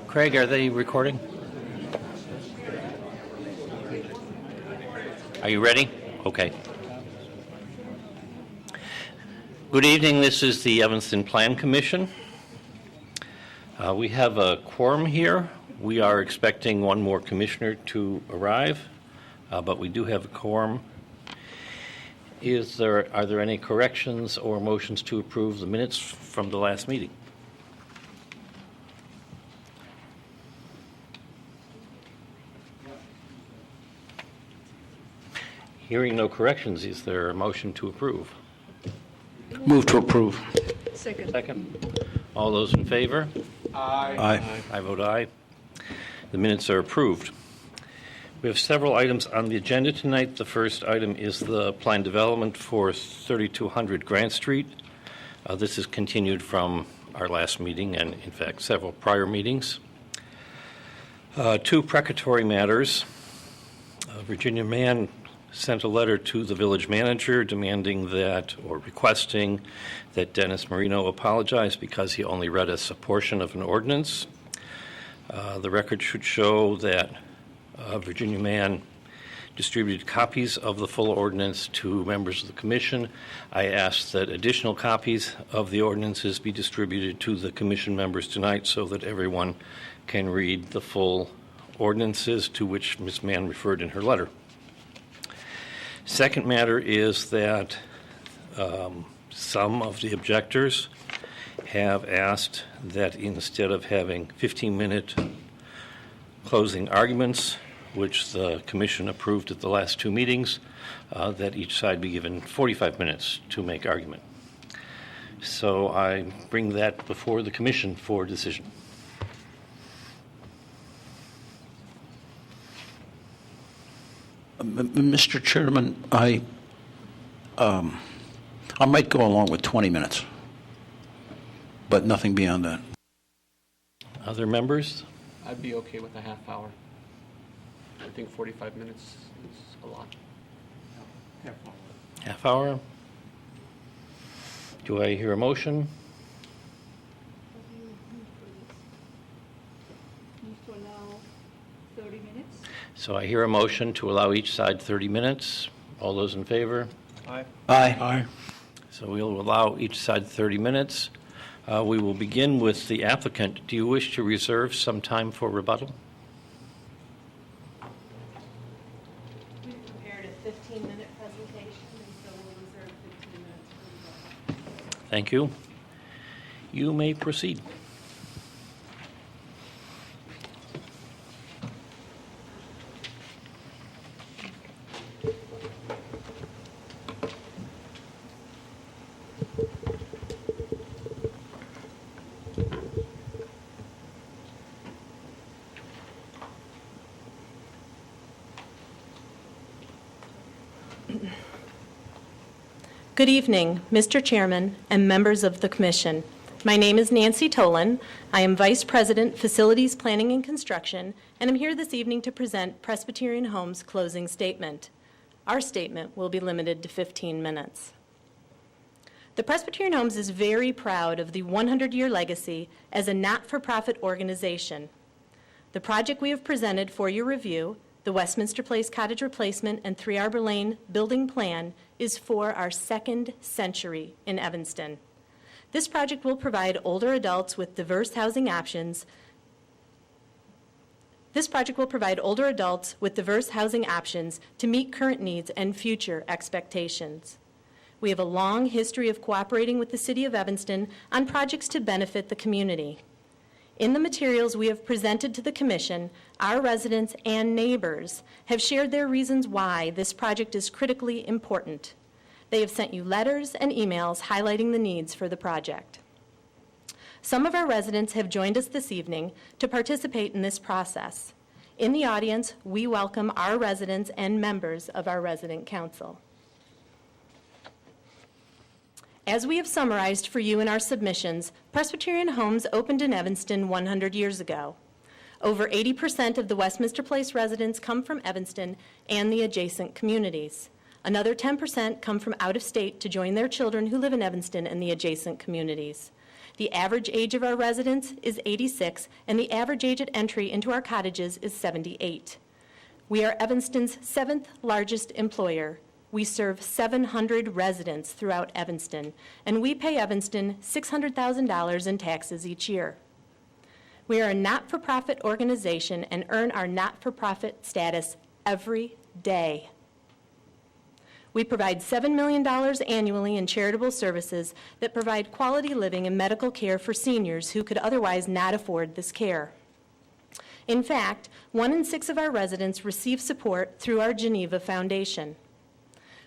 Craig, are they recording? Are you ready? Okay. Good evening. This is the Evanston Plan Commission. We have a quorum here. We are expecting one more commissioner to arrive, but we do have a quorum. Are there any corrections or motions to approve the minutes from the last meeting? Hearing no corrections, is there a motion to approve? Move to approve. Second. All those in favor? Aye. Aye. I vote aye. The minutes are approved. We have several items on the agenda tonight. The first item is the plan development for 3200 Grant Street. This is continued from our last meeting and, in fact, several prior meetings. Two precatory matters. Virginia Mann sent a letter to the village manager demanding that, or requesting, that Dennis Marino apologize because he only read us a portion of an ordinance. The record should show that Virginia Mann distributed copies of the full ordinance to members of the commission. I asked that additional copies of the ordinances be distributed to the commission members tonight so that everyone can read the full ordinances to which Ms. Mann referred in her letter. Second matter is that some of the objectors have asked that instead of having 15-minute closing arguments, which the commission approved at the last two meetings, that each side be given 45 minutes to make argument. So I bring that before the commission for decision. Mr. Chairman, I might go along with 20 minutes, but nothing beyond that. Other members? I'd be okay with a half hour. I think 45 minutes is a lot. Half hour? Do I hear a motion? To allow 30 minutes. So I hear a motion to allow each side 30 minutes. All those in favor? Aye. Aye. So we'll allow each side 30 minutes. We will begin with the applicant. Do you wish to reserve some time for rebuttal? We prepared a 15-minute presentation, and so we'll reserve 15 minutes for rebuttal. Thank you. You may proceed. Good evening, Mr. Chairman and members of the Commission. My name is Nancy Tolan. I am Vice President, Facilities Planning and Construction, and I'm here this evening to present Presbyterian Homes' closing statement. Our statement will be limited to 15 minutes. The Presbyterian Homes is very proud of the 100-year legacy as a not-for-profit organization. The project we have presented for your review, the Westminster Place Cottage Replacement and 3 Arbor Lane Building Plan, is for our second century in Evanston. This project will provide older adults with diverse housing options. To meet current needs and future expectations. We have a long history of cooperating with the City of Evanston on projects to benefit the community. In the materials we have presented to the Commission, our residents and neighbors have shared their reasons why this project is critically important. They have sent you letters and emails highlighting the needs for the project. Some of our residents have joined us this evening to participate in this process. In the audience, we welcome our residents and members of our resident council. As we have summarized for you in our submissions, Presbyterian Homes opened in Evanston 100 years ago. Over 80% of the Westminster Place residents come from Evanston and the adjacent communities. Another 10% come from out of state to join their children who live in Evanston and the adjacent communities. The average age of our residents is 86, and the average age at entry into our cottages is 78. We are Evanston's 7th largest employer. We serve 700 residents throughout Evanston, and we pay Evanston $600,000 in taxes each year. We are a not-for-profit organization and earn our not-for-profit status every day. We provide $7 million annually in charitable services that provide quality living and medical care for seniors who could otherwise not afford this care. In fact, 1 in 6 of our residents receive support through our Geneva Foundation.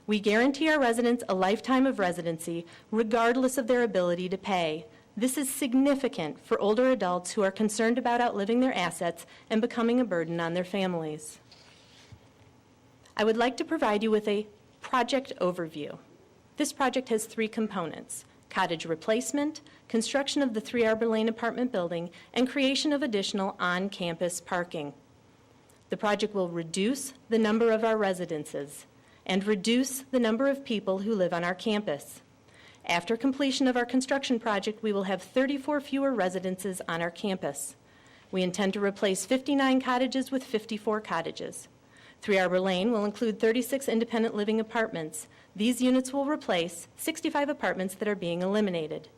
We guarantee our residents a lifetime of residency regardless of their ability to pay. This is significant for older adults who are concerned about outliving their assets and becoming a burden on their families. I would like to provide you with a project overview. This project has 3 components: cottage replacement, construction of the 3 Arbor Lane apartment building, and creation of additional on-campus parking. The project will reduce the number of our residences and reduce the number of people who live on our campus. After completion of our construction project, we will have 34 fewer residences on our campus. We intend to replace 59 cottages with 54 cottages. 3 Arbor Lane will include 36 independent living apartments. These units will replace 65 apartments that are being eliminated.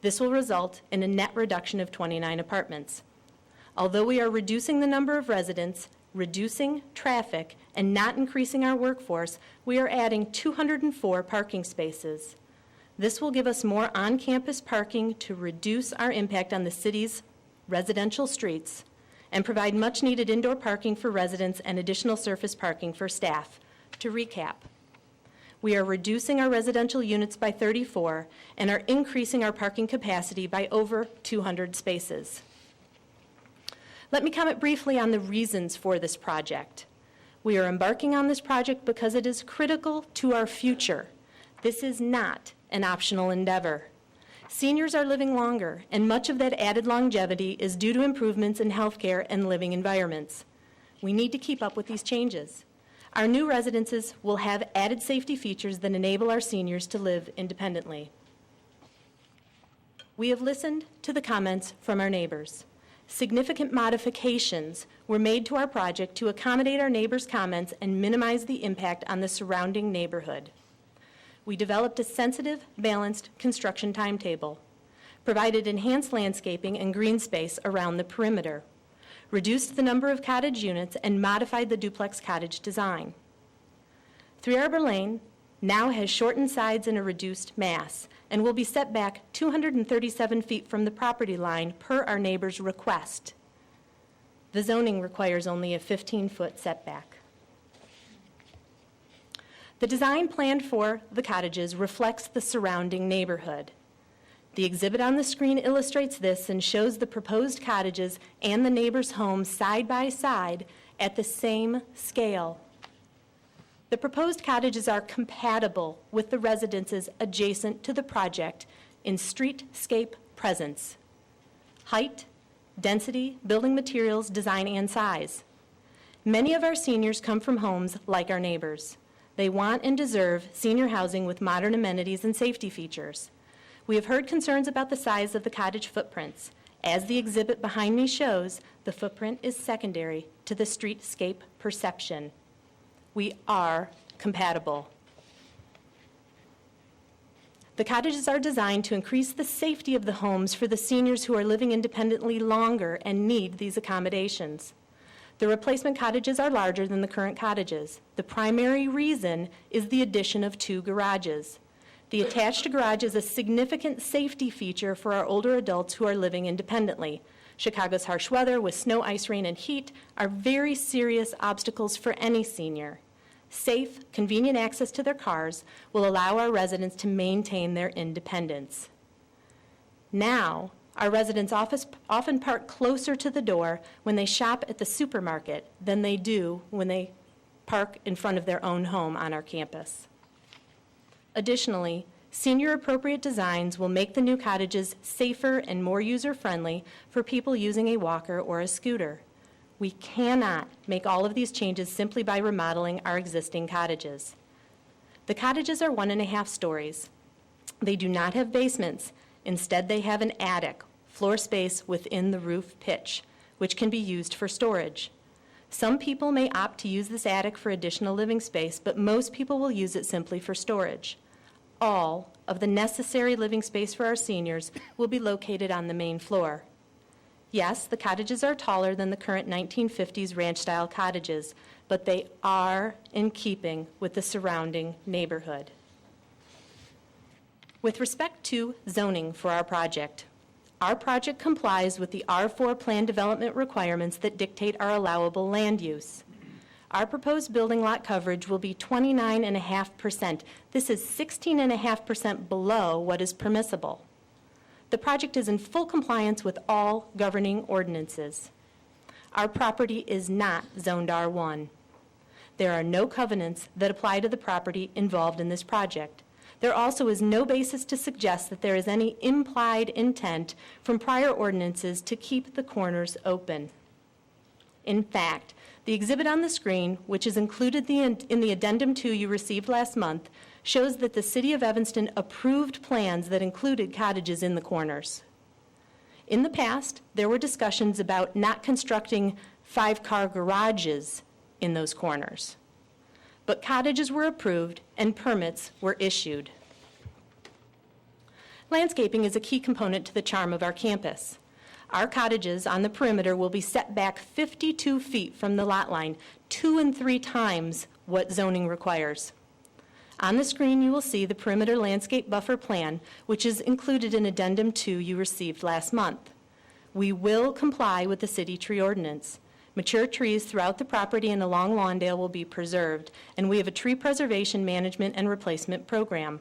This will result in a net reduction of 29 apartments. Although we are reducing the number of residents, reducing traffic, and not increasing our workforce, we are adding 204 parking spaces. This will give us more on-campus parking to reduce our impact on the city's residential streets and provide much-needed indoor parking for residents and additional surface parking for staff. To recap, we are reducing our residential units by 34 and are increasing our parking capacity by over 200 spaces. Let me comment briefly on the reasons for this project. We are embarking on this project because it is critical to our future. This is not an optional endeavor. Seniors are living longer, and much of that added longevity is due to improvements in healthcare and living environments. We need to keep up with these changes. Our new residences will have added safety features that enable our seniors to live independently. We have listened to the comments from our neighbors. Significant modifications were made to our project to accommodate our neighbors' comments and minimize the impact on the surrounding neighborhood. We developed a sensitive, balanced construction timetable, provided enhanced landscaping and green space around the perimeter, reduced the number of cottage units, and modified the duplex cottage design. 3 Arbor Lane now has shortened sides and a reduced mass, and will be set back 237 feet from the property line per our neighbor's request. The zoning requires only a 15-foot setback. The design planned for the cottages reflects the surrounding neighborhood. The exhibit on the screen illustrates this and shows the proposed cottages and the neighbor's homes side by side at the same scale. The proposed cottages are compatible with the residences adjacent to the project in streetscape presence, height, density, building materials, design, and size. Many of our seniors come from homes like our neighbors. They want and deserve senior housing with modern amenities and safety features. We have heard concerns about the size of the cottage footprints. As the exhibit behind me shows, the footprint is secondary to the streetscape perception. We are compatible. The cottages are designed to increase the safety of the homes for the seniors who are living independently longer and need these accommodations. The replacement cottages are larger than the current cottages. The primary reason is the addition of 2 garages. The attached garage is a significant safety feature for our older adults who are living independently. Chicago's harsh weather with snow, ice, rain, and heat are very serious obstacles for any senior. Safe, convenient access to their cars will allow our residents to maintain their independence. Now, our residents often park closer to the door when they shop at the supermarket than they do when they park in front of their own home on our campus. Additionally, senior-appropriate designs will make the new cottages safer and more user-friendly for people using a walker or a scooter. We cannot make all of these changes simply by remodeling our existing cottages. The cottages are 1.5 stories. They do not have basements, Instead, they have an attic, floor space within the roof pitch, which can be used for storage. Some people may opt to use this attic for additional living space, but most people will use it simply for storage. All of the necessary living space for our seniors will be located on the main floor. Yes, the cottages are taller than the current 1950s ranch-style cottages, but they are in keeping with the surrounding neighborhood. With respect to zoning for our project complies with the R4 plan development requirements that dictate our allowable land use. Our proposed building lot coverage will be 29.5%. This is 16.5% below what is permissible. The project is in full compliance with all governing ordinances. Our property is not zoned R1. There are no covenants that apply to the property involved in this project. There also is no basis to suggest that there is any implied intent from prior ordinances to keep the corners open. In fact, the exhibit on the screen, which is included in the Addendum 2 you received last month, shows that the City of Evanston approved plans that included cottages in the corners. In the past, there were discussions about not constructing 5-car garages in those corners. But cottages were approved and permits were issued. Landscaping is a key component to the charm of our campus. Our cottages on the perimeter will be set back 52 feet from the lot line, 2 and 3 times what zoning requires. On the screen, you will see the perimeter landscape buffer plan, which is included in Addendum 2 you received last month. We will comply with the city tree ordinance. Mature trees throughout the property and along Lawndale will be preserved, and we have a tree preservation management and replacement program.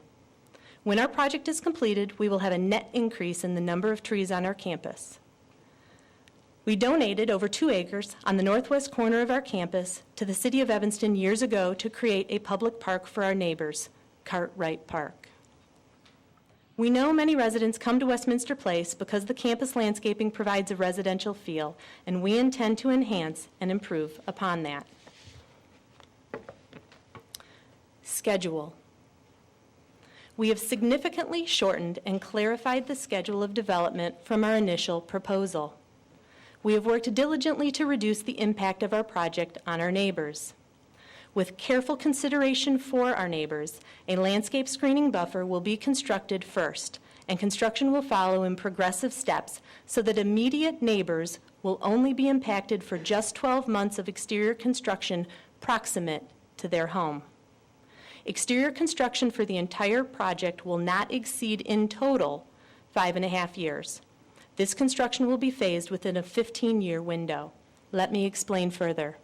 When our project is completed, we will have a net increase in the number of trees on our campus. We donated over 2 acres on the northwest corner of our campus to the City of Evanston years ago to create a public park for our neighbors, Cartwright Park. We know many residents come to Westminster Place because the campus landscaping provides a residential feel, and we intend to enhance and improve upon that. Schedule. We have significantly shortened and clarified the schedule of development from our initial proposal. We have worked diligently to reduce the impact of our project on our neighbors. With careful consideration for our neighbors, a landscape screening buffer will be constructed first, and construction will follow in progressive steps so that immediate neighbors will only be impacted for just 12 months of exterior construction proximate to their home. Exterior construction for the entire project will not exceed in total 5.5 years. This construction will be phased within a 15-year window. Let me explain further.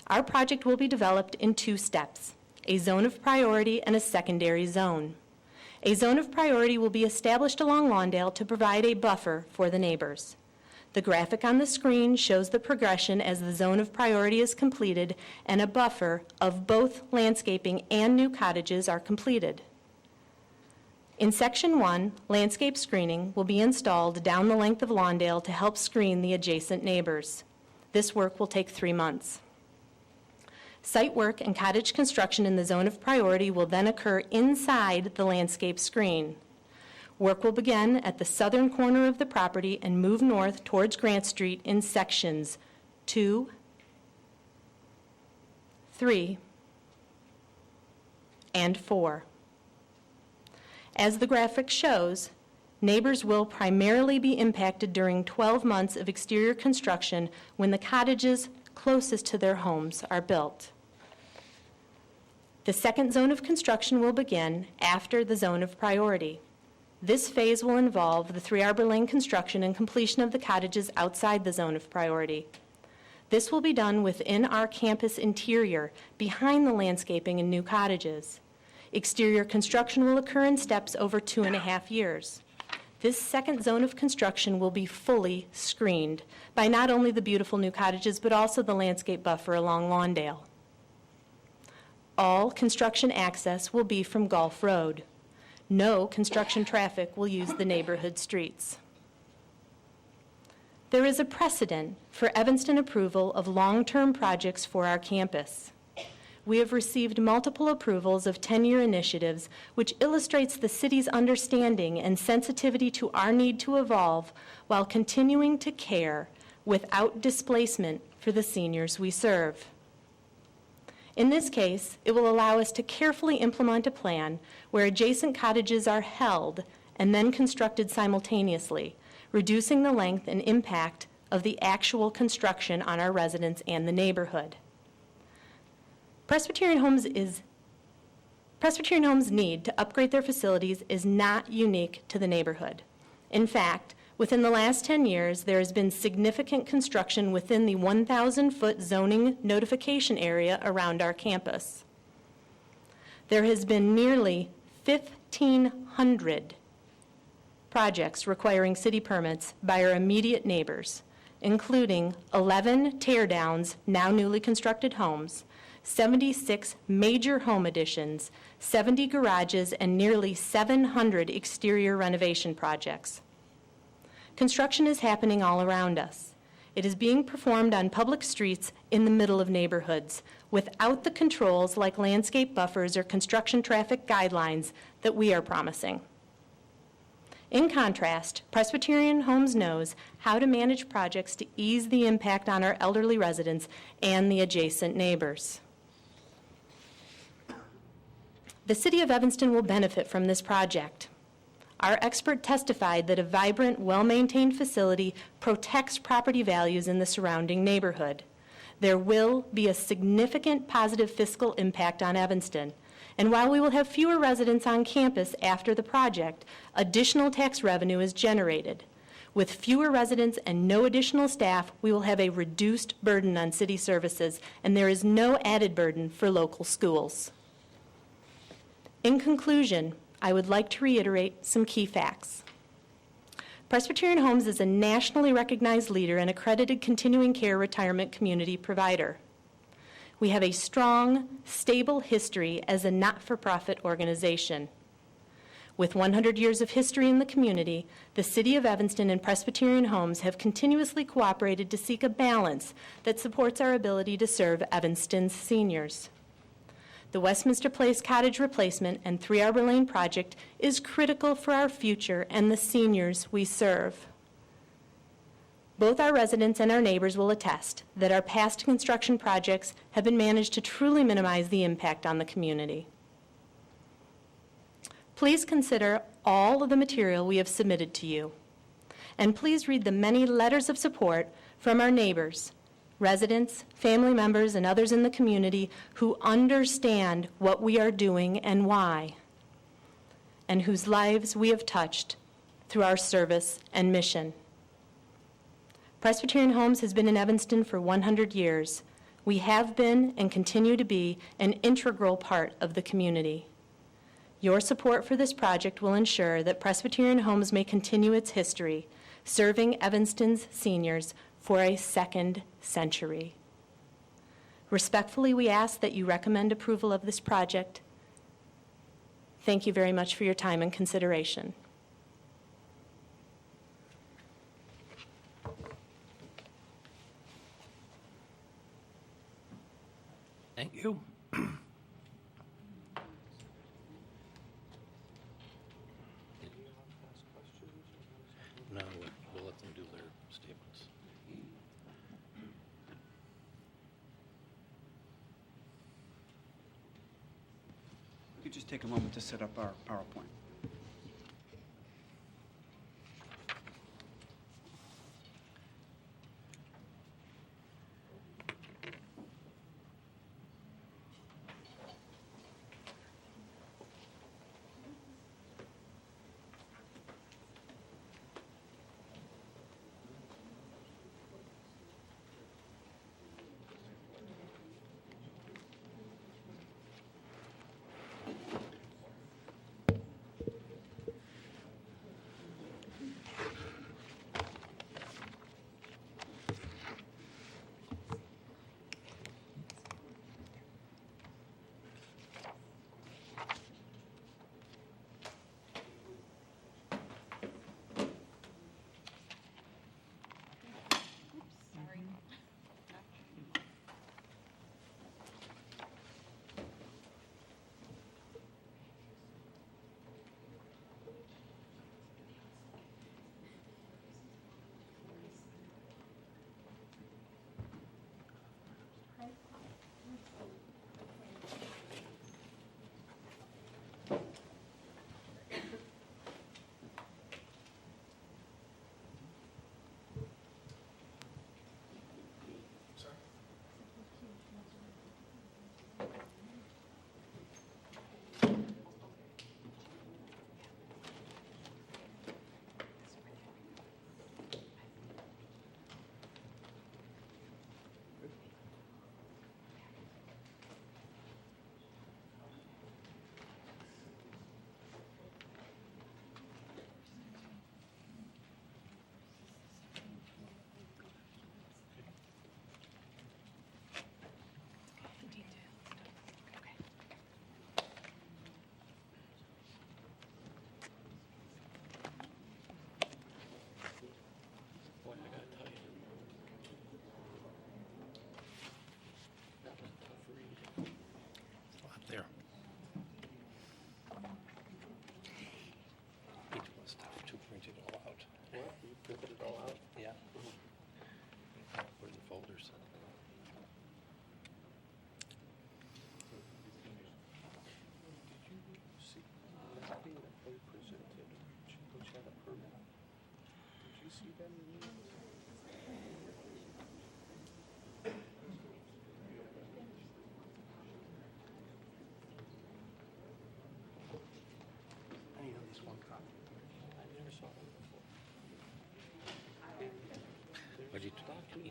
Our project will be developed in 2 steps, a zone of priority and a secondary zone. A zone of priority will be established along Lawndale to provide a buffer for the neighbors. The graphic on the screen shows the progression as the zone of priority is completed and a buffer of both landscaping and new cottages are completed. In Section 1, landscape screening will be installed down the length of Lawndale to help screen the adjacent neighbors. This work will take 3 months. Site work and cottage construction in the zone of priority will then occur inside the landscape screen. Work will begin at the southern corner of the property and move north towards Grant Street in sections 2, 3, and 4. As the graphic shows, neighbors will primarily be impacted during 12 months of exterior construction when the cottages closest to their homes are built. The second zone of construction will begin after the zone of priority. This phase will involve the 3 Arbor Lane construction and completion of the cottages outside the zone of priority. This will be done within our campus interior, behind the landscaping and new cottages. Exterior construction will occur in steps over 2.5 years. This second zone of construction will be fully screened by not only the beautiful new cottages, but also the landscape buffer along Lawndale. All construction access will be from Gulf Road. No construction traffic will use the neighborhood streets. There is a precedent for Evanston approval of long-term projects for our campus. we have received multiple approvals of 10-year initiatives, which illustrates the city's understanding and sensitivity to our need to evolve while continuing to care without displacement for the seniors we serve. In this case, it will allow us to carefully implement a plan where adjacent cottages are held and then constructed simultaneously, reducing the length and impact of the actual construction on our residents and the neighborhood. Presbyterian Homes' need to upgrade their facilities is not unique to the neighborhood. In fact, within the last 10 years, there has been significant construction within the 1,000-foot zoning notification area around our campus. There has been nearly 1,500 projects requiring city permits by our immediate neighbors, including 11 tear-downs, now newly constructed homes, 76 major home additions, 70 garages, and nearly 700 exterior renovation projects. Construction is happening all around us. It is being performed on public streets in the middle of neighborhoods without the controls like landscape buffers or construction traffic guidelines that we are promising. In contrast, Presbyterian Homes knows how to manage projects to ease the impact on our elderly residents and the adjacent neighbors. The City of Evanston will benefit from this project. Our expert testified that a vibrant, well-maintained facility protects property values in the surrounding neighborhood. There will be a significant positive fiscal impact on Evanston. And while we will have fewer residents on campus after the project, additional tax revenue is generated. With fewer residents and no additional staff, we will have a reduced burden on city services, and there is no added burden for local schools. In conclusion, I would like to reiterate some key facts. Presbyterian Homes is a nationally recognized leader and accredited continuing care retirement community provider. We have a strong, stable history as a not-for-profit organization. With 100 years of history in the community, the City of Evanston and Presbyterian Homes have continuously cooperated to seek a balance that supports our ability to serve Evanston's seniors. The Westminster Place Cottage replacement and 3 Arbor Lane project is critical for our future and the seniors we serve. Both our residents and our neighbors will attest that our past construction projects have been managed to truly minimize the impact on the community. Please consider all of the material we have submitted to you, and please read the many letters of support from our neighbors, residents, family members, and others in the community who understand what we are doing and why, and whose lives we have touched through our service and mission. Presbyterian Homes has been in Evanston for 100 years. We have been and continue to be an integral part of the community. Your support for this project will ensure that Presbyterian Homes may continue its history, serving Evanston's seniors for a second century. Respectfully, we ask that you recommend approval of this project. Thank you very much for your time and consideration. Thank you. No, we'll let them do their statements. We could just take a moment to set up our PowerPoint.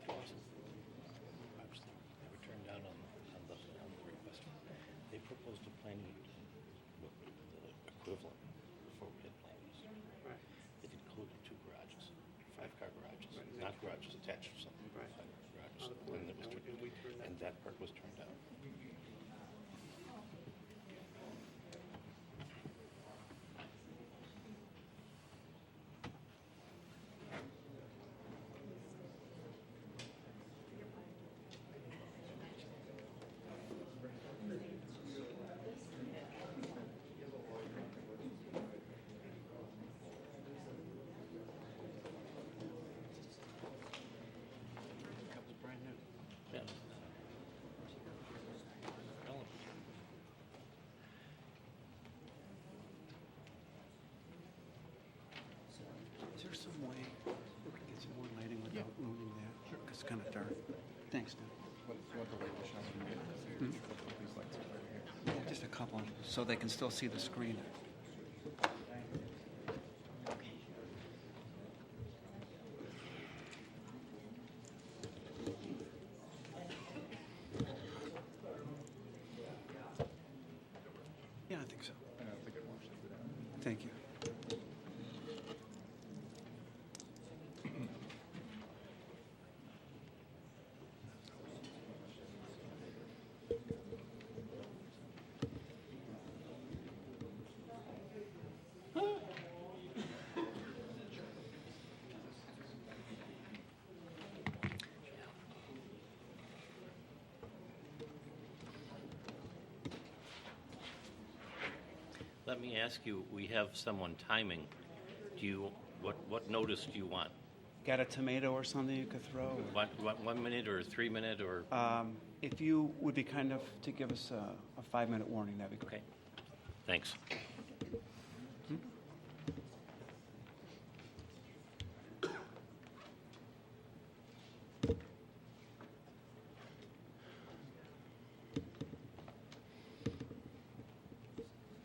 it wasn't. Obviously, they were turned down on the request. They proposed a plan with the equivalent before we had plans. Right. It included 2 garages, 5-car garages, Right. not garages attached to something. Right. 5-car garages. Oh, And it was and we turned that and that part was turned down. That was brand new. Yeah. Ellen. Is there some way we could get some more lighting without ruining that? Sure. Because it's kind of dark. Thanks, Dan. Yeah, just a couple, so they can still see the screen. Yeah, I think so. Thank you. Let me ask you, we have someone timing. What notice do you want? Got a tomato or something you could throw? Want 1 minute or 3 minute or? If you would be kind enough to give us a 5-minute warning, that'd be great. Okay, thanks.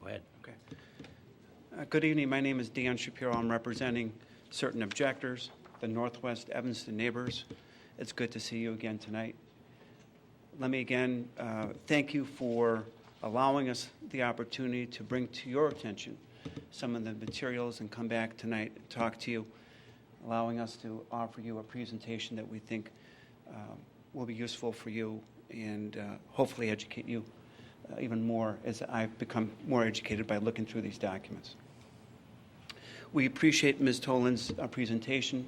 Go ahead. Okay. Good evening. My name is Dan Shapiro. I'm representing certain objectors, the Northwest Evanston neighbors. It's good to see you again tonight. Let me again thank you for allowing us the opportunity to bring to your attention some of the materials and come back tonight and talk to you, allowing us to offer you a presentation that we think will be useful for you and hopefully educate you even more as I've become more educated by looking through these documents. We appreciate Ms. Tolan's presentation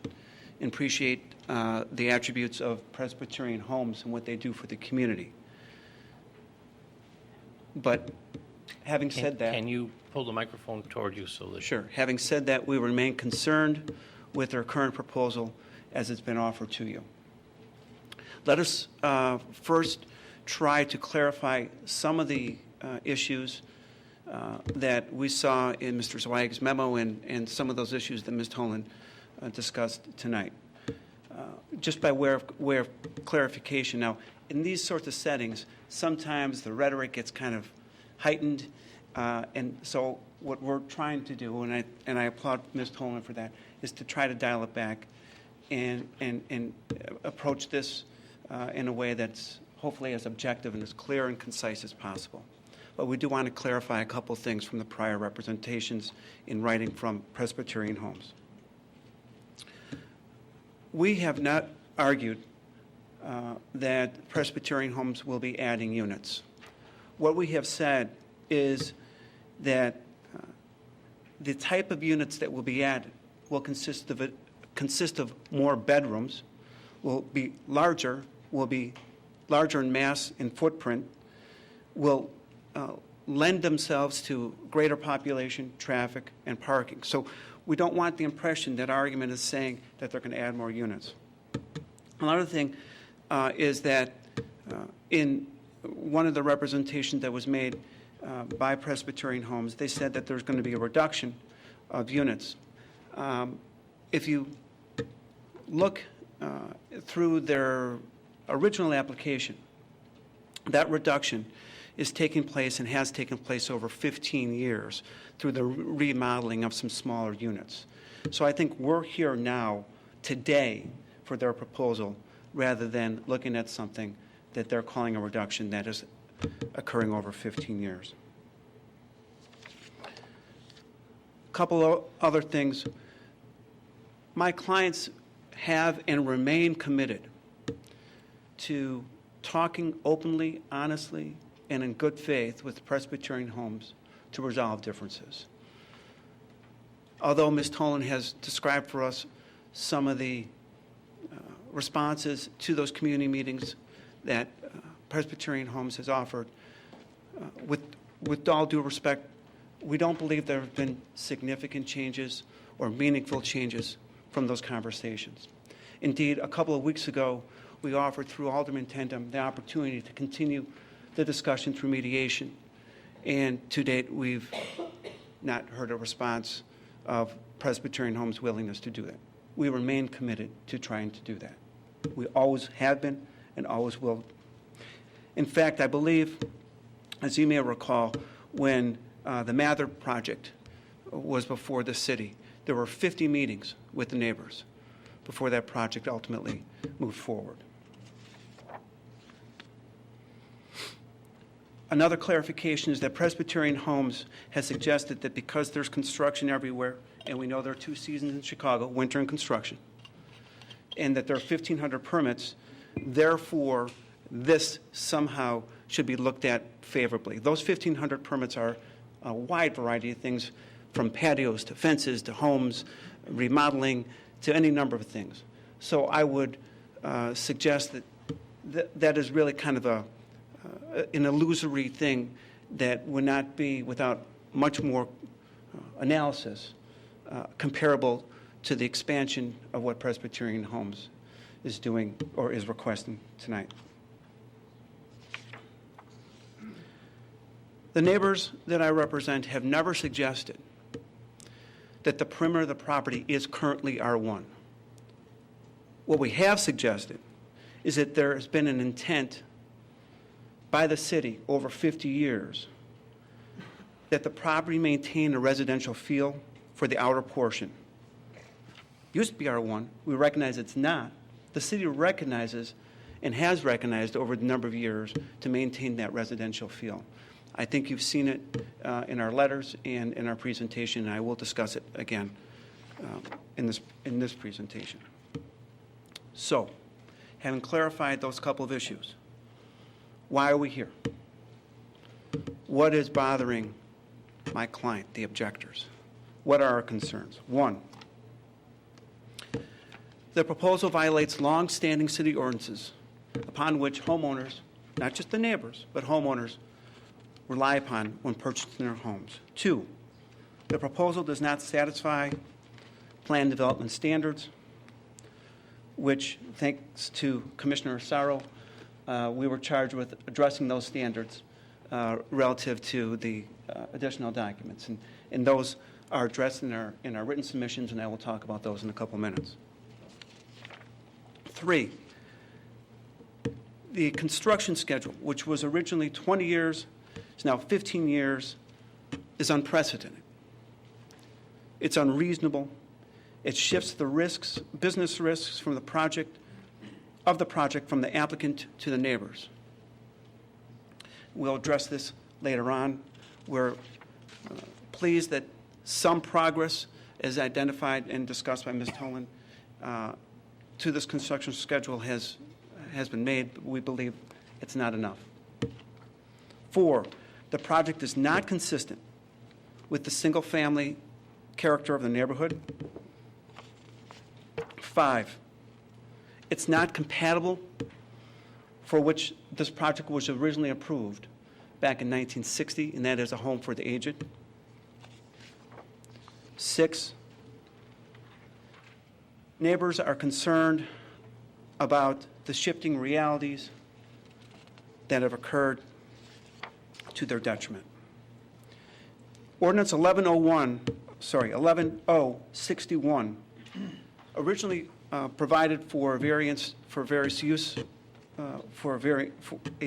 and appreciate the attributes of Presbyterian Homes and what they do for the community. But having said that... Can you pull the microphone toward you so that... Sure. Having said that, we remain concerned with our current proposal as it's been offered to you. Let us first try to clarify some of the issues that we saw in Mr. Zweig's memo and some of those issues that Ms. Tolan discussed tonight. Just by way of clarification, now, in these sorts of settings, sometimes the rhetoric gets kind of heightened, and so what we're trying to do, and I applaud Ms. Tolan for that, is to try to dial it back and approach this in a way that's hopefully as objective and as clear and concise as possible. But we do want to clarify a couple things from the prior representations in writing from Presbyterian Homes. We have not argued that Presbyterian Homes will be adding units. What we have said is that the type of units that will be added will consist of more bedrooms, will be larger in mass and footprint, will lend themselves to greater population, traffic, and parking. So we don't want the impression that our argument is saying that they're going to add more units. Another thing is that in one of the representations that was made by Presbyterian Homes, they said that there's going to be a reduction of units. If you look through their original application, that reduction is taking place and has taken place over 15 years through the remodeling of some smaller units. So I think we're here now, today, for their proposal rather than looking at something that they're calling a reduction that is occurring over 15 years. A couple of other things. My clients have and remain committed to talking openly, honestly, and in good faith with Presbyterian Homes to resolve differences. Although Ms. Tolan has described for us some of the responses to those community meetings that Presbyterian Homes has offered, with all due respect, we don't believe there have been significant changes or meaningful changes from those conversations. Indeed, a couple of weeks ago, we offered through Alderman Tandem the opportunity to continue the discussion through mediation, and to date, we've not heard a response of Presbyterian Homes' willingness to do that. We remain committed to trying to do that. We always have been and always will. In fact, I believe, as you may recall, when the Mather project was before the city, there were 50 meetings with the neighbors before that project ultimately moved forward. Another clarification is that Presbyterian Homes has suggested that because there's construction everywhere, and we know there are 2 seasons in Chicago, winter and construction, and that there are 1,500 permits, therefore, this somehow should be looked at favorably. Those 1,500 permits are a wide variety of things, from patios to fences to homes, remodeling, to any number of things. So I would suggest that that is really kind of an illusory thing that would not be, without much more analysis, comparable to the expansion of what Presbyterian Homes is doing or is requesting tonight. The neighbors that I represent have never suggested that the perimeter of the property is currently R1. What we have suggested is that there has been an intent by the city over 50 years that the property maintain a residential feel for the outer portion. Used to be R1. We recognize it's not. The city recognizes and has recognized over the number of years to maintain that residential feel. I think you've seen it in our letters and in our presentation, and I will discuss it again in this presentation. So, having clarified those couple of issues, why are we here? What is bothering my client, the objectors? What are our concerns? One, the proposal violates long-standing city ordinances upon which homeowners, not just the neighbors, but homeowners, rely upon when purchasing their homes. Two, the proposal does not satisfy plan development standards, which, thanks to Commissioner Sarro, we were charged with addressing those standards relative to the additional documents. And those are addressed in our written submissions, and I will talk about those in a couple minutes. Three, the construction schedule, which was originally 20 years, is now 15 years, is unprecedented. It's unreasonable. It shifts the risks, business risks from the project, from the applicant to the neighbors. We'll address this later on. We're pleased that some progress is identified and discussed by Ms. Tolan to this construction schedule has been made, but we believe it's not enough. Four, the project is not consistent with the single-family character of the neighborhood. Five, it's not compatible for which this project was originally approved back in 1960, and that is a home for the aged. Six, neighbors are concerned about the shifting realities that have occurred to their detriment. Ordinance 11061 originally provided for a variance for various use, for a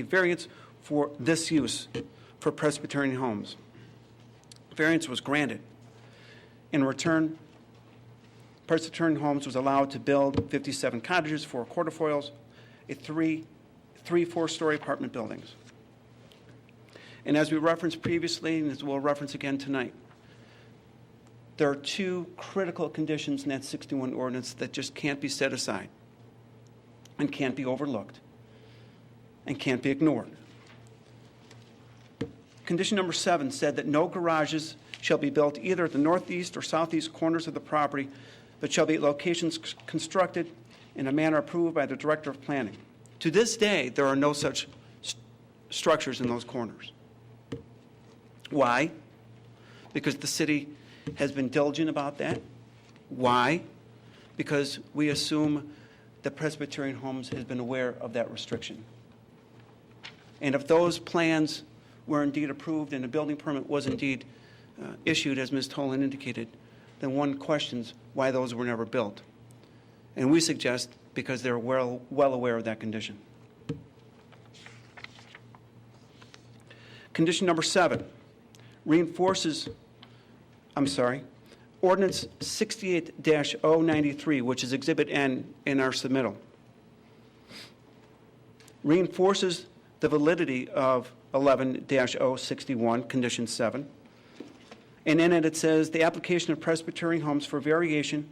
variance for this use for Presbyterian homes. Variance was granted. In return, Presbyterian Homes was allowed to build 57 cottages, 4 quarterfoils, three 4-story apartment buildings. And as we referenced previously, and as we'll reference again tonight, there are two critical conditions in that 61 ordinance that just can't be set aside and can't be overlooked and can't be ignored. Condition number 7 said that no garages shall be built either at the northeast or southeast corners of the property, but shall be at locations constructed in a manner approved by the Director of Planning. To this day, there are no such structures in those corners. Why? Because the city has been diligent about that. Why? Because we assume that Presbyterian Homes has been aware of that restriction. And if those plans were indeed approved and a building permit was indeed issued, as Ms. Tolan indicated, then one questions why those were never built. And we suggest because they're well aware of that condition. Condition number 7 reinforces, Ordinance 68-093, which is Exhibit N in our submittal, reinforces the validity of 11-061, Condition 7. And in it says, the application of Presbyterian Homes for variation,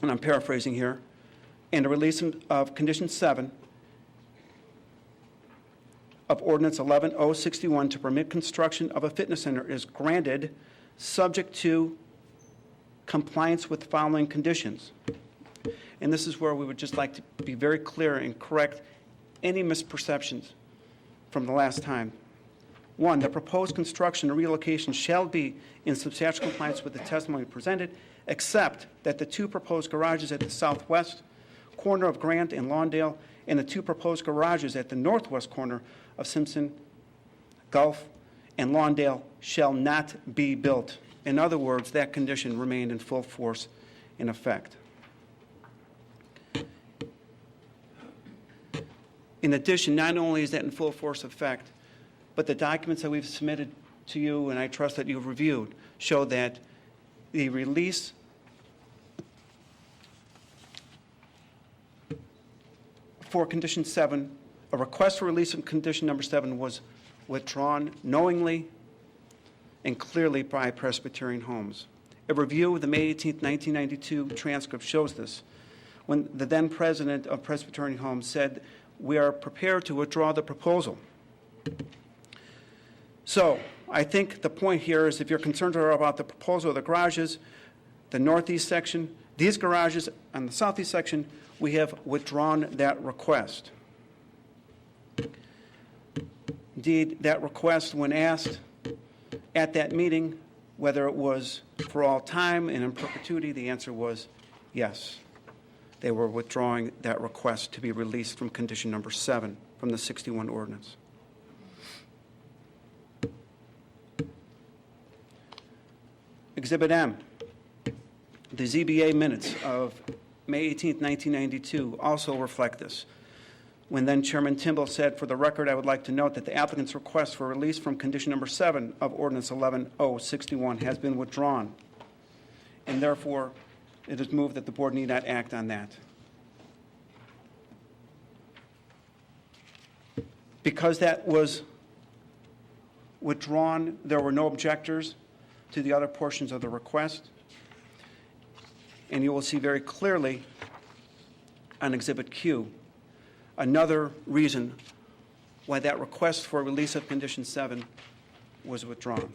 and I'm paraphrasing here, and a release of Condition 7 of Ordinance 11-061 to permit construction of a fitness center is granted subject to compliance with the following conditions. And this is where we would just like to be very clear and correct any misperceptions from the last time. 1, the proposed construction or relocation shall be in substantial compliance with the testimony presented, except that the 2 proposed garages at the southwest corner of Grant and Lawndale and the 2 proposed garages at the northwest corner of Simpson, Gulf, and Lawndale shall not be built. In other words, that condition remained in full force in effect. In addition, not only is that in full force effect, but the documents that we've submitted to you, and I trust that you've reviewed, show that the release for Condition 7, a request for release of Condition number 7 was withdrawn knowingly and clearly by Presbyterian Homes. A review of the May 18, 1992 transcript shows this, when the then president of Presbyterian Homes said, "We are prepared to withdraw the proposal." So I think the point here is if you're concerned about the proposal of the garages, the northeast section, these garages on the southeast section, we have withdrawn that request. Indeed, that request, when asked at that meeting whether it was for all time and in perpetuity, the answer was yes. They were withdrawing that request to be released from Condition number 7 from the 61 ordinance. Exhibit M, the ZBA minutes of May 18, 1992 also reflect this. When then Chairman Timble said, "For the record, I would like to note that the applicant's request for release from Condition number 7 of Ordinance 11-061 has been withdrawn, and therefore it is moved that the board need not act on that." Because that was withdrawn, there were no objectors to the other portions of the request. And you will see very clearly on Exhibit Q another reason why that request for release of Condition 7 was withdrawn.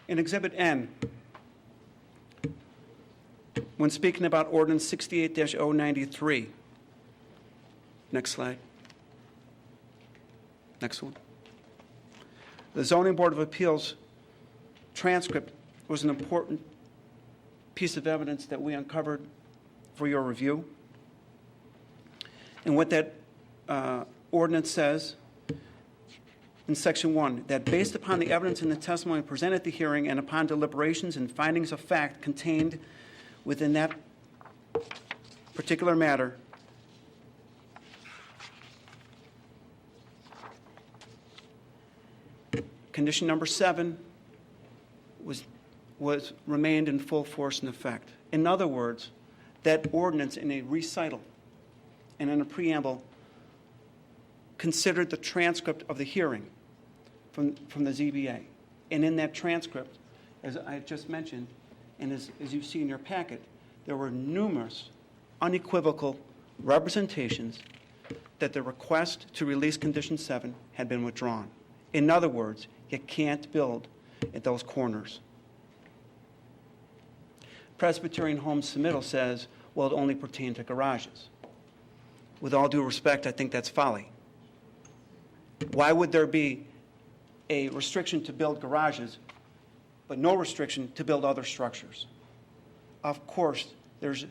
In Exhibit N, when speaking about Ordinance 68-093, next slide. Next one. The Zoning Board of Appeals transcript was an important piece of evidence that we uncovered for your review. And what that ordinance says in Section 1, that based upon the evidence and the testimony presented at the hearing and upon deliberations and findings of fact contained within that particular matter, condition number 7 remained in full force and effect. In other words, that ordinance in a recital and in a preamble considered the transcript of the hearing from the ZBA. And in that transcript, as I just mentioned, and as you see in your packet, there were numerous unequivocal representations that the request to release condition 7 had been withdrawn. In other words, you can't build at those corners. Presbyterian Homes submittal says, well, it only pertained to garages. With all due respect, I think that's folly. Why would there be a restriction to build garages, but no restriction to build other structures? Of course, there's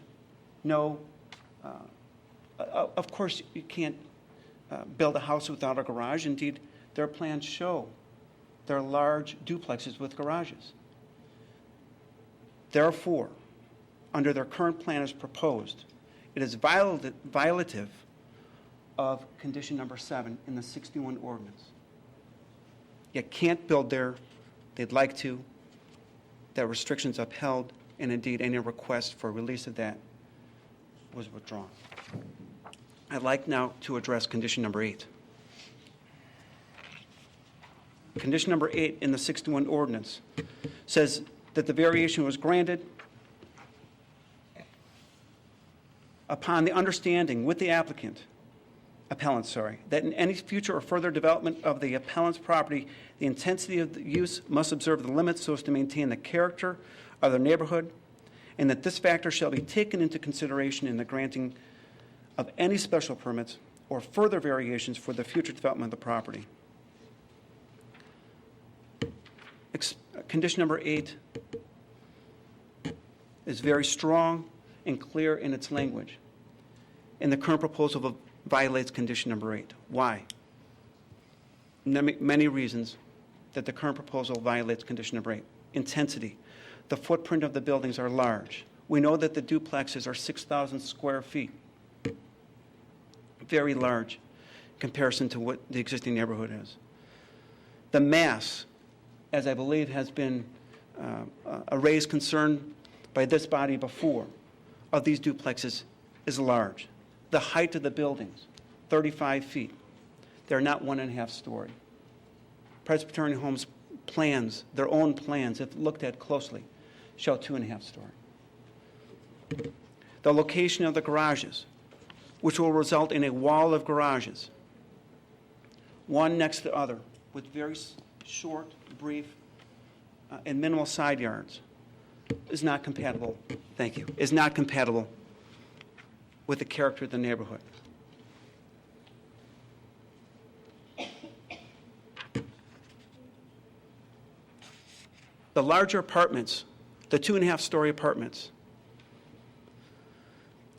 no, of course you can't build a house without a garage. Indeed, their plans show they're large duplexes with garages. Therefore, under their current plan as proposed, it is violative of condition number 7 in the 61 ordinance. You can't build there. They'd like to. That restriction's upheld, and indeed any request for release of that was withdrawn. I'd like now to address condition number 8. Condition number 8 in the 61 ordinance says that the variation was granted upon the understanding with the appellant, that in any future or further development of the appellant's property, the intensity of the use must observe the limits so as to maintain the character of the neighborhood, and that this factor shall be taken into consideration in the granting of any special permits or further variations for the future development of the property. Condition number 8 is very strong and clear in its language, and the current proposal violates condition number 8. Why? Many reasons that the current proposal violates condition number 8. Intensity. The footprint of the buildings are large. We know that the duplexes are 6,000 square feet. Very large in comparison to what the existing neighborhood is. The mass, as I believe has been a raised concern by this body before, of these duplexes is large. The height of the buildings, 35 feet. They're not 1.5 story. Presbyterian Homes plans, their own plans, if looked at closely, show 2.5 story. The location of the garages, which will result in a wall of garages, one next to the other, with very short, brief, and minimal side yards, is not compatible, thank you, is not compatible with the character of the neighborhood. The larger apartments, the 2.5 story apartments,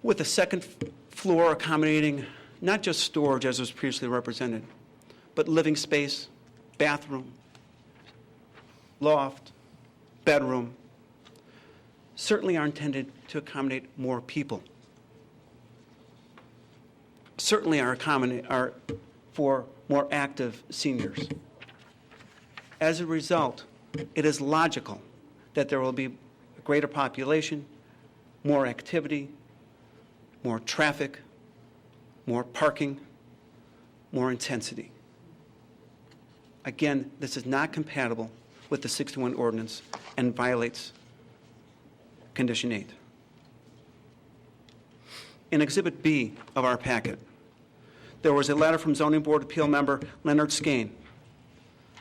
with a second floor accommodating not just storage as was previously represented, but living space, bathroom, loft, bedroom, certainly are intended to accommodate more people. Certainly are for more active seniors. As a result, it is logical that there will be a greater population, more activity, more traffic, more parking, more intensity. Again, this is not compatible with the 61 ordinance and violates condition 8. In Exhibit B of our packet, there was a letter from Zoning Board of Appeal member Leonard Skane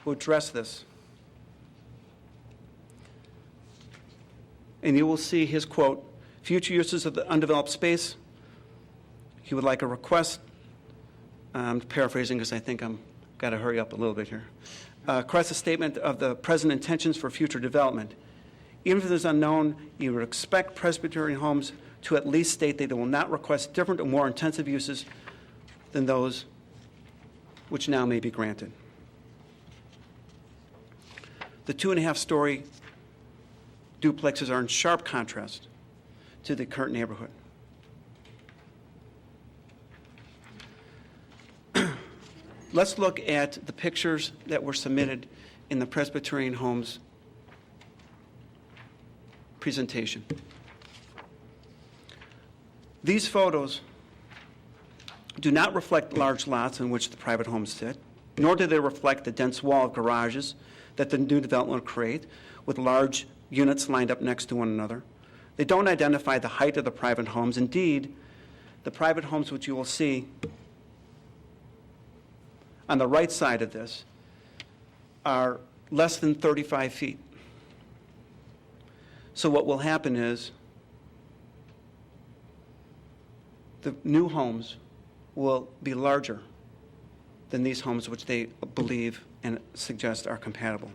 who addressed this. And you will see his quote, future uses of the undeveloped space. He would like a request. I'm paraphrasing because I think I'm got to hurry up a little bit here. Request a statement of the present intentions for future development. Even if it is unknown, you would expect Presbyterian Homes to at least state that they will not request different or more intensive uses than those which now may be granted. The 2.5 story duplexes are in sharp contrast to the current neighborhood. Let's look at the pictures that were submitted in the Presbyterian Homes presentation. These photos do not reflect large lots in which the private homes sit, nor do they reflect the dense wall of garages that the new development will create with large units lined up next to one another. They don't identify the height of the private homes. Indeed, the private homes which you will see on the right side of this are less than 35 feet. So what will happen is the new homes will be larger than these homes which they believe and suggest are compatible.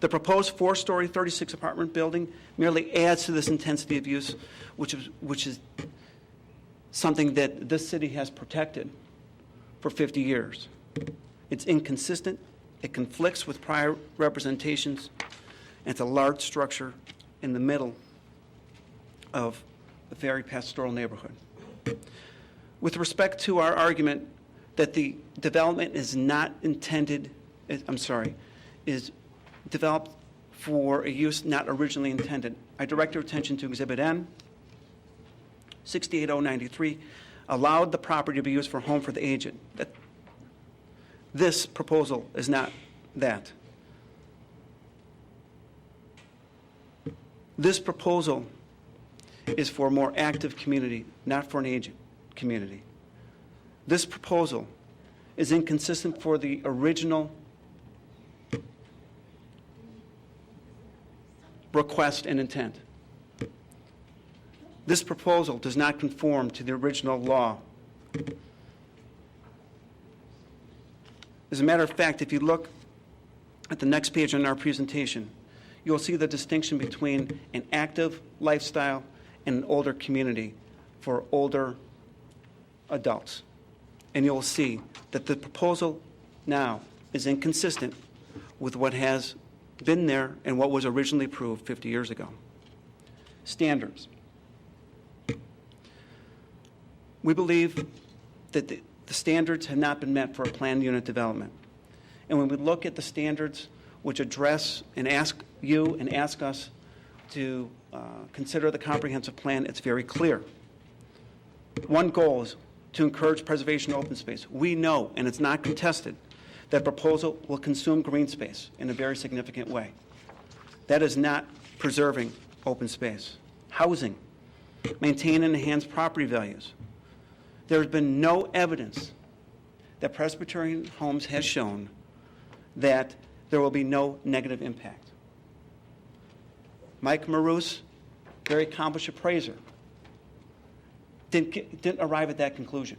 The proposed 4-story, 36-apartment building merely adds to this intensity of use, which is something that this city has protected for 50 years. It's inconsistent, it conflicts with prior representations, and it's a large structure in the middle of a very pastoral neighborhood. With respect to our argument that the development is developed for a use not originally intended, I direct your attention to Exhibit N, 68093, allowed the property to be used for a home for the aged. This proposal is not that. This proposal is for a more active community, not for an aged community. This proposal is inconsistent for the original request and intent. This proposal does not conform to the original law. As a matter of fact, if you look at the next page in our presentation, you'll see the distinction between an active lifestyle and an older community for older adults. And you'll see that the proposal now is inconsistent with what has been there and what was originally approved 50 years ago. Standards. We believe that the standards have not been met for a planned unit development. And when we look at the standards which address and ask you and ask us to consider the comprehensive plan, it's very clear. One goal is to encourage preservation of open space. We know, and it's not contested, that proposal will consume green space in a very significant way. That is not preserving open space. Housing. Maintain and enhance property values. There has been no evidence that Presbyterian Homes has shown that there will be no negative impact. Mike Maroos, very accomplished appraiser, didn't arrive at that conclusion.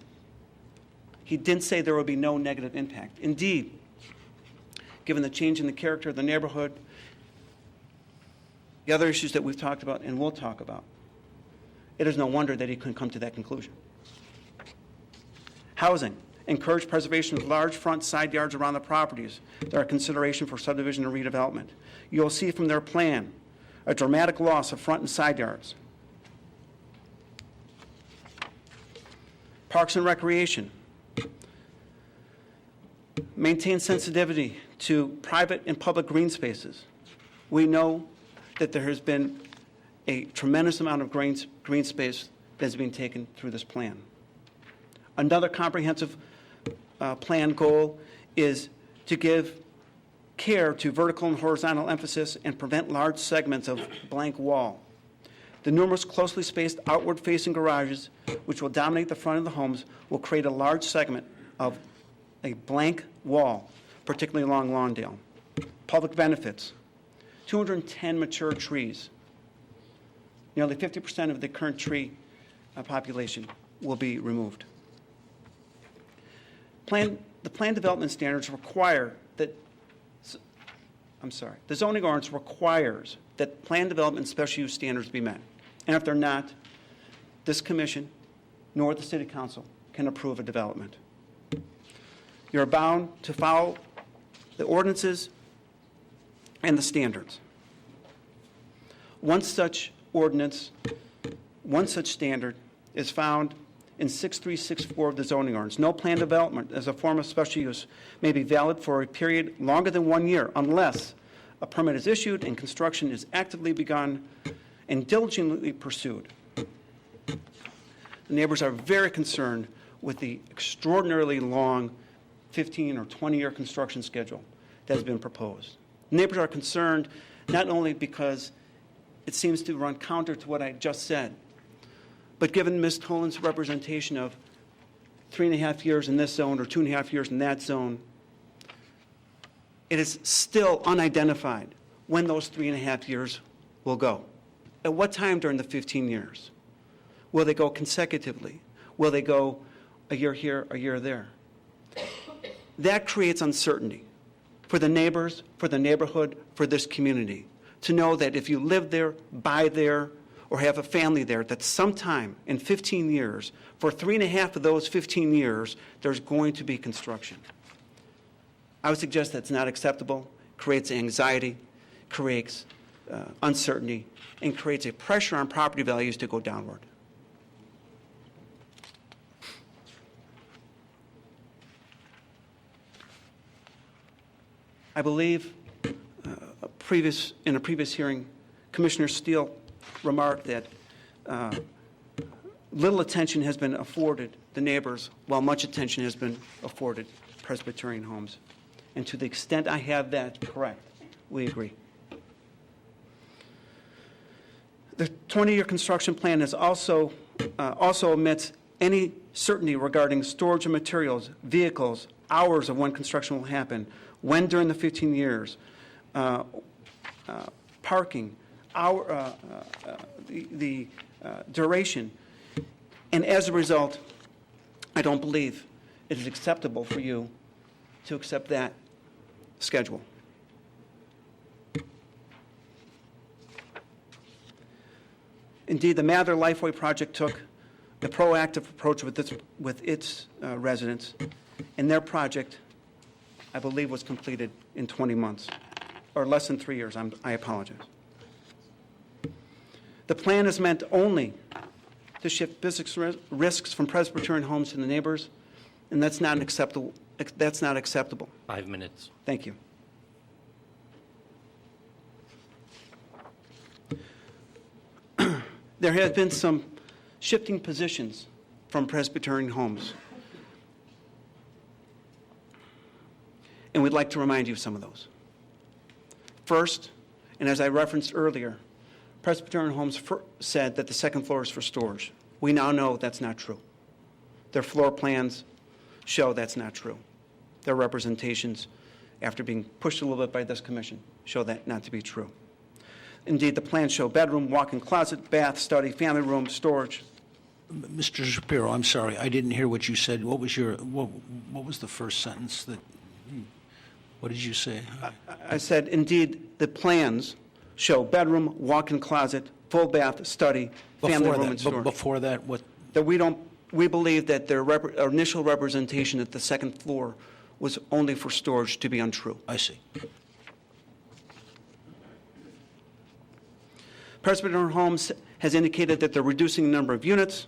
He didn't say there will be no negative impact. Indeed, given the change in the character of the neighborhood, the other issues that we've talked about and will talk about, it is no wonder that he couldn't come to that conclusion. Housing. Encourage preservation of large front side yards around the properties that are a consideration for subdivision and redevelopment. You'll see from their plan a dramatic loss of front and side yards. Parks and recreation. Maintain sensitivity to private and public green spaces. We know that there has been a tremendous amount of green space that has been taken through this plan. Another comprehensive plan goal is to give care to vertical and horizontal emphasis and prevent large segments of blank wall. The numerous closely spaced outward-facing garages, which will dominate the front of the homes, will create a large segment of a blank wall, particularly along Lawndale. Public benefits. 210 mature trees. Nearly 50% of the current tree population will be removed. The plan development standards require that, the zoning ordinance requires that plan development and special use standards be met. And if they're not, this commission nor the city council can approve a development. You're bound to follow the ordinances and the standards. One such ordinance, one such standard is found in 6364 of the zoning ordinance. No plan development as a form of special use may be valid for a period longer than 1 year unless a permit is issued and construction is actively begun and diligently pursued. The neighbors are very concerned with the extraordinarily long 15 or 20-year construction schedule that has been proposed. Neighbors are concerned not only because it seems to run counter to what I just said, but given Ms. Tolan's representation of 3.5 years in this zone or 2.5 years in that zone, it is still unidentified when those 3.5 years will go. At what time during the 15 years? Will they go consecutively? Will they go a year here, a year there? That creates uncertainty for the neighbors, for the neighborhood, for this community, to know that if you live there, buy there, or have a family there, that sometime in 15 years, for 3.5 of those 15 years, there's going to be construction. I would suggest that's not acceptable, creates anxiety, creates uncertainty, and creates a pressure on property values to go downward. I believe in a previous hearing, Commissioner Steele remarked that little attention has been afforded the neighbors while much attention has been afforded Presbyterian homes. And to the extent I have that correct, we agree. The 20-year construction plan is also omits any certainty regarding storage of materials, vehicles, hours of when construction will happen, when during the 15 years, parking, the duration. And as a result, I don't believe it is acceptable for you to accept that schedule. Indeed, the Mather Lifeway project took a proactive approach with its residents, and their project, I believe, was completed in 20 months, or less than 3 years. I apologize. The plan is meant only to shift business risks from Presbyterian homes to the neighbors, and that's not acceptable. 5 minutes. Thank you. There have been some shifting positions from Presbyterian homes, and we'd like to remind you of some of those. First, and as I referenced earlier, Presbyterian homes said that the second floor is for storage. We now know that's not true. Their floor plans show that's not true. Their representations, after being pushed a little bit by this commission, show that not to be true. Indeed, the plans show bedroom, walk-in closet, bath, study, family room, storage. Mr. Shapiro, I'm sorry, I didn't hear what you said. What was the first sentence what did you say? I said, indeed, the plans show bedroom, walk-in closet, full bath, study, family room, and storage. Before that, what? That we believe that their initial representation at the second floor was only for storage to be untrue. I see. Presbyterian Homes has indicated that they're reducing the number of units,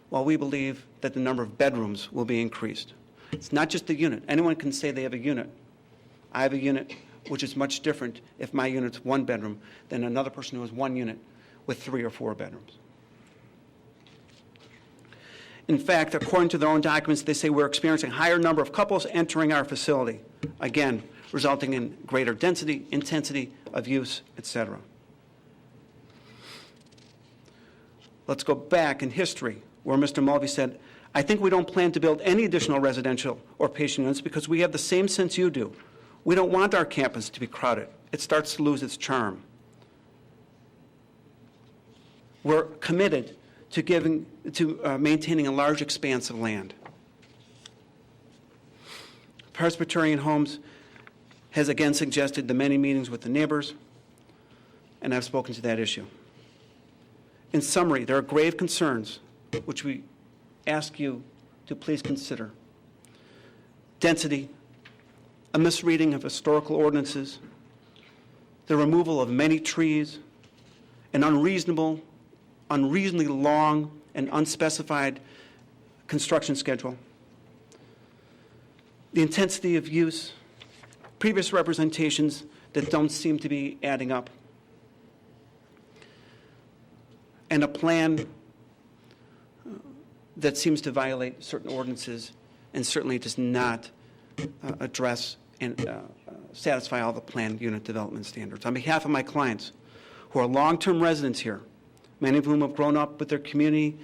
while we believe that the number of bedrooms will be increased. It's not just the unit. Anyone can say they have a unit. I have a unit, which is much different if my unit's 1 bedroom than another person who has 1 unit with 3 or 4 bedrooms. In fact, according to their own documents, they say we're experiencing a higher number of couples entering our facility, again, resulting in greater density, intensity of use, etc. Let's go back in history where Mr. Mulvey said, I think we don't plan to build any additional residential or patient units because we have the same sense you do. We don't want our campus to be crowded. It starts to lose its charm. We're committed to maintaining a large expanse of land. Presbyterian Homes has again suggested the many meetings with the neighbors, and I've spoken to that issue. In summary, there are grave concerns which we ask you to please consider. Density, a misreading of historical ordinances, the removal of many trees, an unreasonably long and unspecified construction schedule, the intensity of use, previous representations that don't seem to be adding up, and a plan that seems to violate certain ordinances and certainly does not address and satisfy all the planned unit development standards. On behalf of my clients, who are long-term residents here, many of whom have grown up with their community,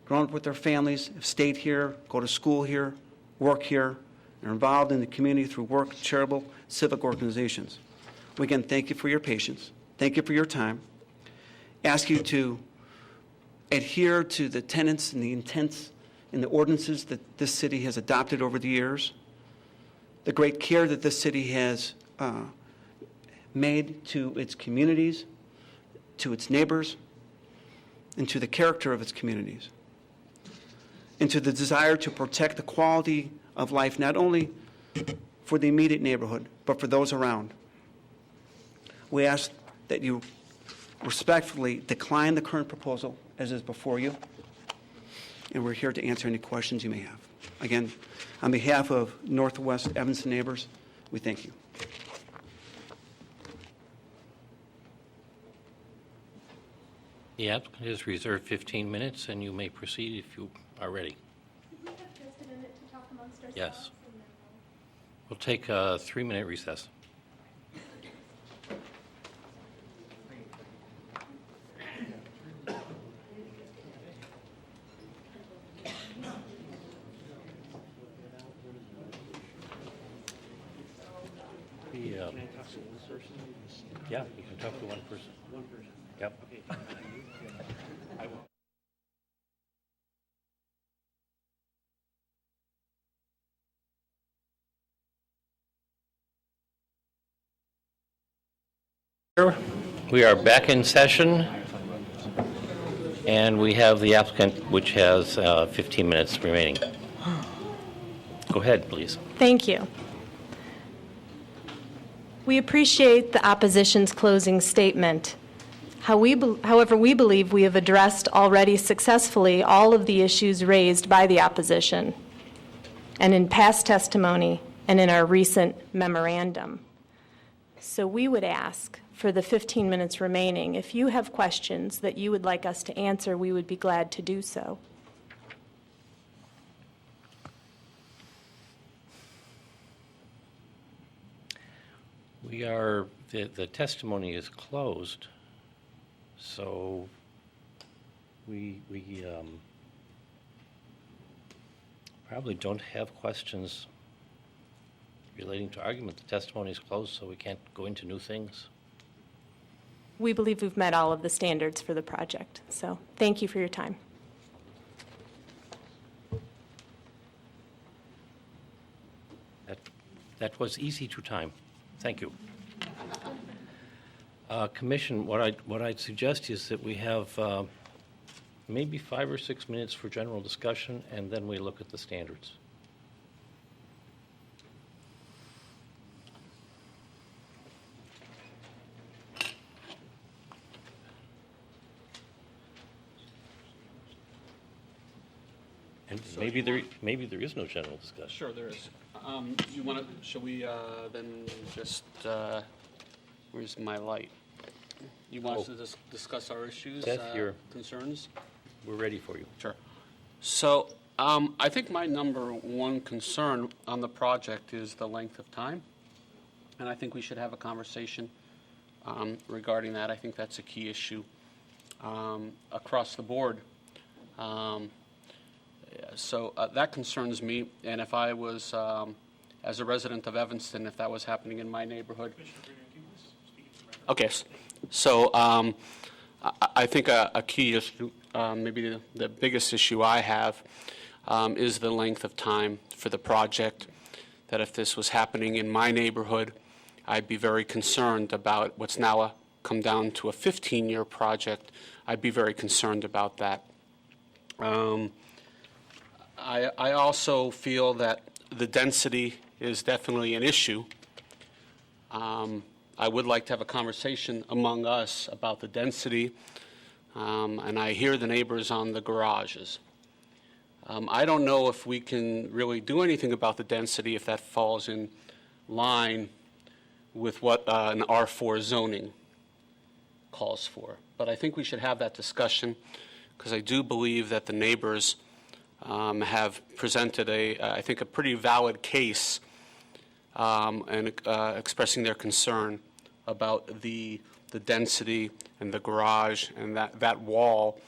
grown up with their families, have stayed here, go to school here, work here, and are involved in the community through work, charitable, civic organizations. We again thank you for your patience. Thank you for your time. Ask you to adhere to the tenets and the intents and the ordinances that this city has adopted over the years, the great care that this city has made to its communities, to its neighbors, and to the character of its communities, and to the desire to protect the quality of life, not only for the immediate neighborhood, but for those around. We ask that you respectfully decline the current proposal as is before you, and we're here to answer any questions you may have. Again, on behalf of Northwest Evanston neighbors, we thank you. The applicant has reserved 15 minutes, and you may proceed if you are ready. Could we have just a minute to talk amongst ourselves? Yes. We'll take a 3-minute recess. Yeah, you can talk to one person. One person. Yep. We are back in session, and we have the applicant, which has 15 minutes remaining. Go ahead, please. Thank you. We appreciate the opposition's closing statement. However, we believe we have addressed already successfully all of the issues raised by the opposition, and in past testimony and in our recent memorandum. So we would ask for the 15 minutes remaining, if you have questions that you would like us to answer, we would be glad to do so. The testimony is closed, so we probably don't have questions relating to argument. The testimony is closed, so we can't go into new things. We believe we've met all of the standards for the project, so thank you for your time. That was easy to time. Thank you. Commission, what I'd suggest is that we have maybe 5 or 6 minutes for general discussion, and then we look at the standards. And maybe there is no general discussion. Sure, there is. You want to, shall we then just, where's my light? You want us to discuss our issues, Seth, concerns? We're ready for you. Sure. So I think my number one concern on the project is the length of time. And I think we should have a conversation regarding that. I think that's a key issue across the board. So that concerns me, and if I was, as a resident of Evanston, if that was happening in my neighborhood. Okay, so I think a key issue, maybe the biggest issue I have, is the length of time for the project, that if this was happening in my neighborhood, I'd be very concerned about what's now come down to a 15-year project. I'd be very concerned about that. I also feel that the density is definitely an issue. I would like to have a conversation among us about the density, and I hear the neighbors on the garages. I don't know if we can really do anything about the density if that falls in line with what an R4 zoning calls for. But I think we should have that discussion, because I do believe that the neighbors have presented I think a pretty valid case and expressing their concern about the density and the garage and that wall.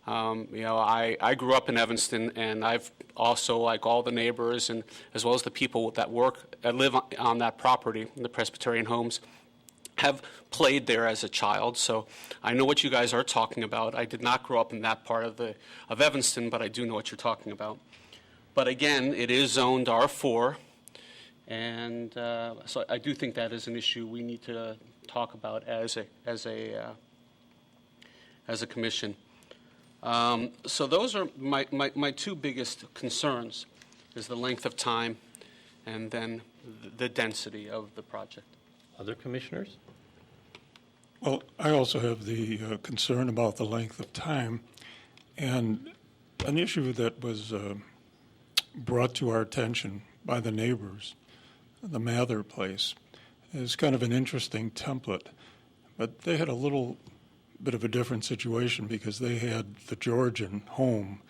I grew up in Evanston, and I've also, like all the neighbors and as well as the people that live on that property, the Presbyterian homes, have played there as a child, so I know what you guys are talking about. I did not grow up in that part of Evanston, but I do know what you're talking about. But again, it is zoned R4, and so I do think that is an issue we need to talk about as a commission. So those are my two biggest concerns, is the length of time and then the density of the project. Other commissioners? Well, I also have the concern about the length of time, and an issue that was brought to our attention by the neighbors, the Mather place, is kind of an interesting template, but they had a little bit of a different situation because they had the Georgian home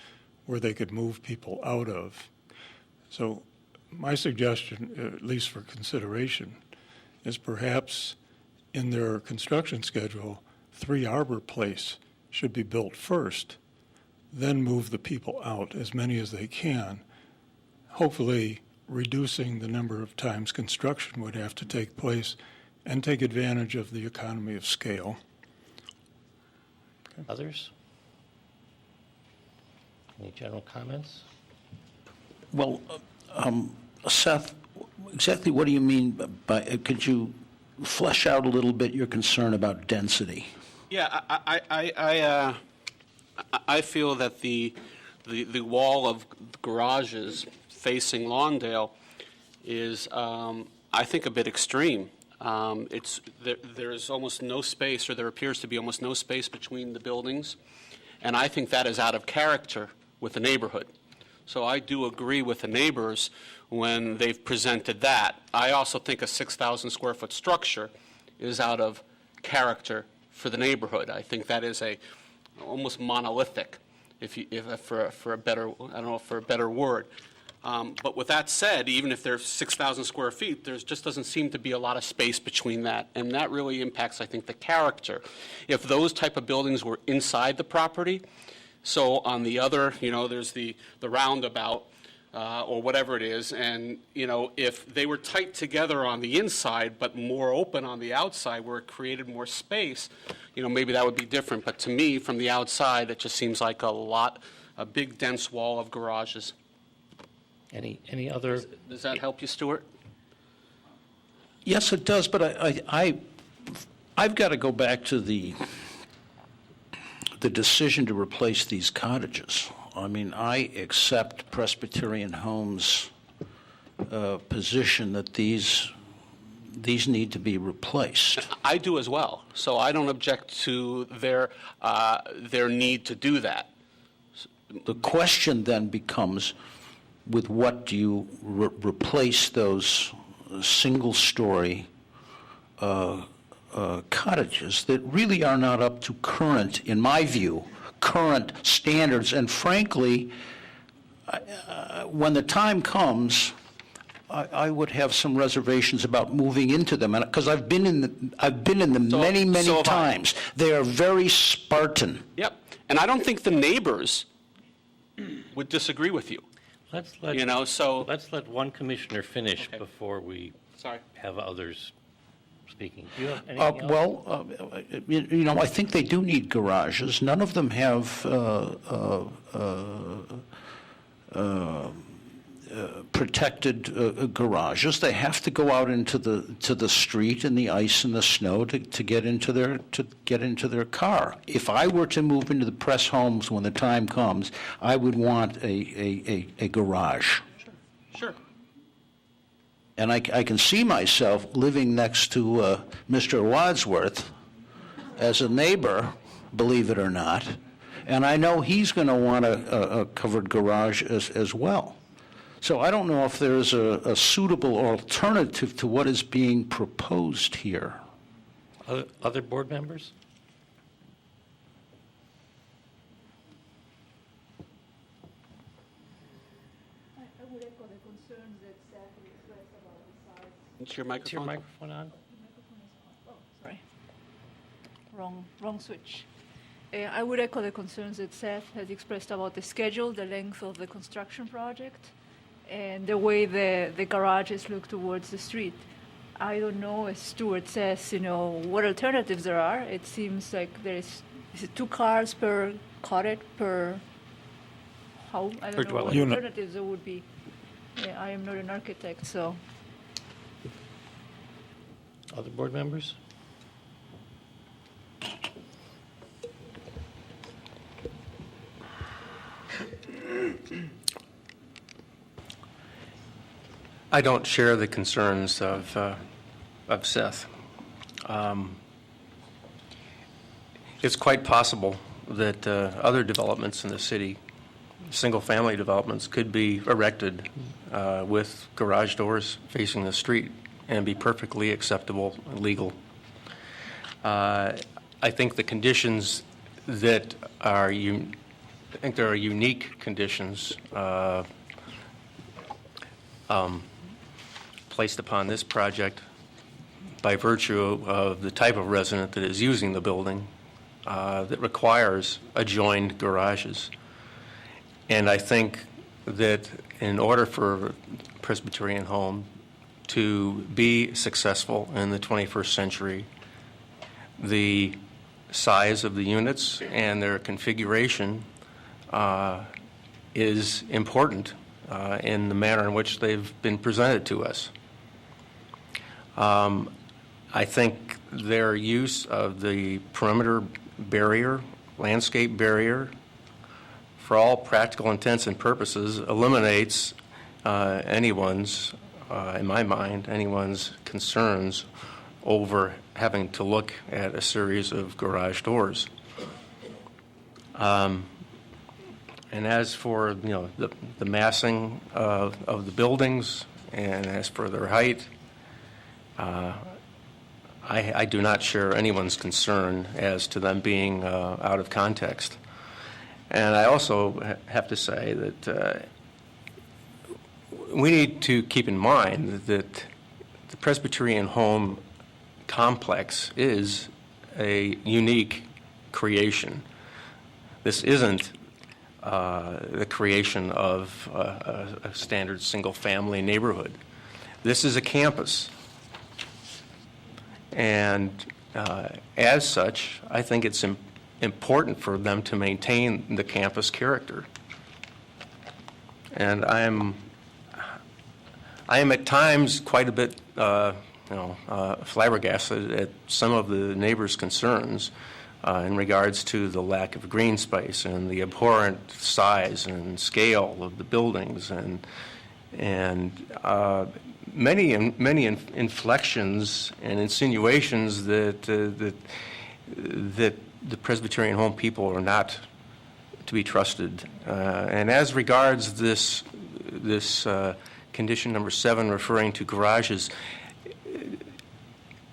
where they could move people out of. So my suggestion, at least for consideration, is perhaps in their construction schedule, 3 Arbor Place should be built first, then move the people out, as many as they can, hopefully reducing the number of times construction would have to take place and take advantage of the economy of scale. Okay. Others? Any general comments? Well, Seth, exactly what do you mean by, could you flesh out a little bit your concern about density? Yeah, I feel that the wall of garages facing Lawndale is, I think, a bit extreme. There is almost no space, or there appears to be almost no space between the buildings, and I think that is out of character with the neighborhood. So I do agree with the neighbors when they've presented that. I also think a 6,000 square foot structure is out of character for the neighborhood. I think that is almost monolithic, for a better, I don't know, for a better word. But with that said, even if there's 6,000 square feet, there just doesn't seem to be a lot of space between that, and that really impacts, I think, the character. If those type of buildings were inside the property, so on the other, there's the roundabout, or whatever it is, and, if they were tight together on the inside but more open on the outside where it created more space, maybe that would be different. But to me, from the outside, it just seems like a big dense wall of garages. Any other? Does that help you, Stuart? Yes, it does, but I've got to go back to the decision to replace these cottages. I mean, I accept Presbyterian Homes' position that these need to be replaced. I do as well, so I don't object to their need to do that. The question then becomes, with what do you replace those single-story cottages that really are not up to current, in my view, current standards? And frankly, when the time comes, I would have some reservations about moving into them, because I've been in them many times. They are very Spartan. Yep, and I don't think the neighbors would disagree with you. Let's let one commissioner finish before we have others speaking. Do you have anything else? I think they do need garages. None of them have protected garages. They have to go out into the street in the ice and the snow to get into their car. If I were to move into the Press homes when the time comes, I would want a garage. Sure. And I can see myself living next to Mr. Wadsworth as a neighbor, believe it or not, and I know he's going to want a covered garage as well. So I don't know if there's a suitable alternative to what is being proposed here. Other board members? I would echo the concerns that staff expressed about the size. It's your Is your microphone. microphone on? Oh, sorry. Wrong switch. I would echo the concerns that Seth has expressed about the schedule, the length of the construction project, and the way the garages look towards the street. I don't know, as Stuart says, what alternatives there are. It seems like is it 2 cars per cottage per home? I Per don't know what dwelling. Unit. alternatives there would be. Yeah, I am not an architect, so. Other board members? I don't share the concerns of Seth. It's quite possible that other developments in the city, single-family developments, could be erected with garage doors facing the street and be perfectly acceptable and legal. I think the conditions that are, I think there are unique conditions placed upon this project by virtue of the type of resident that is using the building that requires adjoined garages. And I think that in order for Presbyterian Home to be successful in the 21st century, the size of the units and their configuration is important in the manner in which they've been presented to us. I think their use of the perimeter barrier, landscape barrier, for all practical intents and purposes, eliminates anyone's, in my mind, anyone's concerns over having to look at a series of garage doors. And as for the massing of the buildings, and as for their height, I do not share anyone's concern as to them being out of context. And I also have to say that we need to keep in mind that the Presbyterian Home complex is a unique creation. This isn't the creation of a standard single-family neighborhood. This is a campus. And as such, I think it's important for them to maintain the campus character. And I am at times quite a bit flabbergasted at some of the neighbors' concerns in regards to the lack of green space and the abhorrent size and scale of the buildings and many inflections and insinuations that the Presbyterian Home people are not to be trusted. And as regards this condition number 7 referring to garages,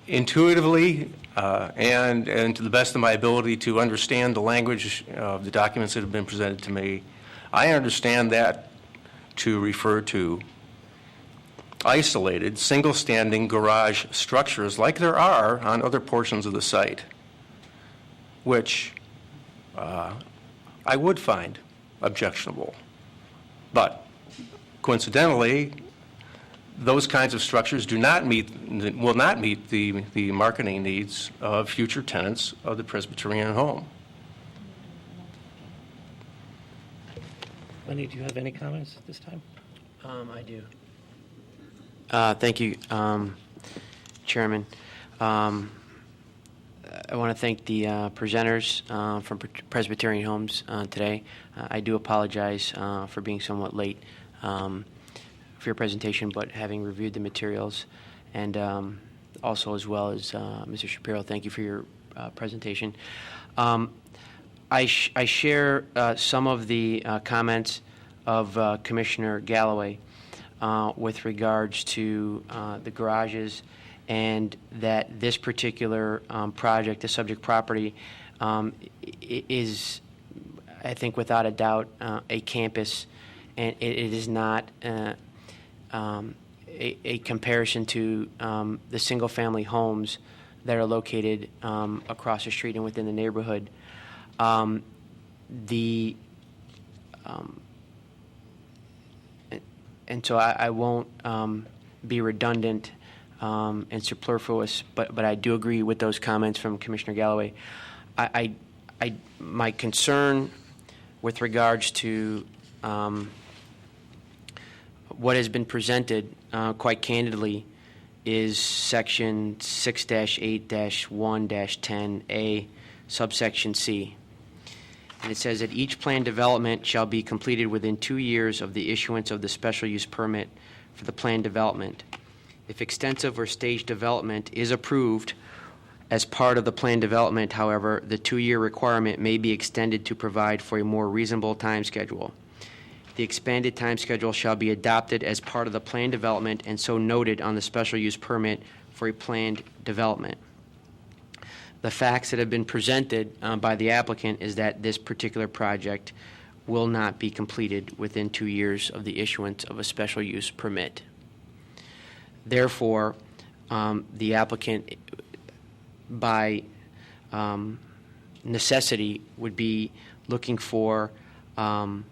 intuitively and to the best of my ability to understand the language of the documents that have been presented to me, I understand that to refer to isolated, single-standing garage structures like there are on other portions of the site, which I would find objectionable. But coincidentally, those kinds of structures will not meet the marketing needs of future tenants of the Presbyterian Home. Lenny, do you have any comments at this time? I do. Thank you, Chairman. I want to thank the presenters from Presbyterian Homes today. I do apologize for being somewhat late for your presentation, but having reviewed the materials and also as well as Mr. Shapiro, thank you for your presentation. I share some of the comments of Commissioner Galloway with regards to the garages, and that this particular project, the subject property, is, I think without a doubt, a campus, and it is not a comparison to the single-family homes that are located across the street and within the neighborhood. And so I won't be redundant and superfluous, but I do agree with those comments from Commissioner Galloway. My concern with regards to what has been presented, quite candidly, is Section 6-8-1-10A, subsection C. And it says that each planned development shall be completed within 2 years of the issuance of the special use permit for the planned development. If extensive or staged development is approved as part of the planned development, however, the 2-year requirement may be extended to provide for a more reasonable time schedule. The expanded time schedule shall be adopted as part of the planned development and so noted on the special use permit for a planned development. The facts that have been presented by the applicant is that this particular project will not be completed within 2 years of the issuance of a special use permit. Therefore, the applicant, by necessity, would be looking for an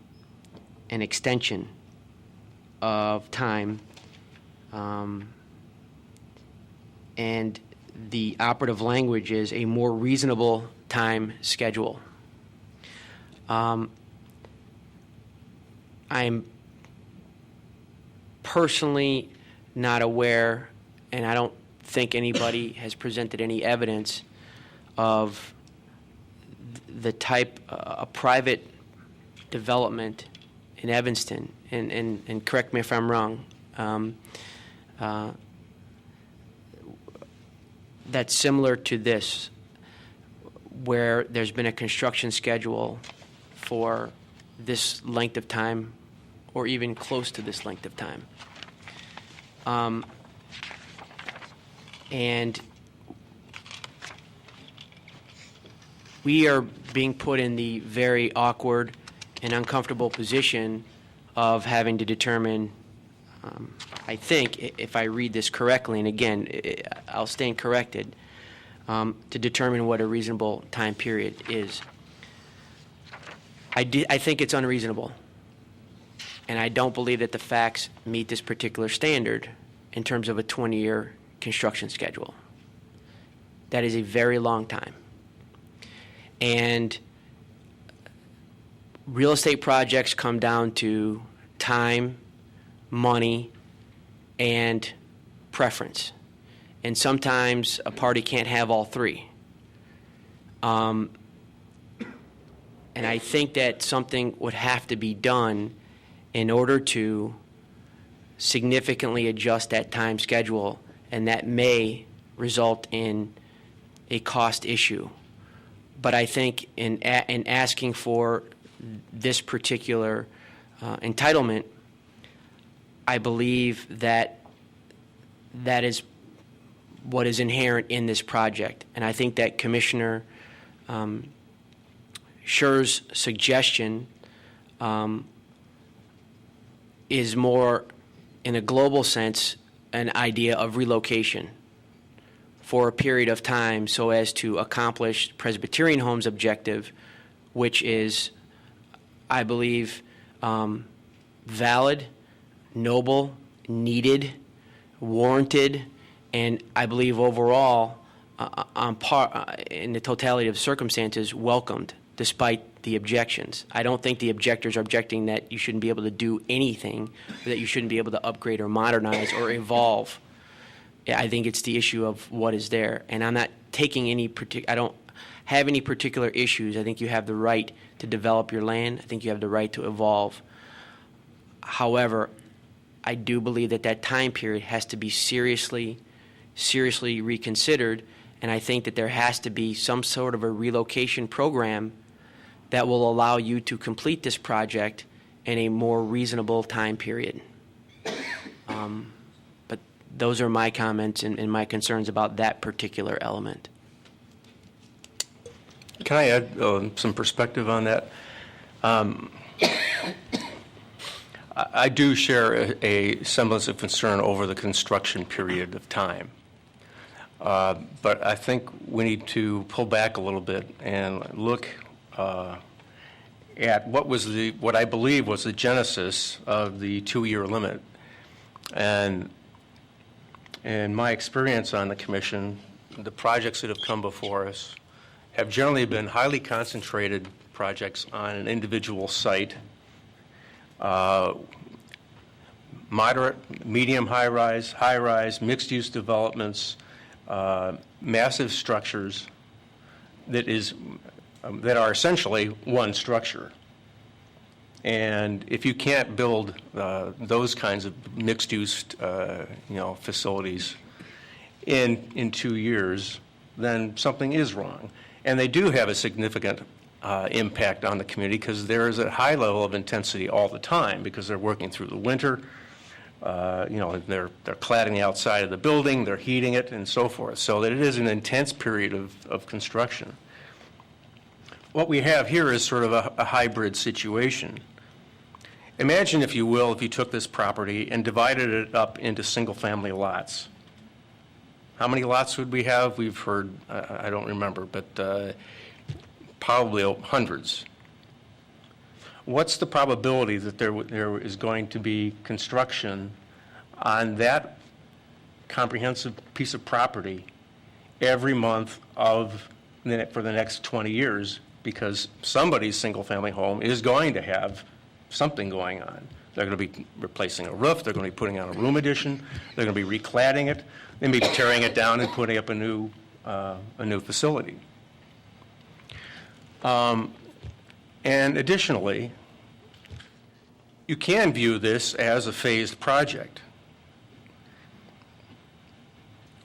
extension of time, and the operative language is a more reasonable time schedule. I'm personally not aware, and I don't think anybody has presented any evidence of the type, a private development in Evanston, and correct me if I'm wrong, that's similar to this, where there's been a construction schedule for this length of time, or even close to this length of time. And we are being put in the very awkward and uncomfortable position of having to determine, I think, if I read this correctly, and again, I'll stand corrected, to determine what a reasonable time period is. I think it's unreasonable, and I don't believe that the facts meet this particular standard in terms of a 20-year construction schedule. That is a very long time. And real estate projects come down to time, money, and preference. And sometimes a party can't have all three. And I think that something would have to be done in order to significantly adjust that time schedule, and that may result in a cost issue. But I think in asking for this particular entitlement, I believe that that is what is inherent in this project. And I think that Commissioner Scher's suggestion is more, in a global sense, an idea of relocation for a period of time so as to accomplish Presbyterian Homes' objective, which is, I believe, valid, noble, needed, warranted, and I believe overall, in the totality of circumstances, welcomed, despite the objections. I don't think the objectors are objecting that you shouldn't be able to do anything, or that you shouldn't be able to upgrade or modernize or evolve. I think it's the issue of what is there. And I'm not taking any I don't have any particular issues. I think you have the right to develop your land. I think you have the right to evolve. However, I do believe that that time period has to be seriously reconsidered, and I think that there has to be some sort of a relocation program that will allow you to complete this project in a more reasonable time period. But those are my comments and my concerns about that particular element. Can I add some perspective on that? I do share a semblance of concern over the construction period of time. But I think we need to pull back a little bit and look at what I believe was the genesis of the 2-year limit. And in my experience on the commission, the projects that have come before us have generally been highly concentrated projects on an individual site, moderate, medium high-rise, mixed-use developments, massive structures that are essentially one structure. And if you can't build those kinds of mixed-use, facilities in 2 years, then something is wrong. And they do have a significant impact on the community because there is a high level of intensity all the time because they're working through the winter. They're cladding the outside of the building, they're heating it, and so forth. So that it is an intense period of construction. What we have here is sort of a hybrid situation. Imagine, if you will, if you took this property and divided it up into single-family lots. How many lots would we have? We've heard, I don't remember, but probably hundreds. What's the probability that there is going to be construction on that comprehensive piece of property every month for the next 20 years? Because somebody's single-family home is going to have something going on. They're going to be replacing a roof. They're going to be putting on a room addition. They're going to be recladding it. They may be tearing it down and putting up a new facility. And additionally, you can view this as a phased project.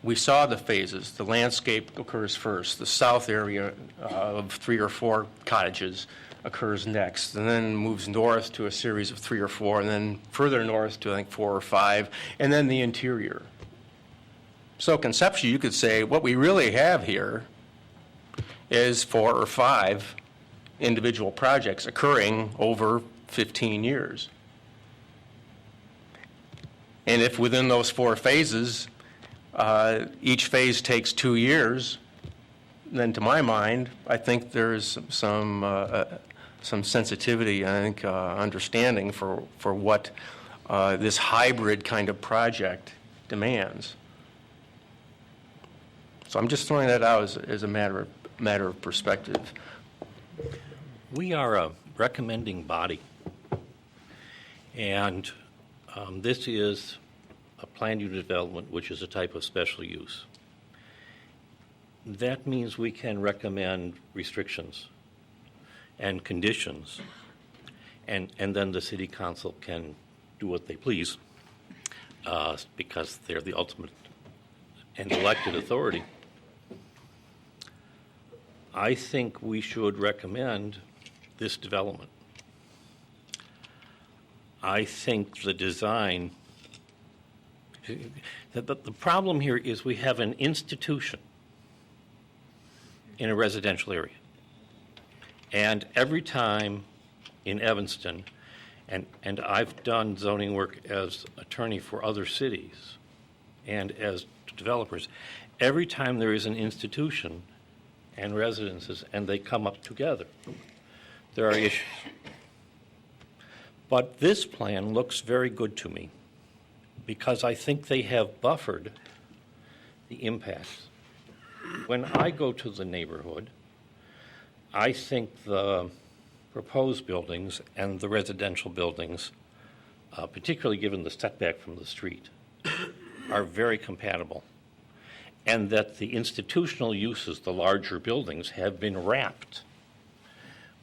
We saw the phases. The landscape occurs first. The south area of 3 or 4 cottages occurs next, and then moves north to a series of 3 or 4, and then further north to, I think, 4 or 5, and then the interior. So conceptually, you could say what we really have here is 4 or 5 individual projects occurring over 15 years. And if within those 4 phases, each phase takes 2 years, then to my mind, I think there's some sensitivity, I think, understanding for what this hybrid kind of project demands. So I'm just throwing that out as a matter of perspective. We are a recommending body, and this is a planned unit development, which is a type of special use. That means we can recommend restrictions and conditions, and then the city council can do what they please because they're the ultimate and elected authority. I think we should recommend this development. I think the design, the problem here is we have an institution in a residential area. And every time in Evanston, and I've done zoning work as attorney for other cities and as developers, every time there is an institution and residences and they come up together, there are issues. But this plan looks very good to me because I think they have buffered the impacts. When I go to the neighborhood, I think the proposed buildings and the residential buildings, particularly given the setback from the street, are very compatible. And that the institutional uses, the larger buildings, have been wrapped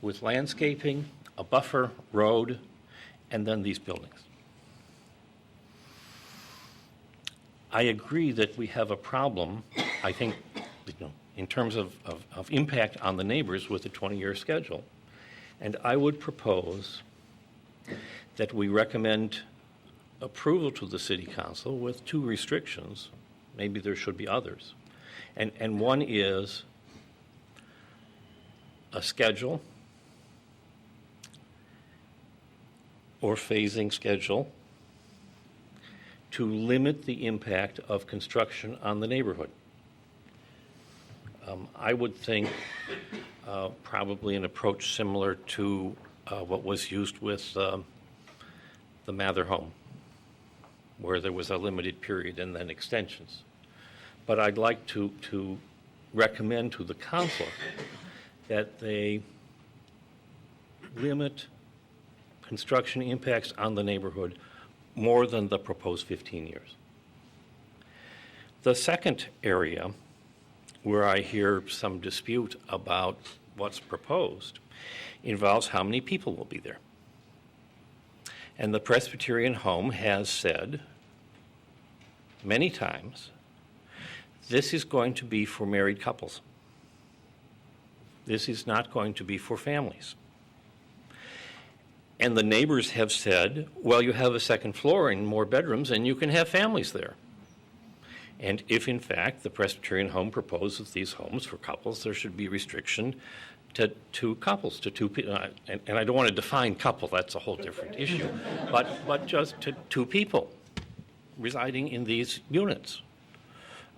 with landscaping, a buffer road, and then these buildings. I agree that we have a problem, I think, in terms of impact on the neighbors with a 20-year schedule. And I would propose that we recommend approval to the city council with two restrictions. Maybe there should be others. And one is a schedule or phasing schedule to limit the impact of construction on the neighborhood. I would think probably an approach similar to what was used with the Mather home, where there was a limited period and then extensions. But I'd like to recommend to the council that they limit construction impacts on the neighborhood more than the proposed 15 years. The second area where I hear some dispute about what's proposed involves how many people will be there. And the Presbyterian home has said many times, this is going to be for married couples. This is not going to be for families. And the neighbors have said, well, you have a second floor and more bedrooms, and you can have families there. And if, in fact, the Presbyterian home proposes these homes for couples, there should be restriction to two couples, to two people. And I don't want to define couple, that's a whole different issue. But just to two people residing in these units.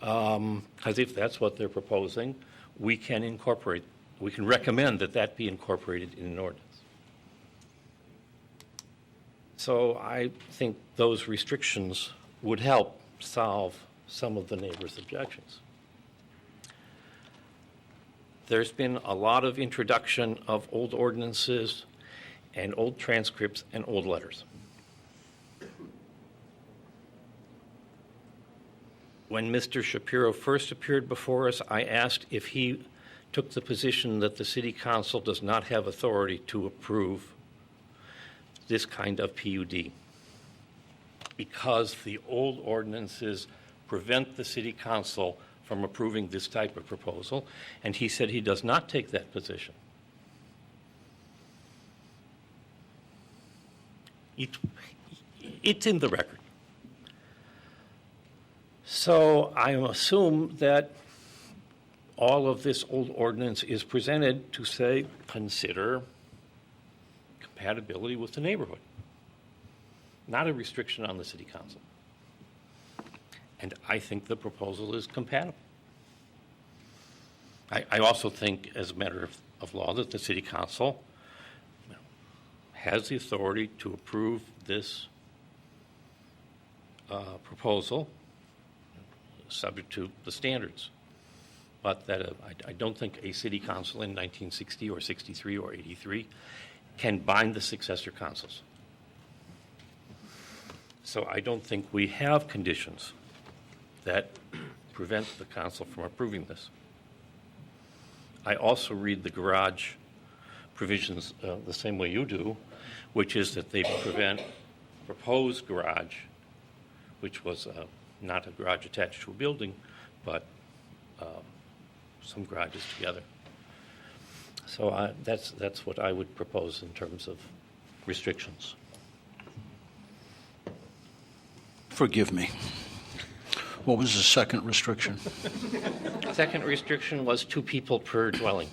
Because if that's what they're proposing, we can recommend that that be incorporated in an ordinance. So I think those restrictions would help solve some of the neighbors' objections. There's been a lot of introduction of old ordinances and old transcripts and old letters. When Mr. Shapiro first appeared before us, I asked if he took the position that the city council does not have authority to approve this kind of PUD because the old ordinances prevent the city council from approving this type of proposal, and he said he does not take that position. It's in the record. So I assume that all of this old ordinance is presented to say, consider compatibility with the neighborhood, not a restriction on the city council. And I think the proposal is compatible. I also think, as a matter of law, that the city council has the authority to approve this proposal subject to the standards. But that I don't think a city council in 1960 or 63 or 83 can bind the successor councils. So I don't think we have conditions that prevent the council from approving this. I also read the garage provisions the same way you do, which is that they prevent proposed garage, which was not a garage attached to a building, but some garages together. So that's what I would propose in terms of restrictions. Forgive me. What was the second restriction? Second restriction was 2 people per dwelling.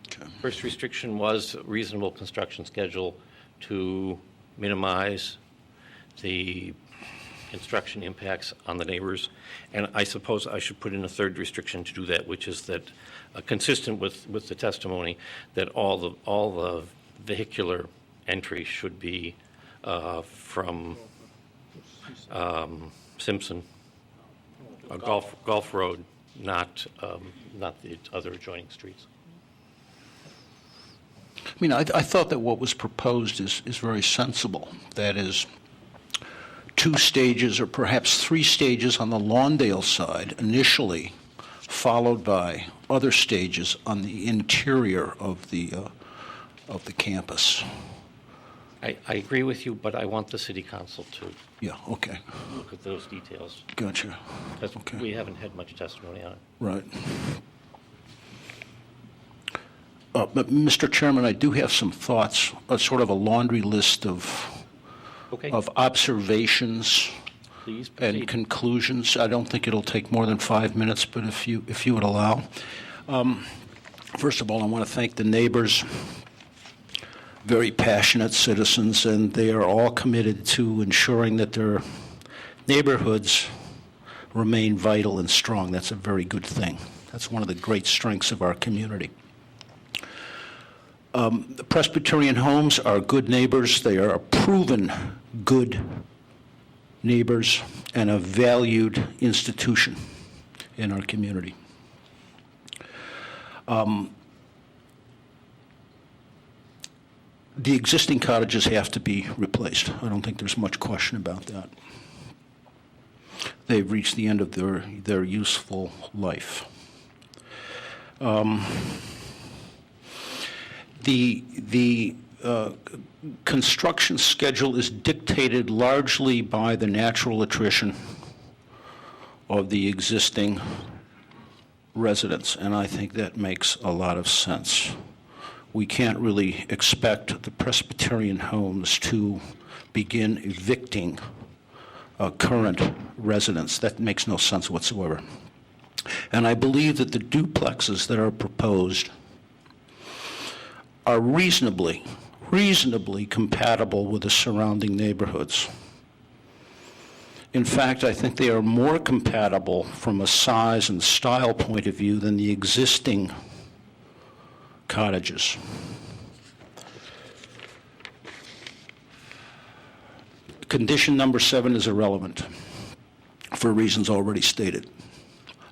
Okay. First restriction was reasonable construction schedule to minimize the construction impacts on the neighbors. And I suppose I should put in a third restriction to do that, which is that, consistent with the testimony, that all the vehicular entry should be from Simpson, Gulf Road, not the other adjoining streets. I mean, I thought that what was proposed is very sensible. That is, 2 stages or perhaps 3 stages on the Lawndale side initially, followed by other stages on the interior of the campus. I agree with you, but I want the city council to Yeah, okay. look at those details, Gotcha. because Okay. we haven't had much testimony on it. Right. But, Mr. Chairman, I do have some thoughts, sort of a laundry list of Okay, observations please and proceed. conclusions. I don't think it'll take more than 5 minutes, but if you would allow. First of all, I want to thank the neighbors, very passionate citizens, and they are all committed to ensuring that their neighborhoods remain vital and strong. That's a very good thing. That's one of the great strengths of our community. The Presbyterian Homes are good neighbors. They are proven good neighbors and a valued institution in our community. The existing cottages have to be replaced. I don't think there's much question about that. They've reached the end of their useful life. The construction schedule is dictated largely by the natural attrition of the existing residents, and I think that makes a lot of sense. We can't really expect the Presbyterian homes to begin evicting current residents. That makes no sense whatsoever. And I believe that the duplexes that are proposed are reasonably compatible with the surrounding neighborhoods. In fact, I think they are more compatible from a size and style point of view than the existing cottages. Condition number 7 is irrelevant for reasons already stated.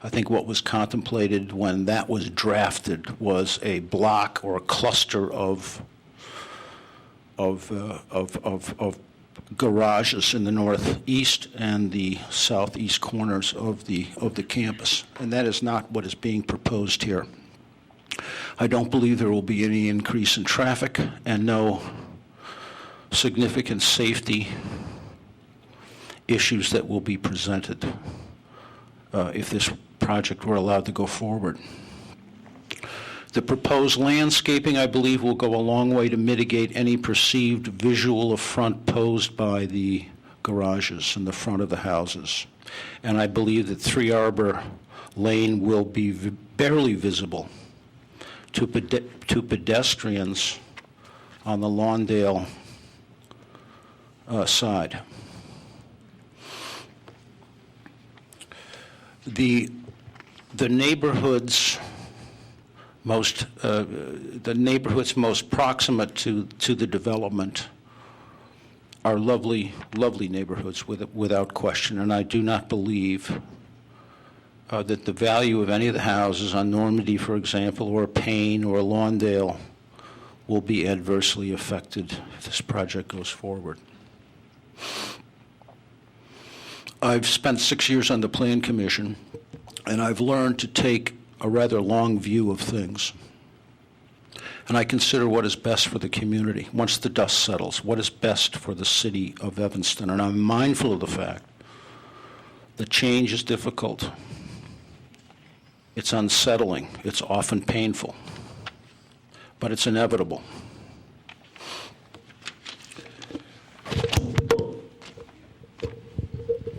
I think what was contemplated when that was drafted was a block or a cluster of garages in the northeast and the southeast corners of the campus, and that is not what is being proposed here. I don't believe there will be any increase in traffic and no significant safety issues that will be presented if this project were allowed to go forward. The proposed landscaping, I believe, will go a long way to mitigate any perceived visual affront posed by the garages in the front of the houses. And I believe that 3 Arbor Lane will be barely visible to pedestrians on the Lawndale side. The neighborhoods most proximate to the development are lovely neighborhoods without question, and I do not believe that the value of any of the houses on Normandy, for example, or Payne or Lawndale will be adversely affected if this project goes forward. I've spent 6 years on the Plan Commission, and I've learned to take a rather long view of things. And I consider what is best for the community. Once the dust settles, what is best for the city of Evanston? And I'm mindful of the fact that change is difficult. It's unsettling. It's often painful. But it's inevitable.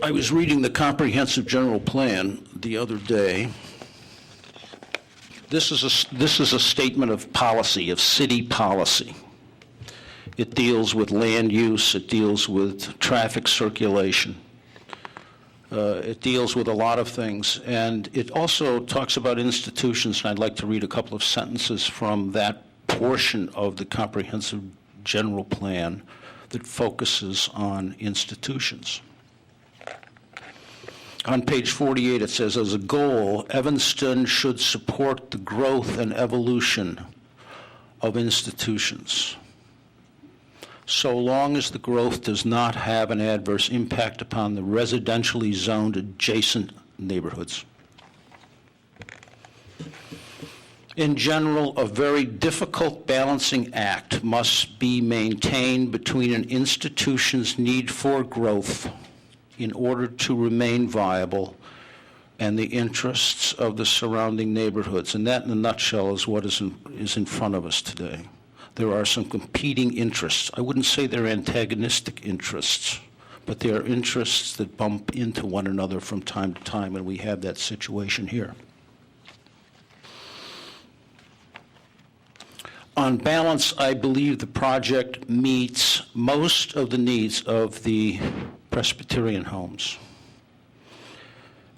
I was reading the Comprehensive General Plan the other day. This is a statement of policy, of city policy. It deals with land use. It deals with traffic circulation. It deals with a lot of things. And it also talks about institutions, and I'd like to read a couple of sentences from that portion of the Comprehensive General Plan that focuses on institutions. On page 48, it says, as a goal, Evanston should support the growth and evolution of institutions, so long as the growth does not have an adverse impact upon the residentially zoned adjacent neighborhoods. In general, a very difficult balancing act must be maintained between an institution's need for growth in order to remain viable and the interests of the surrounding neighborhoods. And that, in a nutshell, is what is in front of us today. There are some competing interests. I wouldn't say they're antagonistic interests, but they are interests that bump into one another from time to time, and we have that situation here. On balance, I believe the project meets most of the needs of the Presbyterian homes.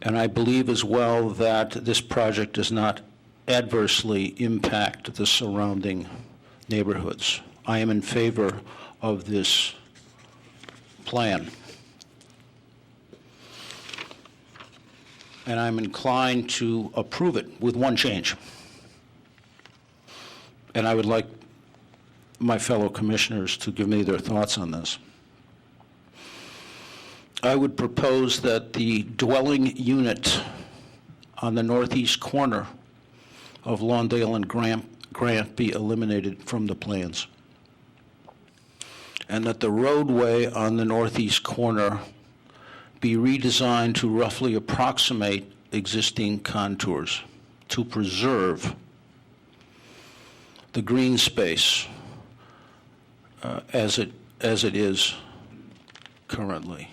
And I believe as well that this project does not adversely impact the surrounding neighborhoods. I am in favor of this plan. And I'm inclined to approve it with one change. And I would like my fellow commissioners to give me their thoughts on this. I would propose that the dwelling unit on the northeast corner of Lawndale and Grant be eliminated from the plans, and that the roadway on the northeast corner be redesigned to roughly approximate existing contours to preserve the green space as it is currently.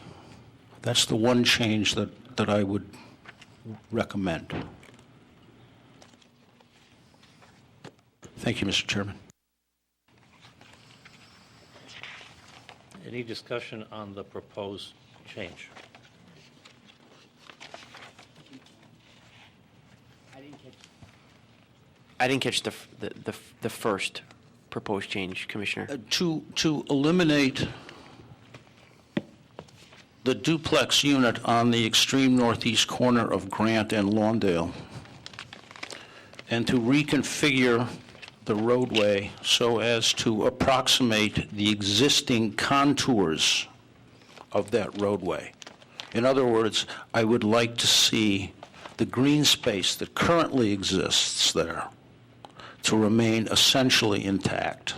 That's the one change that I would recommend. Thank you, Mr. Chairman. Any discussion on the proposed change? I didn't catch the first proposed change, Commissioner. To eliminate the duplex unit on the extreme northeast corner of Grant and Lawndale, and to reconfigure the roadway so as to approximate the existing contours of that roadway. In other words, I would like to see the green space that currently exists there to remain essentially intact.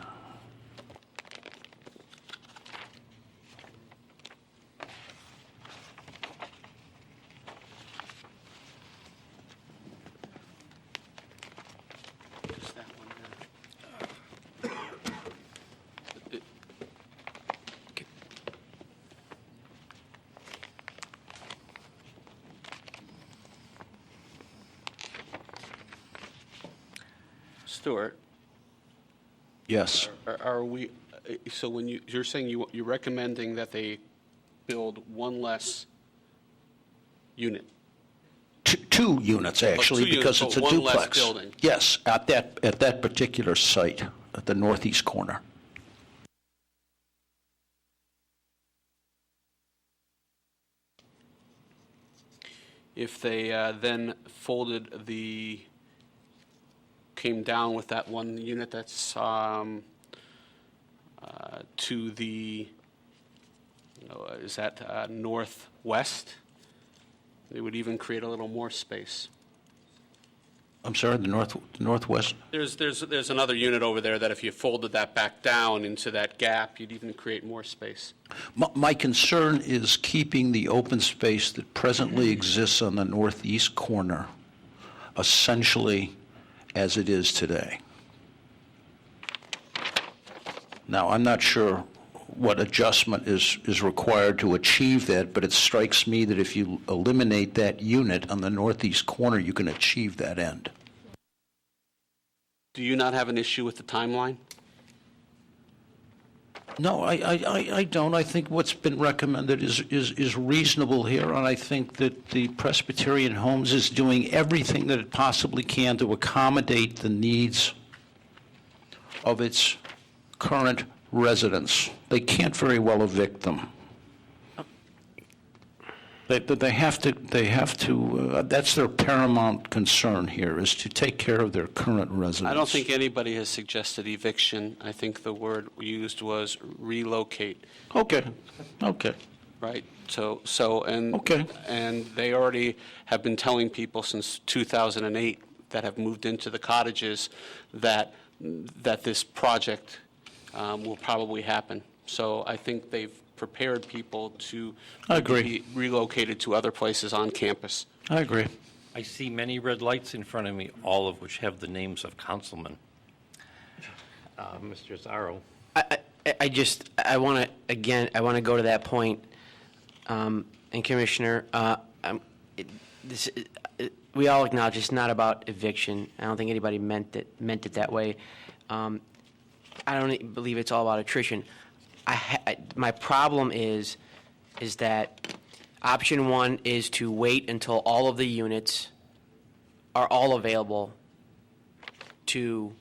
Just that one there. Stuart, Yes. are we, so when you're saying you're recommending that they build one less unit? Two units, actually, two because units, it's a but one less duplex. building. Yes, at that particular site, at the northeast corner. If they then came down with that one unit that's to the, is that northwest? It would even create a little more space. I'm sorry, the northwest? There's another unit over there that if you folded that back down into that gap, you'd even create more space. My concern is keeping the open space that presently exists on the northeast corner essentially as it is today. Now, I'm not sure what adjustment is required to achieve that, but it strikes me that if you eliminate that unit on the northeast corner, you can achieve that end. Do you not have an issue with the timeline? No, I don't. I think what's been recommended is reasonable here, and I think that the Presbyterian Homes is doing everything that it possibly can to accommodate the needs of its current residents. They can't very well evict them. They have to, that's their paramount concern here, is to take care of their current residents. I don't think anybody has suggested eviction. I think the word used was relocate, Okay. right? So and Okay. and they already have been telling people since 2008 that have moved into the cottages that this project will probably happen. So I think they've prepared people to I agree. be relocated to other places on campus. I agree. I see many red lights in front of me, all of which have the names of councilmen. Mr. Zarro. I want to go to that point, and Commissioner, we all acknowledge it's not about eviction. I don't think anybody meant it that way. I don't believe it's all about attrition. My problem is that option one is to wait until all of the units are all available to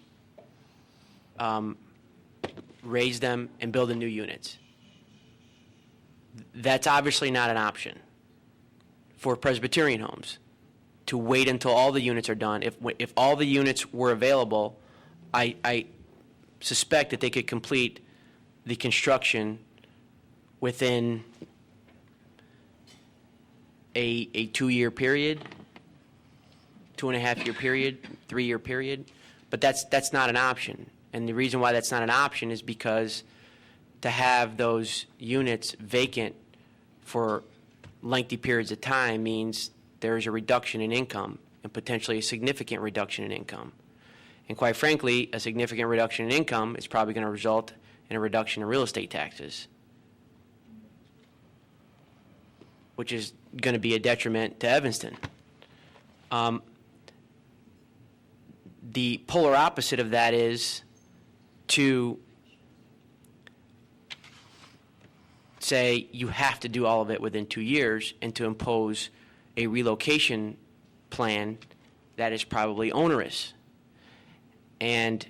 raise them and build the new units. That's obviously not an option for Presbyterian homes, to wait until all the units are done. If all the units were available, I suspect that they could complete the construction within a 2-year period, 2.5-year period, 3-year period. But that's not an option. And the reason why that's not an option is because to have those units vacant for lengthy periods of time means there's a reduction in income, and potentially a significant reduction in income. And quite frankly, a significant reduction in income is probably going to result in a reduction in real estate taxes, which is going to be a detriment to Evanston. The polar opposite of that is to say you have to do all of it within 2 years, and to impose a relocation plan that is probably onerous. And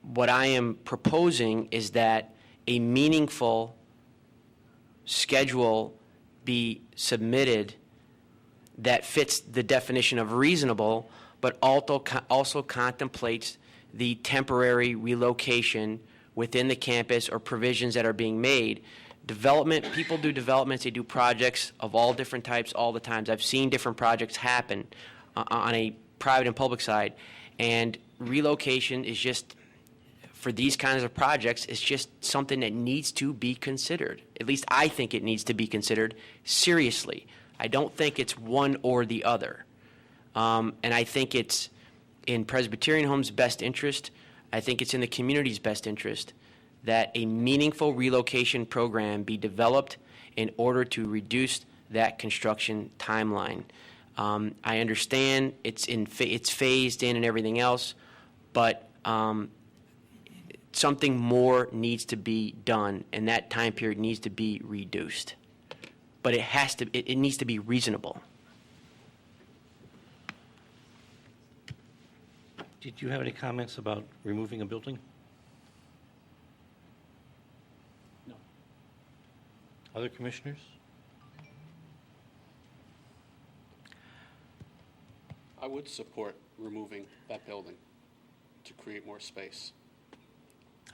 what I am proposing is that a meaningful schedule be submitted that fits the definition of reasonable, but also contemplates the temporary relocation within the campus or provisions that are being made. Development, people do developments, they do projects of all different types all the times. I've seen different projects happen on a private and public side, and relocation is just, for these kinds of projects, it's just something that needs to be considered. At least I think it needs to be considered seriously. I don't think it's one or the other. And I think it's in Presbyterian Homes' best interest, I think it's in the community's best interest that a meaningful relocation program be developed in order to reduce that construction timeline. I understand it's phased in and everything else, but something more needs to be done, and that time period needs to be reduced. But it needs to be reasonable. Did you have any comments about removing a building? No. Other commissioners? I would support removing that building to create more space.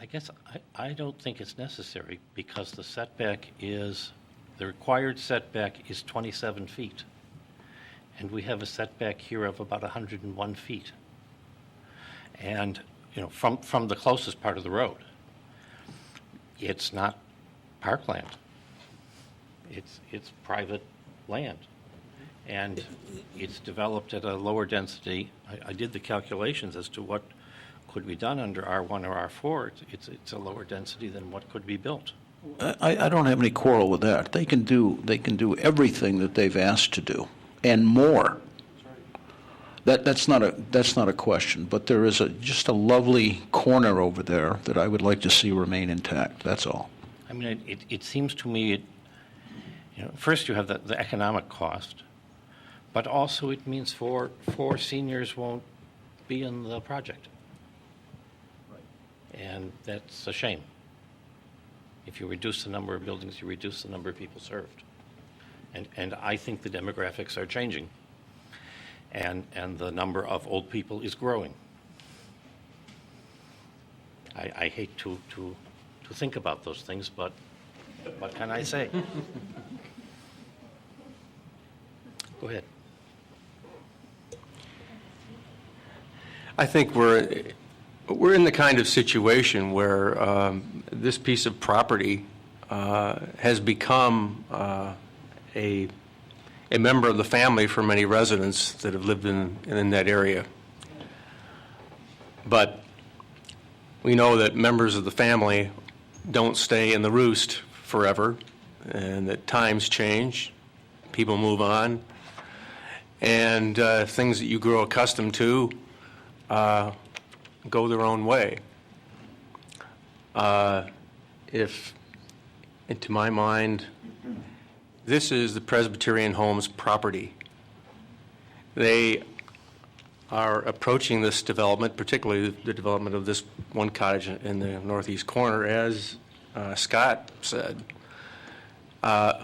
I guess I don't think it's necessary, because the required setback is 27 feet. And we have a setback here of about 101 feet. And, from the closest part of the road. It's not parkland. It's private land. And it's developed at a lower density. I did the calculations as to what could be done under R1 or R4. It's a lower density than what could be built. I don't have any quarrel with that. They can do everything that they've asked to do, and more. That's not a question, but there is just a lovely corner over there that I would like to see remain intact. That's all. I mean, it seems to me, first you have the economic cost, but also it means four seniors won't be in the project. Right. And that's a shame. If you reduce the number of buildings, you reduce the number of people served. And I think the demographics are changing. And the number of old people is growing. I hate to think about those things, but what can I say? Go ahead. I think we're in the kind of situation where this piece of property has become a member of the family for many residents that have lived in that area. But we know that members of the family don't stay in the roost forever, and that times change, people move on, and things that you grow accustomed to go their own way. If, and to my mind, this is the Presbyterian Homes property. They are approaching this development, particularly the development of this one cottage in the northeast corner, as Scott said,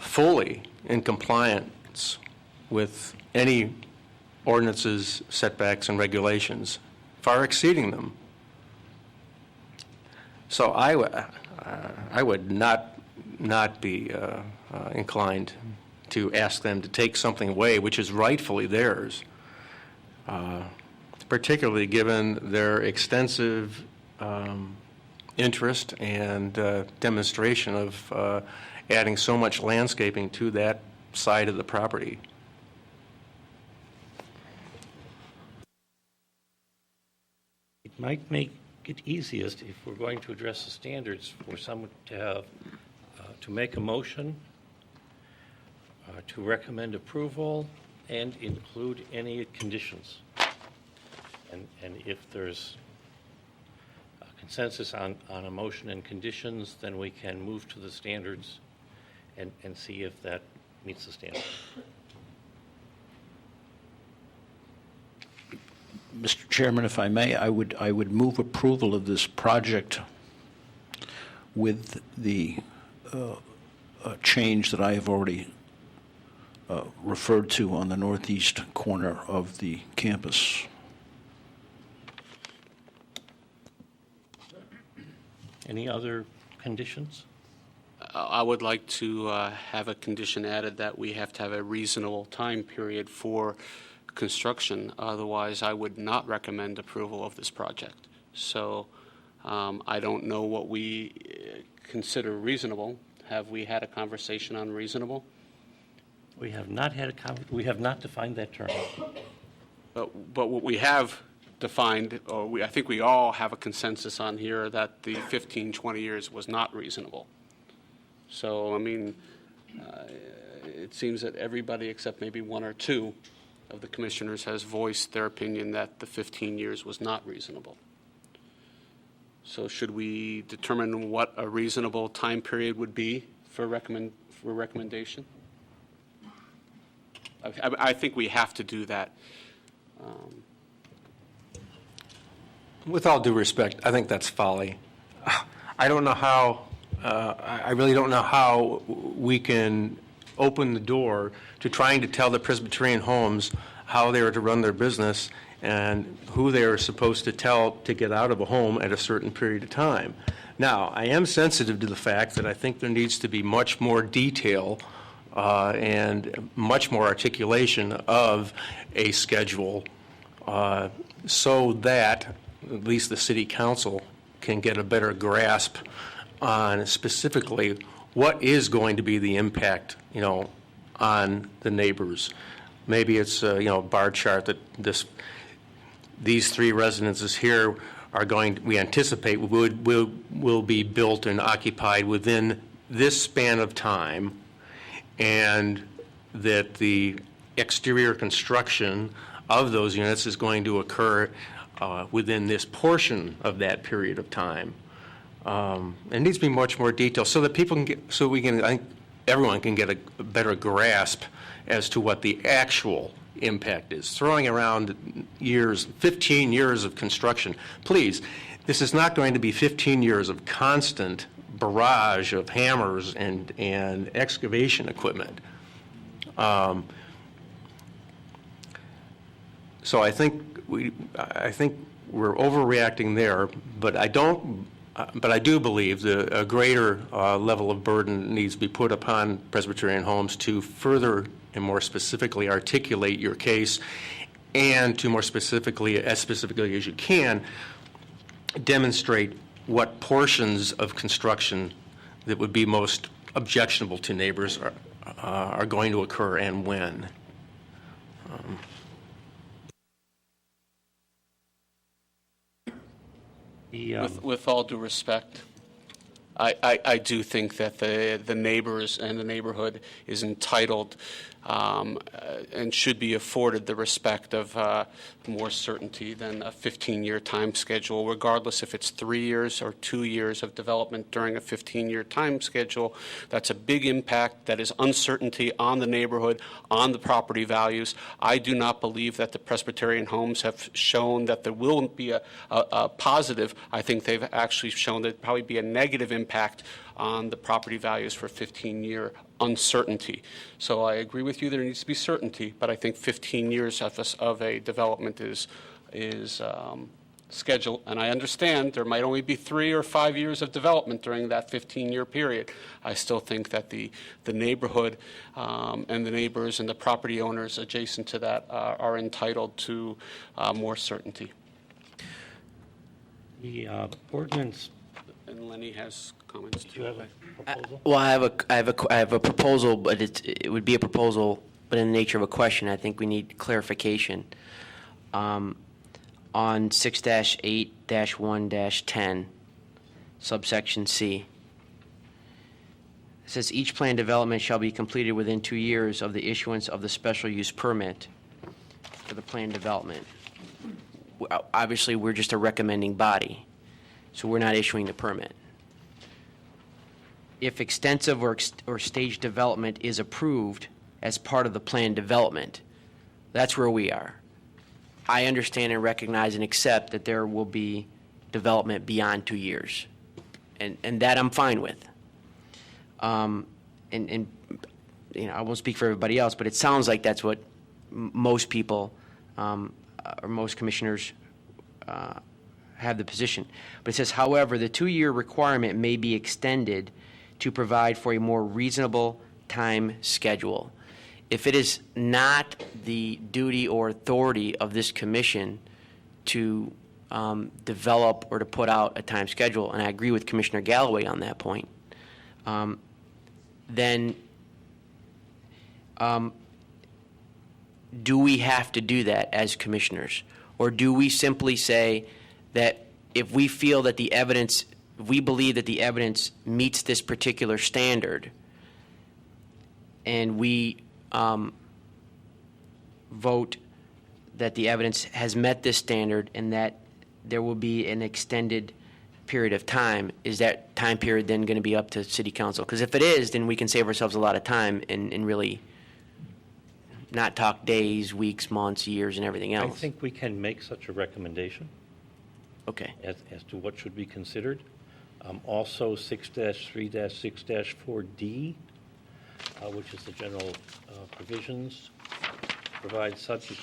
fully in compliance with any ordinances, setbacks, and regulations, far exceeding them. So I would not be inclined to ask them to take something away which is rightfully theirs, particularly given their extensive interest and demonstration of adding so much landscaping to that side of the property. It might make it easiest if we're going to address the standards for someone to have, to make a motion, to recommend approval, and include any conditions. And if there's a consensus on a motion and conditions, then we can move to the standards and see if that meets the standards. Mr. Chairman, if I may, I would move approval of this project with the change that I have already referred to on the northeast corner of the campus. Any other conditions? I would like to have a condition added that we have to have a reasonable time period for construction. Otherwise, I would not recommend approval of this project. So I don't know what we consider reasonable. Have we had a conversation on reasonable? We have not had we have not defined that term. But what we have defined, or I think we all have a consensus on here, that the 15, 20 years was not reasonable. So, I mean, it seems that everybody except maybe one or two of the commissioners has voiced their opinion that the 15 years was not reasonable. So should we determine what a reasonable time period would be for recommendation? I think we have to do that. With all due respect, I think that's folly. I don't know how, I really don't know how we can open the door to trying to tell the Presbyterian Homes how they are to run their business and who they are supposed to tell to get out of a home at a certain period of time. Now, I am sensitive to the fact that I think there needs to be much more detail and much more articulation of a schedule so that at least the City Council can get a better grasp on specifically what is going to be the impact, on the neighbors. Maybe it's a bar chart that these three residences here are we anticipate will be built and occupied within this span of time, and that the exterior construction of those units is going to occur within this portion of that period of time. It needs to be much more detailed so that people can I think everyone can get a better grasp as to what the actual impact is. Throwing around 15 years of construction. Please, this is not going to be 15 years of constant barrage of hammers and excavation equipment. So I think we're overreacting there, but I do believe that a greater level of burden needs to be put upon Presbyterian Homes to further and more specifically articulate your case, and to as specifically as you can, demonstrate what portions of construction that would be most objectionable to neighbors are going to occur and when. With all due respect, I do think that the neighbors and the neighborhood is entitled and should be afforded the respect of more certainty than a 15-year time schedule, regardless if it's 3 years or 2 years of development during a 15-year time schedule. That's a big impact. That is uncertainty on the neighborhood, on the property values. I do not believe that the Presbyterian homes have shown that there will be a positive. I think they've actually shown that there'd probably be a negative impact on the property values for 15-year uncertainty. So I agree with you, there needs to be certainty, but I think 15 years of a development is scheduled. And I understand there might only be 3 or 5 years of development during that 15-year period. I still think that the neighborhood and the neighbors and the property owners adjacent to that are entitled to more certainty. The ordinance. And Lenny has comments Do too. you have a proposal? Well, I have a proposal, but it would be a proposal, but in the nature of a question. I think we need clarification. On 6-8-1-10, subsection C, it says each planned development shall be completed within 2 years of the issuance of the special use permit for the planned development. Obviously, we're just a recommending body, so we're not issuing the permit. If extensive or staged development is approved as part of the planned development, that's where we are. I understand and recognize and accept that there will be development beyond 2 years, and that I'm fine with. And you know, I won't speak for everybody else, but it sounds like that's what most people or most commissioners have the position. But it says, however, the 2-year requirement may be extended to provide for a more reasonable time schedule. If it is not the duty or authority of this commission to develop or to put out a time schedule, and I agree with Commissioner Galloway on that point, then do we have to do that as commissioners? Or do we simply say that if we feel that the evidence, if we believe that the evidence meets this particular standard, and we vote that the evidence has met this standard and that there will be an extended period of time, is that time period then going to be up to City Council? Because if it is, then we can save ourselves a lot of time and really not talk days, weeks, months, years, and everything else. I think we can make such a recommendation. Okay. As to what should be considered. Also, 6-3-6-4D, which is the general provisions, provides subject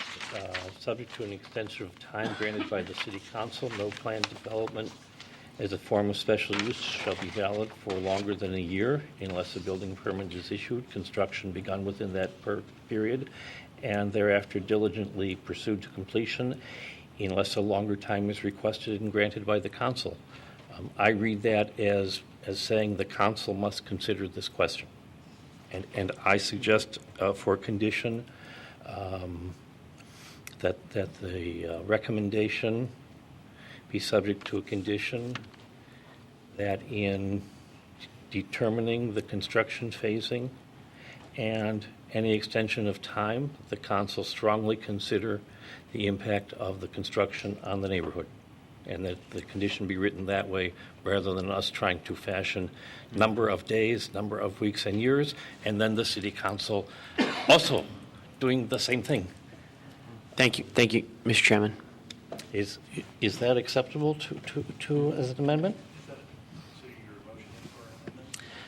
to an extension of time granted by the City Council. No planned development as a form of special use shall be valid for longer than a year unless a building permit is issued, construction begun within that period, and thereafter diligently pursued to completion unless a longer time is requested and granted by the council. I read that as saying the council must consider this question. And I suggest for condition that the recommendation be subject to a condition that in determining the construction phasing and any extension of time, the council strongly consider the impact of the construction on the neighborhood, and that the condition be written that way rather than us trying to fashion number of days, number of weeks and years, and then the City Council also doing the same thing. Thank you, Mr. Chairman. Is that acceptable to as an amendment?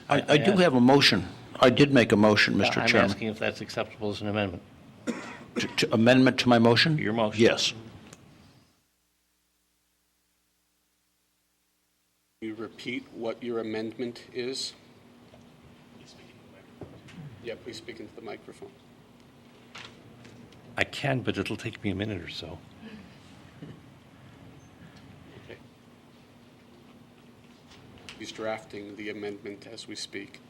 I do have a motion. I did make a motion, Mr. I'm Chairman. asking if that's acceptable as an amendment. Amendment to my motion? Your motion. Yes. You repeat what your amendment is? Yeah, please speak into the microphone. I can, but it'll take me a minute or so. Okay. He's drafting the amendment as we speak.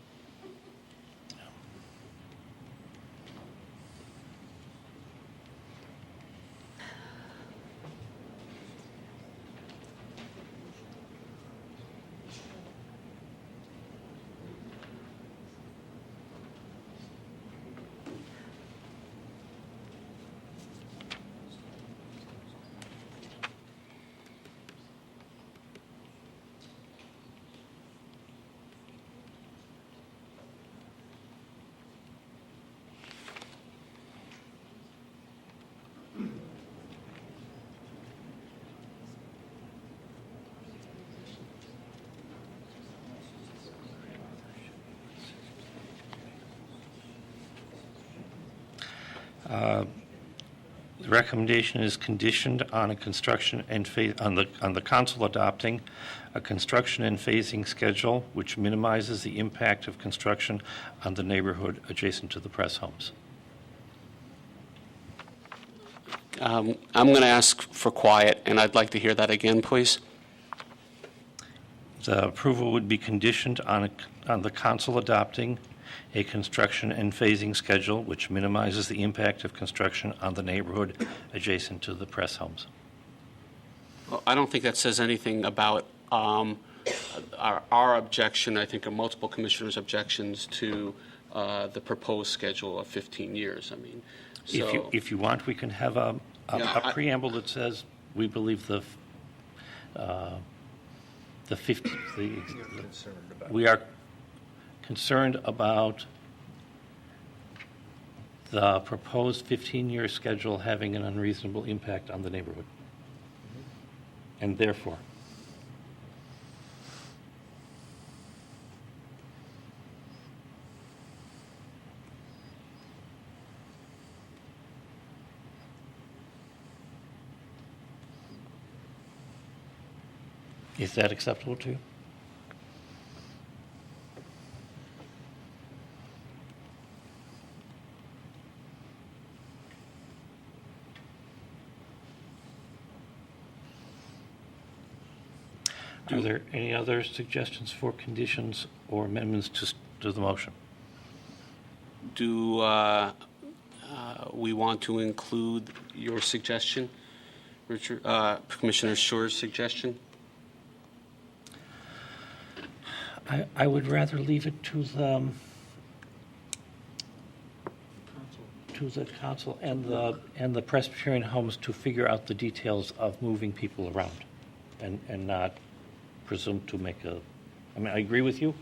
The recommendation is conditioned on a construction and on the council adopting a construction and phasing schedule which minimizes the impact of construction on the neighborhood adjacent to the press homes. I'm going to ask for quiet, and I'd like to hear that again, please. The approval would be conditioned on the council adopting a construction and phasing schedule which minimizes the impact of construction on the neighborhood adjacent to the press homes. Well, I don't think that says anything about our objection, I think, or multiple commissioners' objections to the proposed schedule of 15 years. I mean, so... If you want, we can have a preamble that says we believe we are concerned about the proposed 15-year schedule having an unreasonable impact on the neighborhood. And therefore, is that acceptable to you? Are there any other suggestions for conditions or amendments to the motion? Do we want to include your suggestion, Richard, Commissioner Schur's suggestion? I would rather leave it to the council and the Presbyterian homes to figure out the details of moving people around, and not presume to make I mean, I agree with you,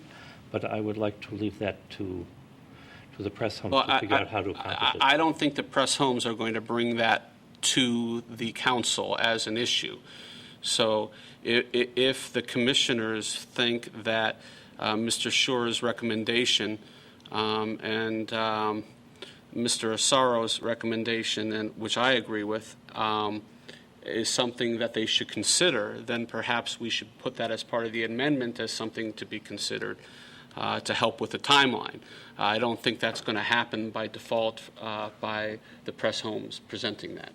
but I would like to leave that to the press homes to figure out how to accomplish it. I don't think the press homes are going to bring that to the council as an issue. So if the commissioners think that Mr. Schur's recommendation and Mr. Asaro's recommendation, and which I agree with, is something that they should consider, then perhaps we should put that as part of the amendment as something to be considered to help with the timeline. I don't think that's going to happen by default by the press homes presenting that.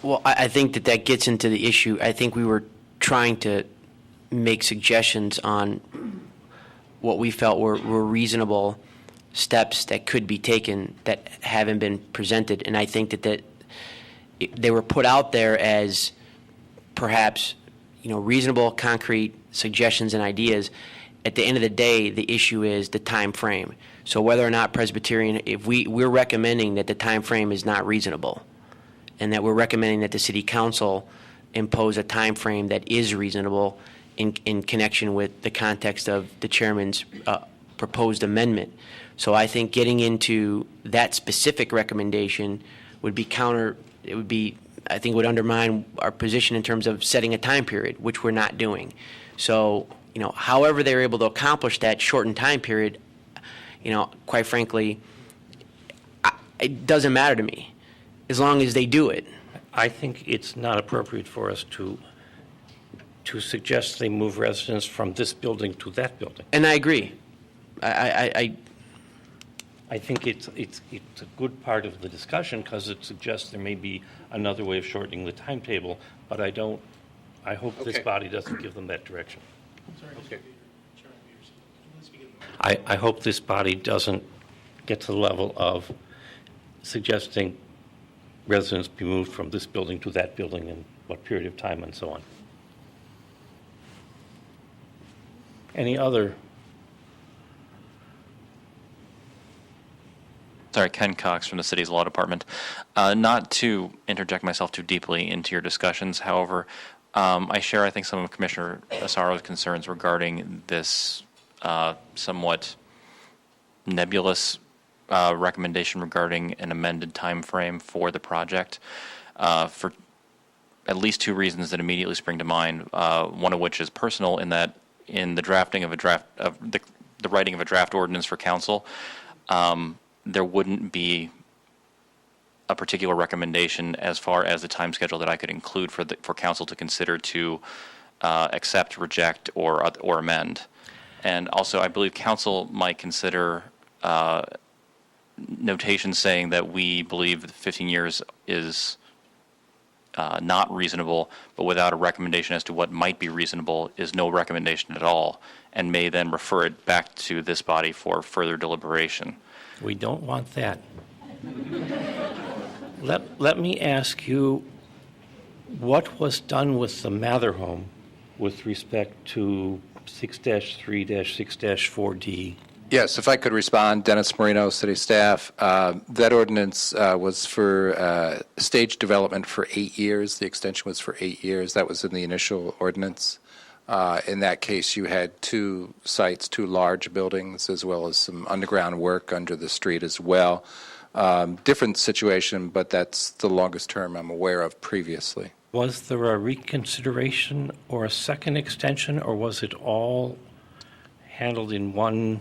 Well, I think that gets into the issue. I think we were trying to make suggestions on what we felt were reasonable steps that could be taken that haven't been presented. And I think that they were put out there as perhaps, reasonable, concrete suggestions and ideas. At the end of the day, the issue is the time frame. So whether or not Presbyterian, if we're recommending that the time frame is not reasonable, and that we're recommending that the city council impose a time frame that is reasonable in connection with the context of the chairman's proposed amendment. So I think getting into that specific recommendation would be would undermine our position in terms of setting a time period, which we're not doing. So, however they're able to accomplish that shortened time period, quite frankly, it doesn't matter to me, as long as they do it. I think it's not appropriate for us to suggest they move residents from this building to that building. And I agree. I think it's a good part of the discussion because it suggests there may be another way of shortening the timetable, but I hope this body doesn't give them that direction. Okay. I hope this body doesn't get to the level of suggesting residents be moved from this building to that building in what period of time and so on. Any other? Sorry, Ken Cox from the city's law department. Not to interject myself too deeply into your discussions, however, I share, I think, some of Commissioner Asaro's concerns regarding this somewhat nebulous recommendation regarding an amended time frame for the project, for at least two reasons that immediately spring to mind. One of which is personal, in that in the drafting of the writing of a draft ordinance for council, there wouldn't be a particular recommendation as far as the time schedule that I could include for council to consider to accept, reject, or amend. And also, I believe council might consider notation saying that we believe that 15 years is not reasonable, but without a recommendation as to what might be reasonable is no recommendation at all, and may then refer it back to this body for further deliberation. We don't want that. Let me ask you, what was done with the Mather home with respect to 6-3-6-4D? Yes, if I could respond, Dennis Marino, city staff. That ordinance was for stage development for 8 years. The extension was for 8 years. That was in the initial ordinance. In that case, you had 2 sites, 2 large buildings, as well as some underground work under the street as well. Different situation, but that's the longest term I'm aware of previously. Was there a reconsideration or a second extension, or was it all handled in one?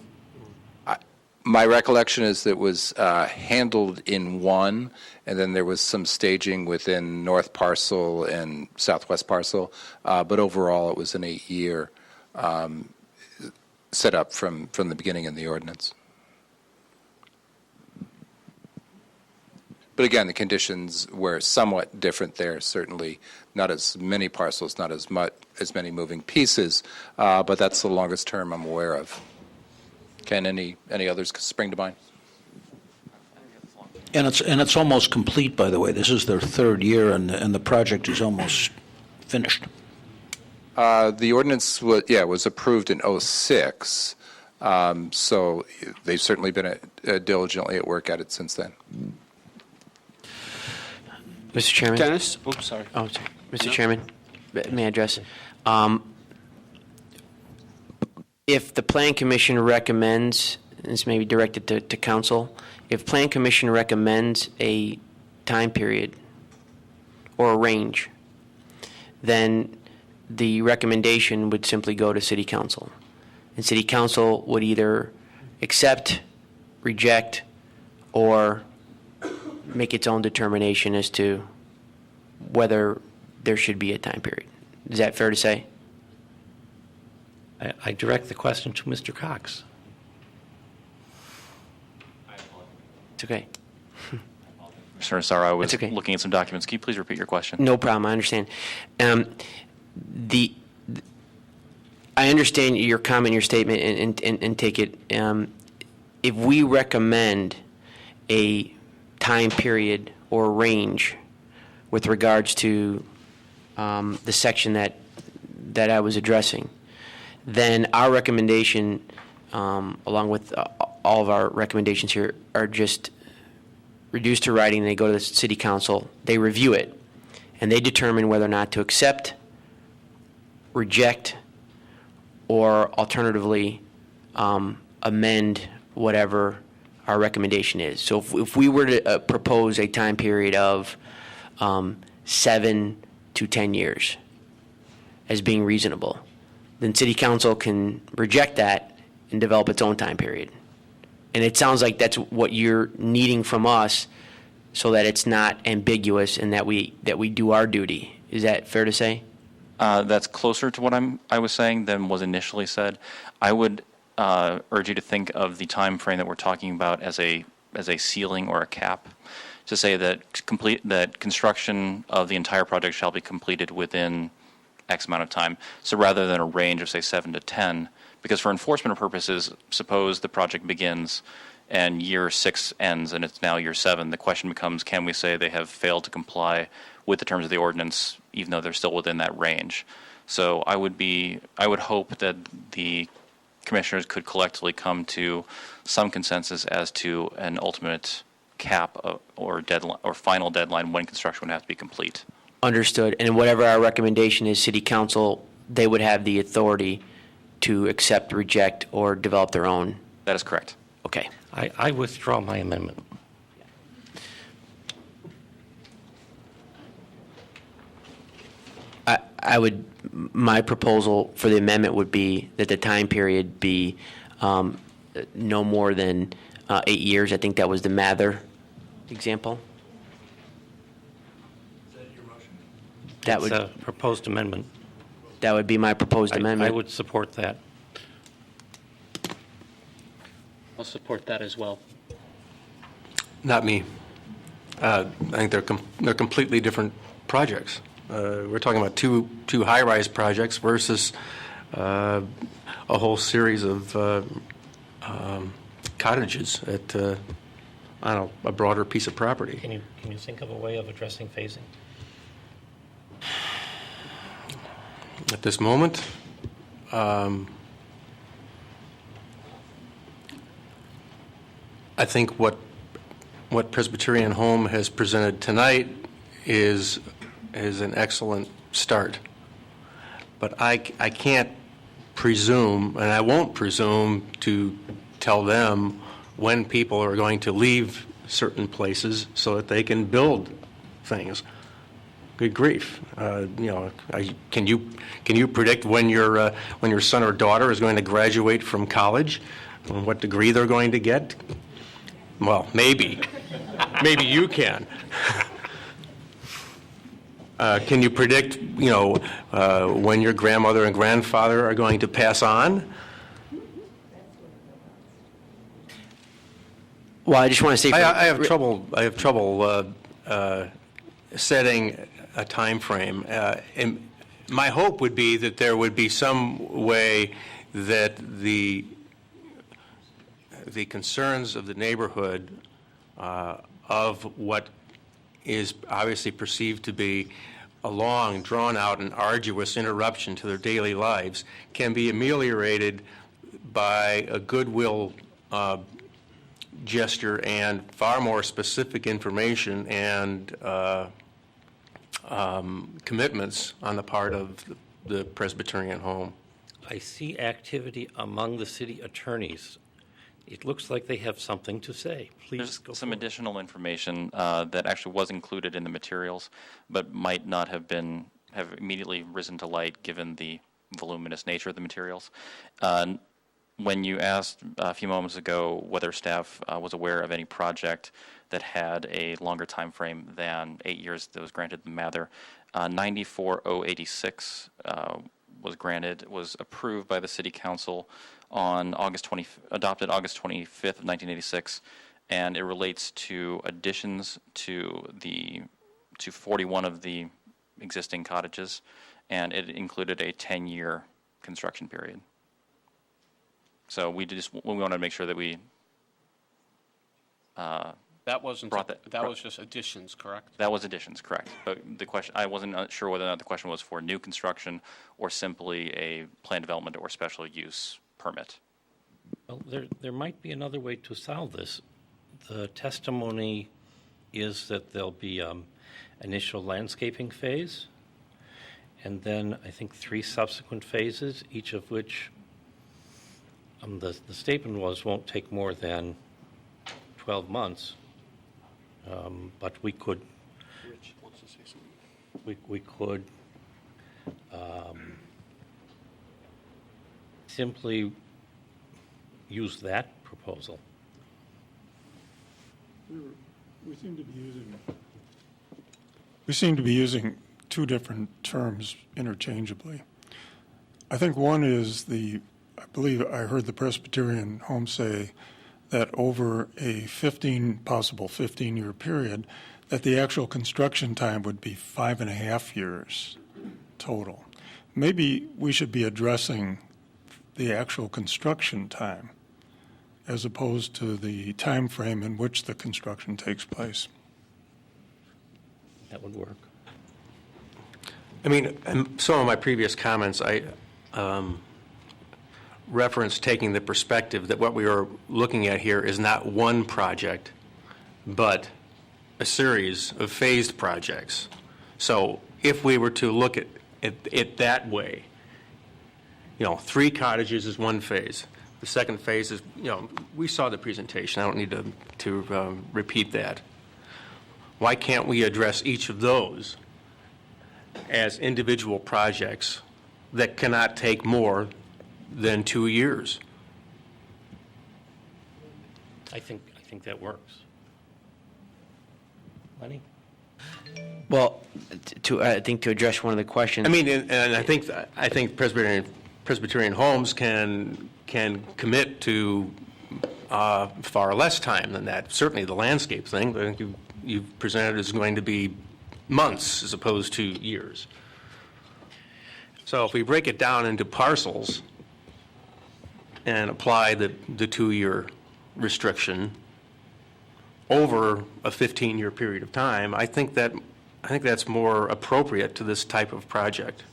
My recollection is that it was handled in one, and then there was some staging within north parcel and southwest parcel, but overall it was an 8-year set up from the beginning in the ordinance. But again, the conditions were somewhat different there, certainly not as many parcels, not as many moving pieces, but that's the longest term I'm aware of. Ken, any others spring to mind? And it's almost complete, by the way. This is their 3rd year, and the project is almost finished. The ordinance was approved in '06, so they've certainly been diligently at work at it since then. Mr. Chairman? Dennis? Oops, sorry. Oh, sorry. Mr. Chairman, may I address? If the Plan Commission recommends, this may be directed to council, if Plan Commission recommends a time period or a range, then the recommendation would simply go to City Council. And City Council would either accept, reject, or make its own determination as to whether there should be a time period. Is that fair to say? I direct the question to Mr. Cox. It's okay. Mr. Nassar, I was That's okay. looking at some documents. Can you please repeat your question? No problem. I understand. I understand your comment, your statement, and take it. If we recommend a time period or range with regards to the section that I was addressing, then our recommendation, along with all of our recommendations here, are just reduced to writing. They go to the City Council, they review it, and they determine whether or not to accept, reject, or alternatively amend whatever our recommendation is. So if we were to propose a time period of 7 to 10 years as being reasonable, then City Council can reject that and develop its own time period. And it sounds like that's what you're needing from us, so that it's not ambiguous and that we do our duty. Is that fair to say? That's closer to what I was saying than was initially said. I would urge you to think of the time frame that we're talking about as a ceiling or a cap, to say that construction of the entire project shall be completed within X amount of time. So rather than a range of, say, 7 to 10, because for enforcement purposes, suppose the project begins and year 6 ends and it's now year 7, the question becomes, can we say they have failed to comply with the terms of the ordinance, even though they're still within that range? So I would hope that the commissioners could collectively come to some consensus as to an ultimate cap or deadline or final deadline when construction would have to be complete. Understood. And whatever our recommendation is, City Council, they would have the authority to accept, reject, or develop their own. That is correct. Okay. I withdraw my amendment. My proposal for the amendment would be that the time period be no more than 8 years. I think that was the Mather example. That It's would, a proposed amendment. that would be my proposed amendment. I would support that. I'll support that as well. Not me. I think they're completely different projects. We're talking about two high-rise projects versus a whole series of cottages at I don't know, a broader piece of property. Can you think of a way of addressing phasing? At this moment, I think what Presbyterian Home has presented tonight is an excellent start. But I can't presume, and I won't presume to tell them when people are going to leave certain places so that they can build things. Good grief! Can you predict when your son or daughter is going to graduate from college, and what degree they're going to get? Well, maybe you can. Can you predict, when your grandmother and grandfather are going to pass on? Well, I just want to say... I have trouble setting a time frame. And my hope would be that there would be some way that the concerns of the neighborhood of what is obviously perceived to be a long, drawn-out, and arduous interruption to their daily lives can be ameliorated by a goodwill gesture and far more specific information and commitments on the part of the Presbyterian Home. I see activity among the city attorneys. It looks like they have something to say. Please There's go some forward. additional information that actually was included in the materials, but might not have immediately risen to light given the voluminous nature of the materials. When you asked a few moments ago whether staff was aware of any project that had a longer time frame than 8 years that was granted the Mather, 94086 was approved by the City Council on adopted August 25th of 1986, and it relates to additions to 41 of the existing cottages, and it included a 10-year construction period. So we wanted to make sure that we That wasn't, brought that was just additions, correct? That was additions, correct. But the question, I wasn't sure whether or not the question was for new construction or simply a plan development or special use permit. Well, there might be another way to solve this. The testimony is that there'll be initial landscaping phase, and then I think 3 subsequent phases, each of which the statement won't take more than 12 months. But we could simply use that proposal. We seem to be using two different terms interchangeably. I think one is I believe I heard the Presbyterian Home say that over a possible 15-year period, that the actual construction time would be 5.5 years total. Maybe we should be addressing the actual construction time as opposed to the time frame in which the construction takes place. That would work. I mean, in some of my previous comments, I referenced taking the perspective that what we are looking at here is not one project, but a series of phased projects. So if we were to look at it that way, 3 cottages is one phase. The second phase is, we saw the presentation. I don't need to repeat that. Why can't we address each of those as individual projects that cannot take more than 2 years? I think that works. Lenny? Well, I think to address one of the questions. I mean, and I think Presbyterian Homes can commit to far less time than that. Certainly the landscape thing, I think you've presented is going to be months as opposed to years. So if we break it down into parcels and apply the 2-year restriction over a 15-year period of time, I think that's more appropriate to this type of project.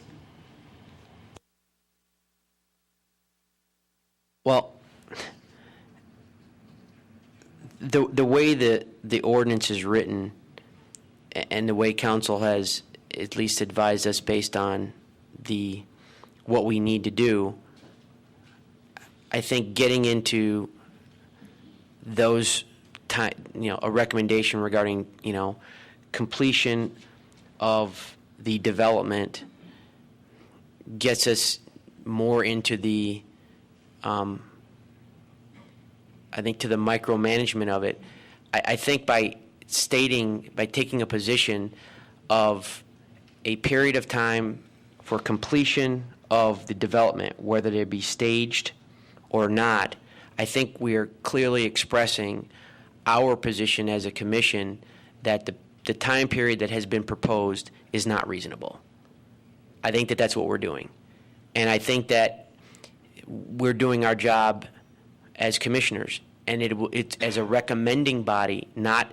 Well, the way that the ordinance is written and the way council has at least advised us based on what we need to do, I think getting into those time, a recommendation regarding, completion of the development gets us more into the I think to the micromanagement of it. I think by taking a position of a period of time for completion of the development, whether they be staged or not, I think we are clearly expressing our position as a commission that the time period that has been proposed is not reasonable. I think that that's what we're doing. And I think that we're doing our job as commissioners, and it's as a recommending body, not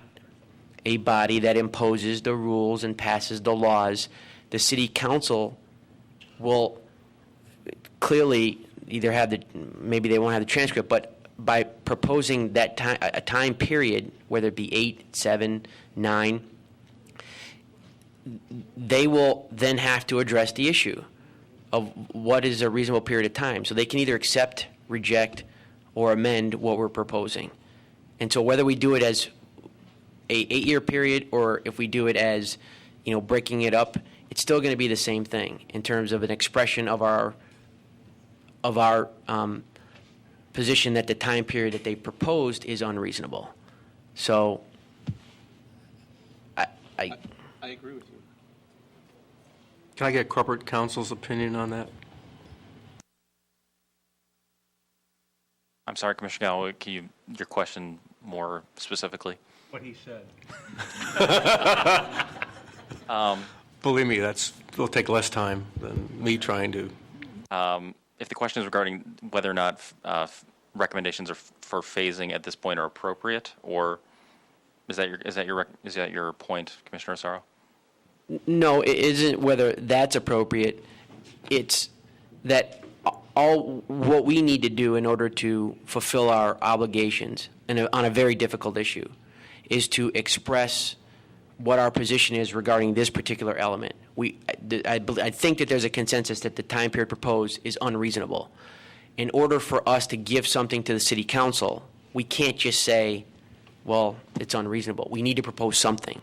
a body that imposes the rules and passes the laws. The city council will clearly either have maybe they won't have the transcript, but by proposing that a time period, whether it be 8, 7, 9, they will then have to address the issue of what is a reasonable period of time. So they can either accept, reject, or amend what we're proposing. And so whether we do it as a 8-year period or if we do it as, breaking it up, it's still going to be the same thing in terms of an expression of our position that the time period that they proposed is unreasonable. So I agree with you. Can I get corporate counsel's opinion on that? I'm sorry, Commissioner Galloway, your question more specifically? What he said. Believe me, it'll take less time than me trying to. If the question is regarding whether or not recommendations for phasing at this point are appropriate, or is that your point, Commissioner Asaro? No, it isn't whether that's appropriate. It's that all what we need to do in order to fulfill our obligations on a very difficult issue is to express what our position is regarding this particular element. I think that there's a consensus that the time period proposed is unreasonable. In order for us to give something to the city council, we can't just say, well, it's unreasonable. We need to propose something.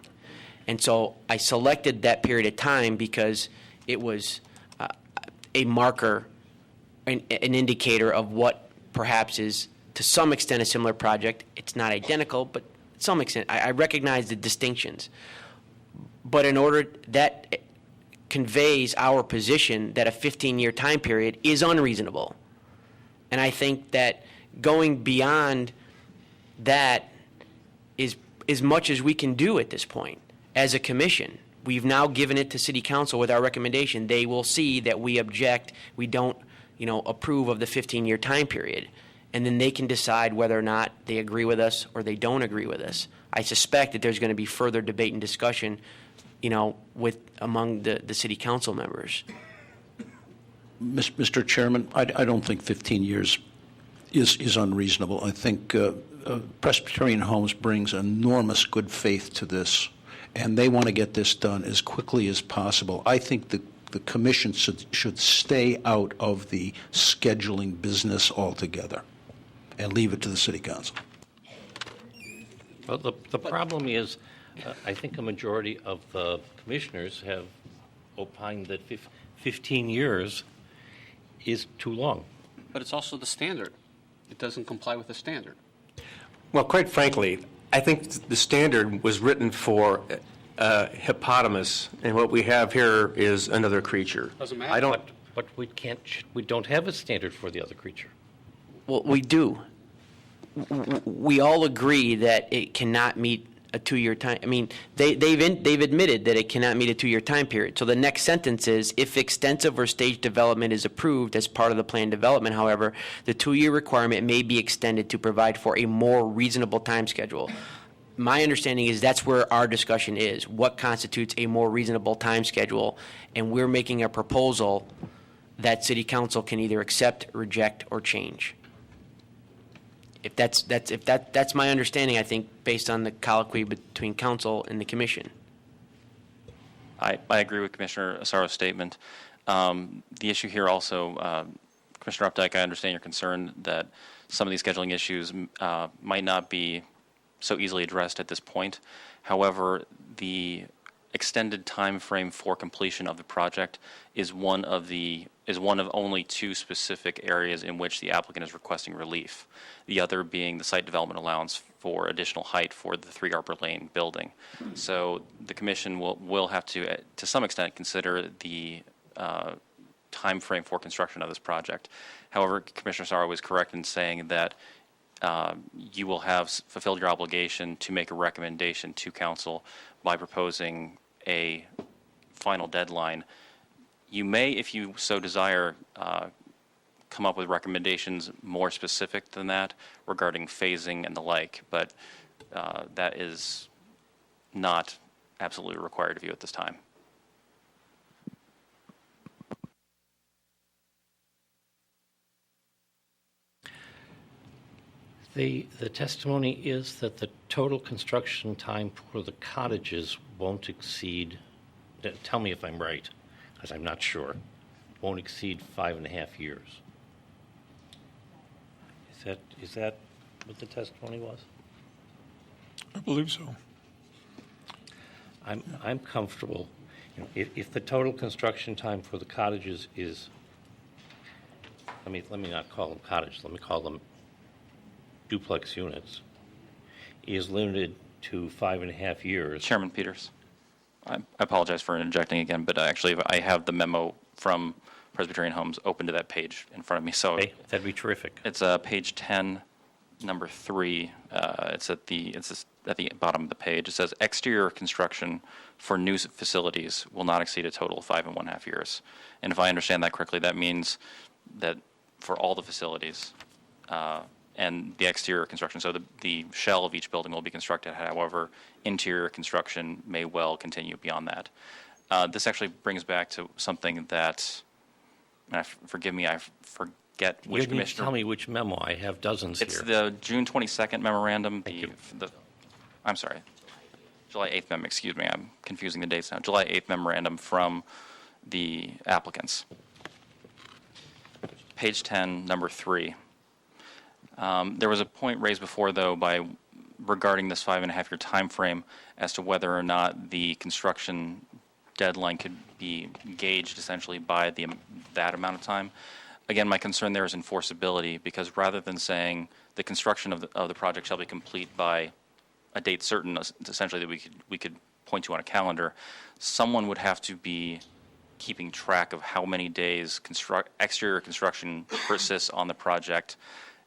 And so I selected that period of time because it was a marker, an indicator of what perhaps is, to some extent, a similar project. It's not identical, but to some extent, I recognize the distinctions. But in order, that conveys our position that a 15-year time period is unreasonable. And I think that going beyond that is as much as we can do at this point as a commission. We've now given it to City Council with our recommendation. They will see that we object, we don't, approve of the 15-year time period. And then they can decide whether or not they agree with us or they don't agree with us. I suspect that there's going to be further debate and discussion, among the City Council members. Mr. Chairman, I don't think 15 years is unreasonable. I think Presbyterian Homes brings enormous good faith to this, and they want to get this done as quickly as possible. I think the commission should stay out of the scheduling business altogether and leave it to the City Council. Well, the problem is, I think a majority of the commissioners have opined that 15 years is too long. But it's also the standard. It doesn't comply with the standard. Well, quite frankly, I think the standard was written for hippopotamus, and what we have here is another creature. Doesn't matter. I don't. But we don't have a standard for the other creature. Well, we do. We all agree that it cannot meet a 2-year time. I mean, they've admitted that it cannot meet a 2-year time period. So the next sentence is, if extensive or stage development is approved as part of the planned development, however, the 2-year requirement may be extended to provide for a more reasonable time schedule. My understanding is that's where our discussion is. What constitutes a more reasonable time schedule? And we're making a proposal that City Council can either accept, reject, or change. If that's my understanding, I think, based on the colloquy between council and the commission. I agree with Commissioner Asaro's statement. The issue here also, Commissioner Updike, I understand your concern that some of these scheduling issues might not be so easily addressed at this point. However, the extended time frame for completion of the project is one of only 2 specific areas in which the applicant is requesting relief. The other being the site development allowance for additional height for the 3 Arbor Lane building. So the commission will have to some extent, consider the time frame for construction of this project. However, Commissioner Asaro was correct in saying that you will have fulfilled your obligation to make a recommendation to council by proposing a final deadline. You may, if you so desire, come up with recommendations more specific than that regarding phasing and the like, but that is not absolutely required of you at this time. The testimony is that the total construction time for the cottages won't exceed, tell me if I'm right, because I'm not sure, won't exceed 5.5 years. Is that what the testimony was? I believe so. I'm comfortable, if the total construction time for the cottages is, let me not call them cottages, let me call them duplex units, is limited to 5.5 years. Chairman Peters, I apologize for interjecting again, but actually I have the memo from Presbyterian Homes open to that page in front of me. So Okay, that'd be terrific. it's page 10, number 3. It's at the bottom of the page. It says exterior construction for new facilities will not exceed a total of 5.5 years. And if I understand that correctly, that means that for all the facilities and the exterior construction, so the shell of each building will be constructed. However, interior construction may well continue beyond that. This actually brings back to something that, and forgive me, I forget which You need to commissioner. tell me which memo. I have dozens It's here. the June 22nd memorandum. Thank you. I'm sorry, July 8th memo. Excuse me, I'm confusing the dates now. July 8th memorandum from the applicants. Page 10, number 3. There was a point raised before, though, regarding this 5.5-year time frame as to whether or not the construction deadline could be gauged essentially by that amount of time. Again, my concern there is enforceability, because rather than saying the construction of the project shall be complete by a date certain, essentially that we could point to on a calendar, someone would have to be keeping track of how many days exterior construction persists on the project,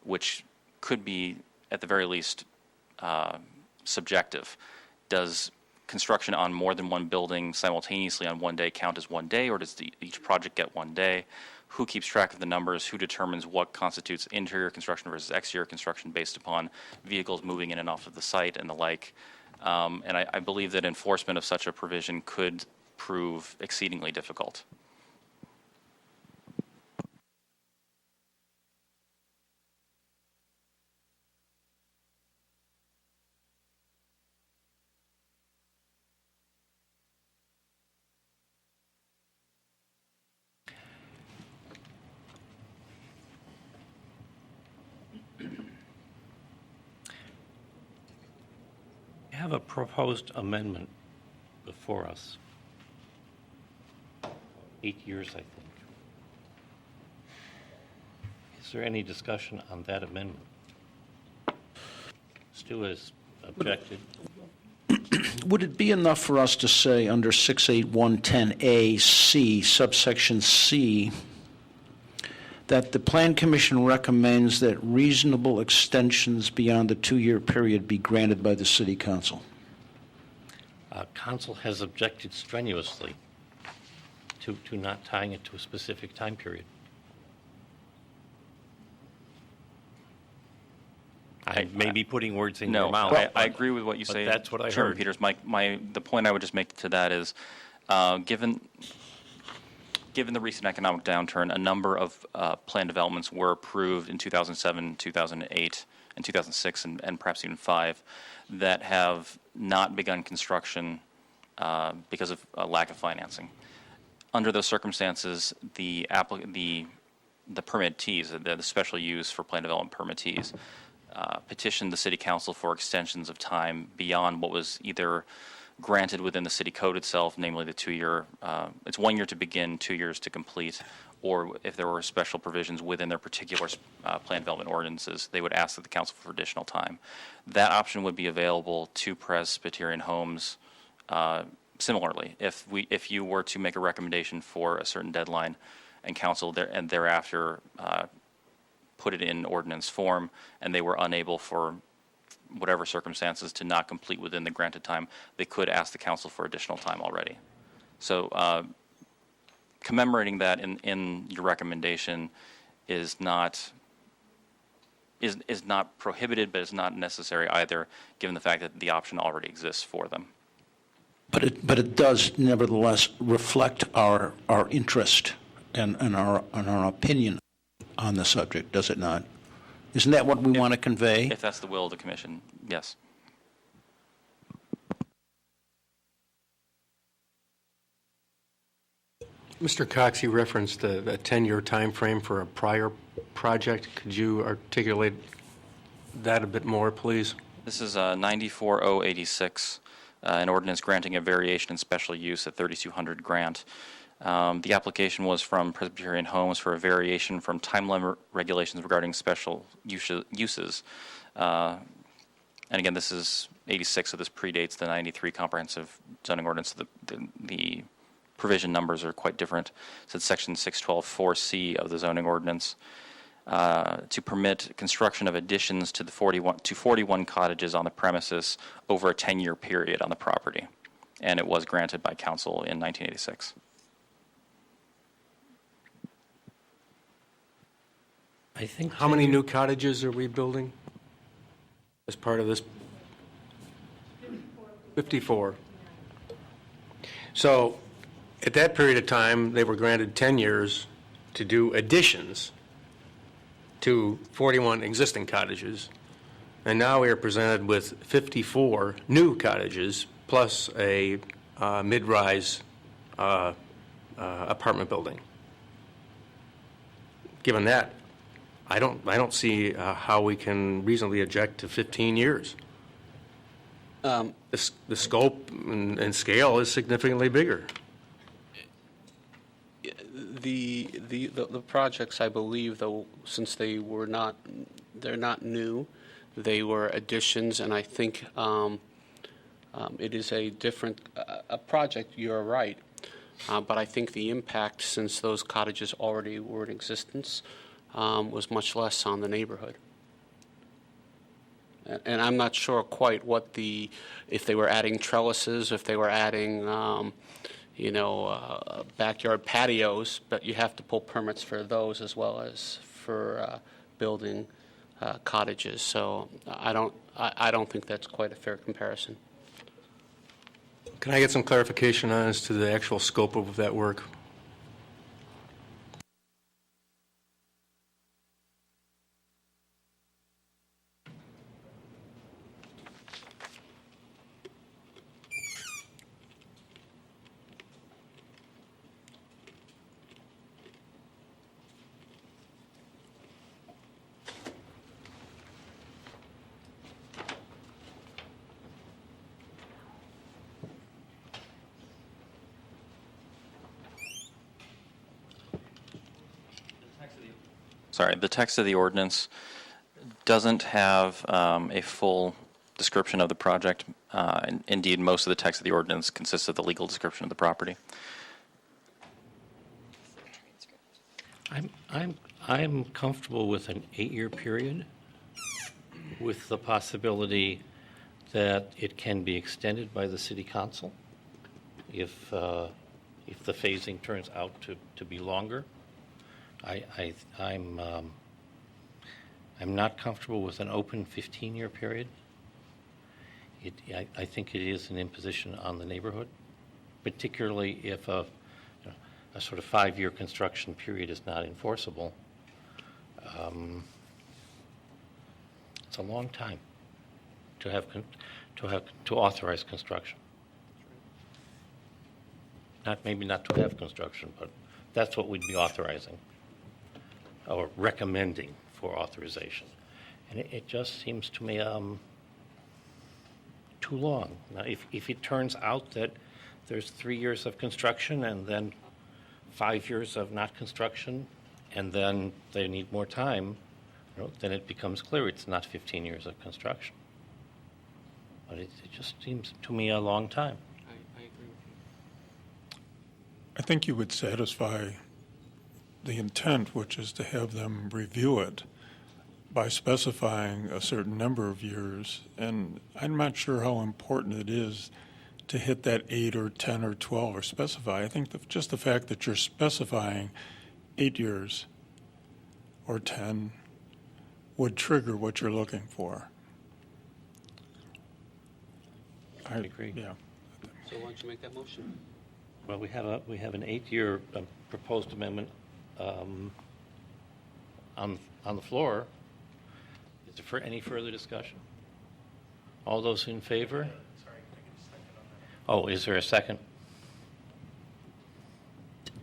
which could be, at the very least, subjective. Does construction on more than one building simultaneously on one day count as one day, or does each project get 1 day? Who keeps track of the numbers? Who determines what constitutes interior construction versus exterior construction based upon vehicles moving in and off of the site and the like? And I believe that enforcement of such a provision could prove exceedingly difficult. We have a proposed amendment before us. 8 years, I think. Is there any discussion on that amendment? Who has objected? Would it be enough for us to say under 68110A C, subsection C, that the Plan Commission recommends that reasonable extensions beyond the 2-year period be granted by the City Council? Council has objected strenuously to not tying it to a specific time period. I may be putting words in your mouth. I agree with what you say. That's what I Chairman heard. Peters, the point I would just make to that is, given the recent economic downturn, a number of planned developments were approved in 2007, 2008, and 2006, and perhaps even 2005, that have not begun construction because of a lack of financing. Under those circumstances, the permittees, the special use for planned development permittees, petitioned the City Council for extensions of time beyond what was either granted within the City Code itself, namely the 2-year, it's 1 year to begin, 2 years to complete, or if there were special provisions within their particular planned development ordinances, they would ask that the Council for additional time. That option would be available to Presbyterian Homes similarly. If you were to make a recommendation for a certain deadline and Council and thereafter put it in ordinance form, and they were unable for whatever circumstances to not complete within the granted time, they could ask the Council for additional time already. So commemorating that in your recommendation is not prohibited, but it's not necessary either, given the fact that the option already exists for them. But it does nevertheless reflect our interest and our opinion on the subject, does it not? Isn't that what we want to convey? If that's the will of the Commission, yes. Mr. Cox, you referenced a 10-year time frame for a prior project. Could you articulate that a bit more, please? This is 94086, an ordinance granting a variation in special use at 3200 grant. The application was from Presbyterian Homes for a variation from time limit regulations regarding special uses. And again, this is 86, so this predates the 93 comprehensive zoning ordinance. The provision numbers are quite different. So it's section 612.4C of the zoning ordinance to permit construction of additions to 41 cottages on the premises over a 10-year period on the property. And it was granted by council in 1986. I think. How many new cottages are we building as part of this? 54. So at that period of time, they were granted 10 years to do additions to 41 existing cottages. And now we are presented with 54 new cottages plus a mid-rise apartment building. Given that, I don't see how we can reasonably object to 15 years. The scope and scale is significantly bigger. The projects, I believe, though, since they're not new, they were additions, and I think it is a different a project. You're right, but I think the impact, since those cottages already were in existence, was much less on the neighborhood. And I'm not sure quite what if they were adding trellises, if they were adding, backyard patios, but you have to pull permits for those as well as for building cottages. So I don't think that's quite a fair comparison. Can I get some clarification as to the actual scope of that work? Sorry, the text of the ordinance doesn't have a full description of the project. Indeed, most of the text of the ordinance consists of the legal description of the property. I'm comfortable with an 8-year period, with the possibility that it can be extended by the city council if the phasing turns out to be longer. I'm not comfortable with an open 15-year period. I think it is an imposition on the neighborhood, particularly if a sort of 5-year construction period is not enforceable. It's a long time to authorize construction. Maybe not to have construction, but that's what we'd be authorizing or recommending for authorization. And it just seems to me too long. Now, if it turns out that there's 3 years of construction and then 5 years of not construction, and then they need more time, then it becomes clear it's not 15 years of construction. But it just seems to me a long time. I agree with you. I think you would satisfy the intent, which is to have them review it by specifying a certain number of years. And I'm not sure how important it is to hit that 8 or 10 or 12 or specify. I think just the fact that you're specifying 8 years or 10 would trigger what you're looking for. I agree. Yeah. So why don't you make that motion? Well, we have an 8-year proposed amendment on the floor. Is there any further discussion? All those in favor? Oh, is there a second?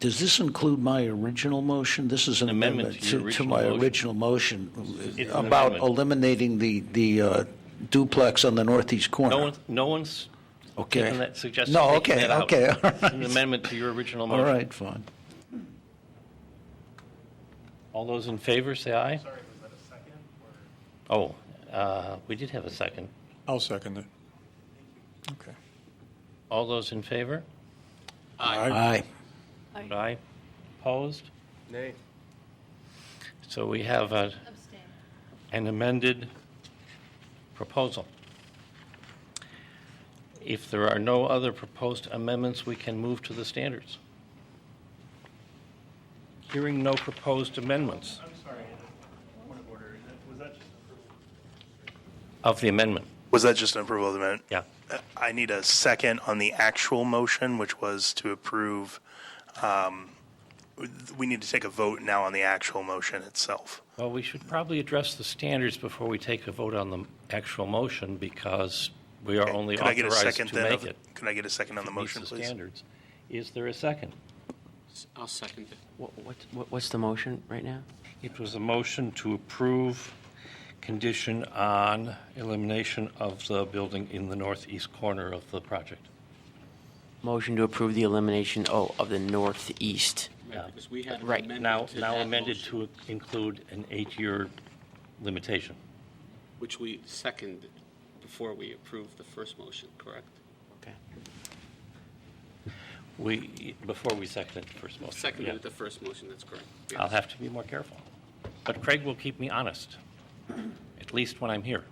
Does this include my original motion? This is an amendment to my original motion It's an about amendment. eliminating the duplex on the northeast corner. No one's Okay. given that suggestion. No, taking okay, that out. okay, all It's an right. amendment to your original All motion. right, fine. All those in favor, say aye. Sorry, was that a second? Oh, we did have a second. I'll second it. Okay. All those in favor? Aye. Aye. Opposed? Nay. So we have an amended proposal. If there are no other proposed amendments, we can move to the standards. Hearing no proposed amendments I'm sorry, point of order. Was that just approval? of the amendment. Was that just an approval of the amendment? Yeah. I need a second on the actual motion, which was to approve. We need to take a vote now on the actual motion itself. Well, we should probably address the standards before we take a vote on the actual motion, because we are only Could I get a authorized second to then? make it. Could I get a second on the If it meets motion, the please? standards. Is there a second? I'll second it. What's the motion right now? It was a motion to approve condition on elimination of the building in the northeast corner of the project. Motion to approve the elimination, of the northeast. Yeah. Because we had an Right. amendment Now to that amended motion, to include an 8-year limitation. which we seconded before we approved the first motion, correct? Okay. Before we seconded the first motion. Seconded Yeah. the first motion, that's correct. I'll Yes. have to be more careful. But Craig will keep me honest, at least when I'm here.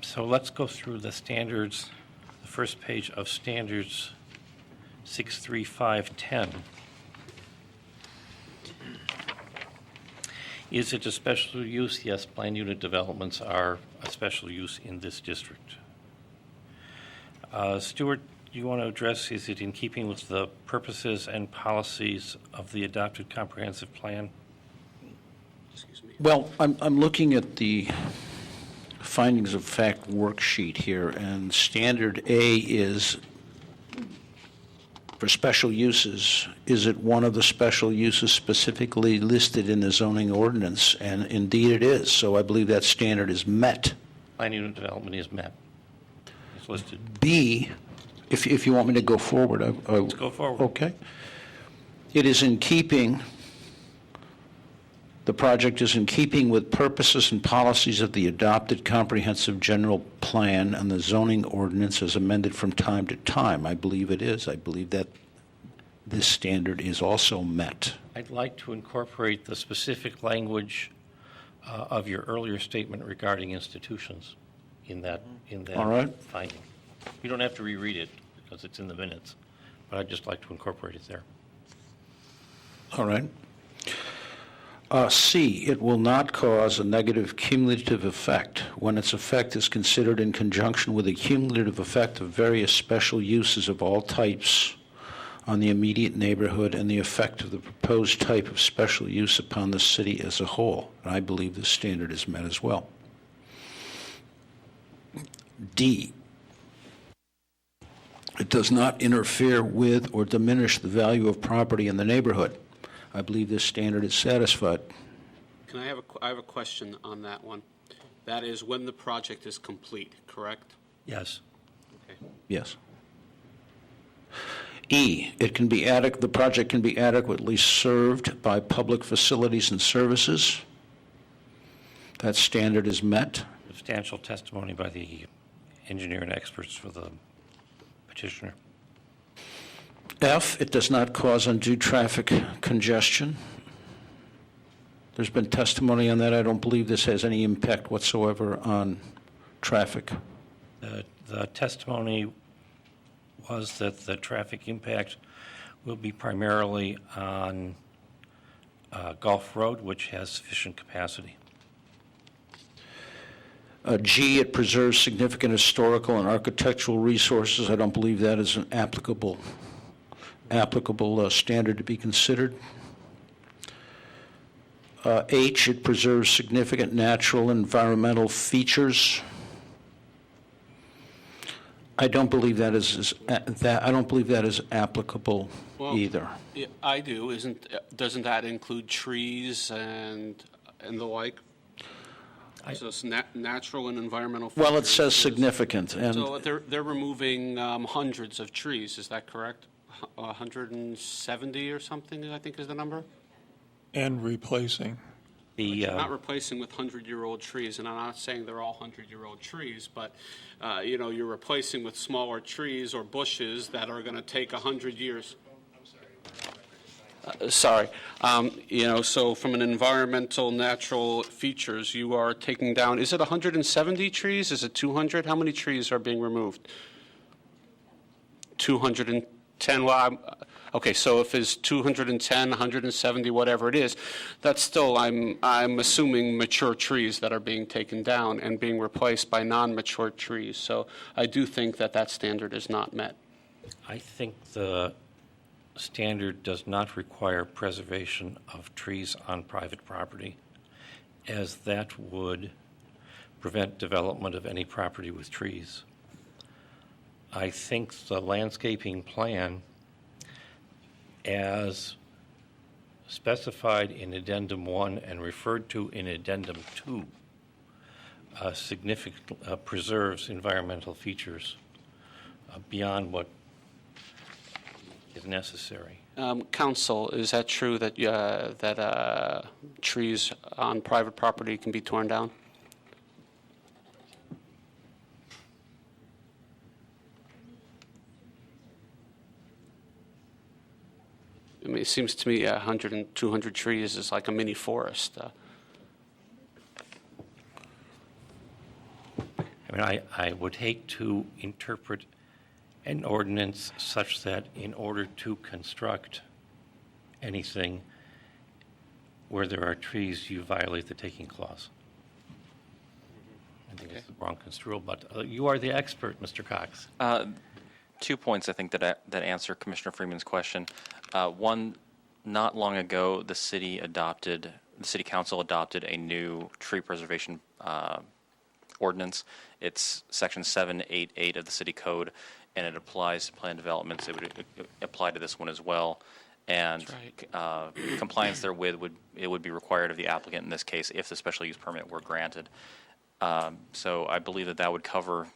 So let's go through the standards, the first page of standards 63510. Is it a special use? Yes, planned unit developments are a special use in this district. Stuart, do you want to address, is it in keeping with the purposes and policies of the adopted comprehensive plan? Excuse me. Well, I'm looking at the findings of fact worksheet here, and standard A is for special uses. Is it one of the special uses specifically listed in the zoning ordinance? And indeed it is, so I believe that standard is met. Planned unit development is met. It's listed. B, if you want me to go forward, Let's go forward. Okay. It is in keeping The project is in keeping with purposes and policies of the adopted comprehensive general plan and the zoning ordinance as amended from time to time. I believe it is. I believe that this standard is also met. I'd like to incorporate the specific language of your earlier statement regarding institutions in that All right. finding. You don't have to reread it because it's in the minutes, but I'd just like to incorporate it there. All right. C, it will not cause a negative cumulative effect when its effect is considered in conjunction with the cumulative effect of various special uses of all types on the immediate neighborhood and the effect of the proposed type of special use upon the city as a whole. And I believe this standard is met as well. D, it does not interfere with or diminish the value of property in the neighborhood. I believe this standard is satisfied. I have a question on that one. That is when the project is complete, correct? Yes. Okay. Yes. E, the project can be adequately served by public facilities and services. That standard is met. Substantial testimony by the engineer and experts for the petitioner. F, it does not cause undue traffic congestion. There's been testimony on that. I don't believe this has any impact whatsoever on traffic. The testimony was that the traffic impact will be primarily on Gulf Road, which has sufficient capacity. G, it preserves significant historical and architectural resources. I don't believe that is an applicable standard to be considered. H, it preserves significant natural and environmental features. I don't believe that is applicable either. Yeah, I do. Doesn't that include trees and the like? So it's natural and environmental features. Well, it says significant, and so they're removing hundreds of trees. Is that correct? 170 or something, I think, is the number. And replacing. You're not replacing with 100-year-old trees, and I'm not saying they're all 100-year-old trees, but you're replacing with smaller trees or bushes that are going to take 100 years. Sorry. So from an environmental, natural features, you are taking down, is it 170 trees? Is it 200? How many trees are being removed? 210. Well, okay, so if it's 210, 170, whatever it is, that's still, I'm assuming, mature trees that are being taken down and being replaced by non-mature trees. So I do think that standard is not met. I think the standard does not require preservation of trees on private property, as that would prevent development of any property with trees. I think the landscaping plan, as specified in Addendum 1 and referred to in Addendum 2, preserves environmental features beyond what is necessary. Council, is that true that trees on private property can be torn down? I mean, it seems to me 100 and 200 trees is like a mini forest. I would hate to interpret an ordinance such that in order to construct anything where there are trees, you violate the taking clause. I think it's the wrong construal, but you are the expert, Mr. Cox. 2 points, I think, that answer Commissioner Freeman's question. One, not long ago, the city council adopted a new tree preservation ordinance. It's Section 788 of the city code, and it applies to planned developments. It would apply to this one as well. And compliance therewith would be required of the applicant in this case if the special use permit were granted. So I believe that would cover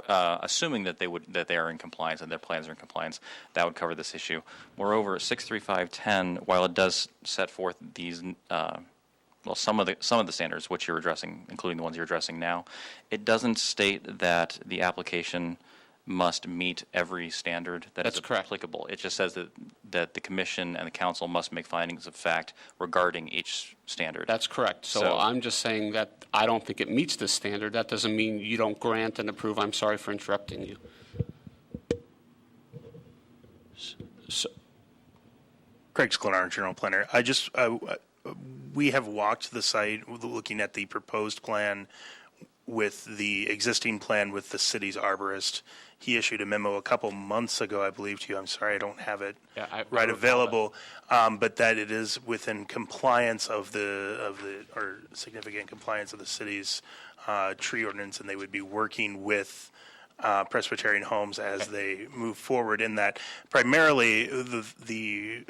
assuming that they are in compliance and their plans are in compliance, that would cover this issue. Moreover, 63510, while it does set forth these, some of the standards which you're addressing, including the ones you're addressing now, it doesn't state that the application must meet every standard that is applicable. It just says that the commission and the council must make findings of fact regarding each standard. That's correct. So I'm just saying that I don't think it meets this standard. That doesn't mean you don't grant and approve. I'm sorry for interrupting you. Craig Sklenar, General Planner. We have walked the site looking at the proposed plan with the existing plan with the city's arborist. He issued a memo a couple months ago, I believe, to you. I'm sorry, I don't have it available, but that it is within compliance of or significant compliance of the city's tree ordinance, and they would be working with Presbyterian Homes as they move forward in that. Primarily, the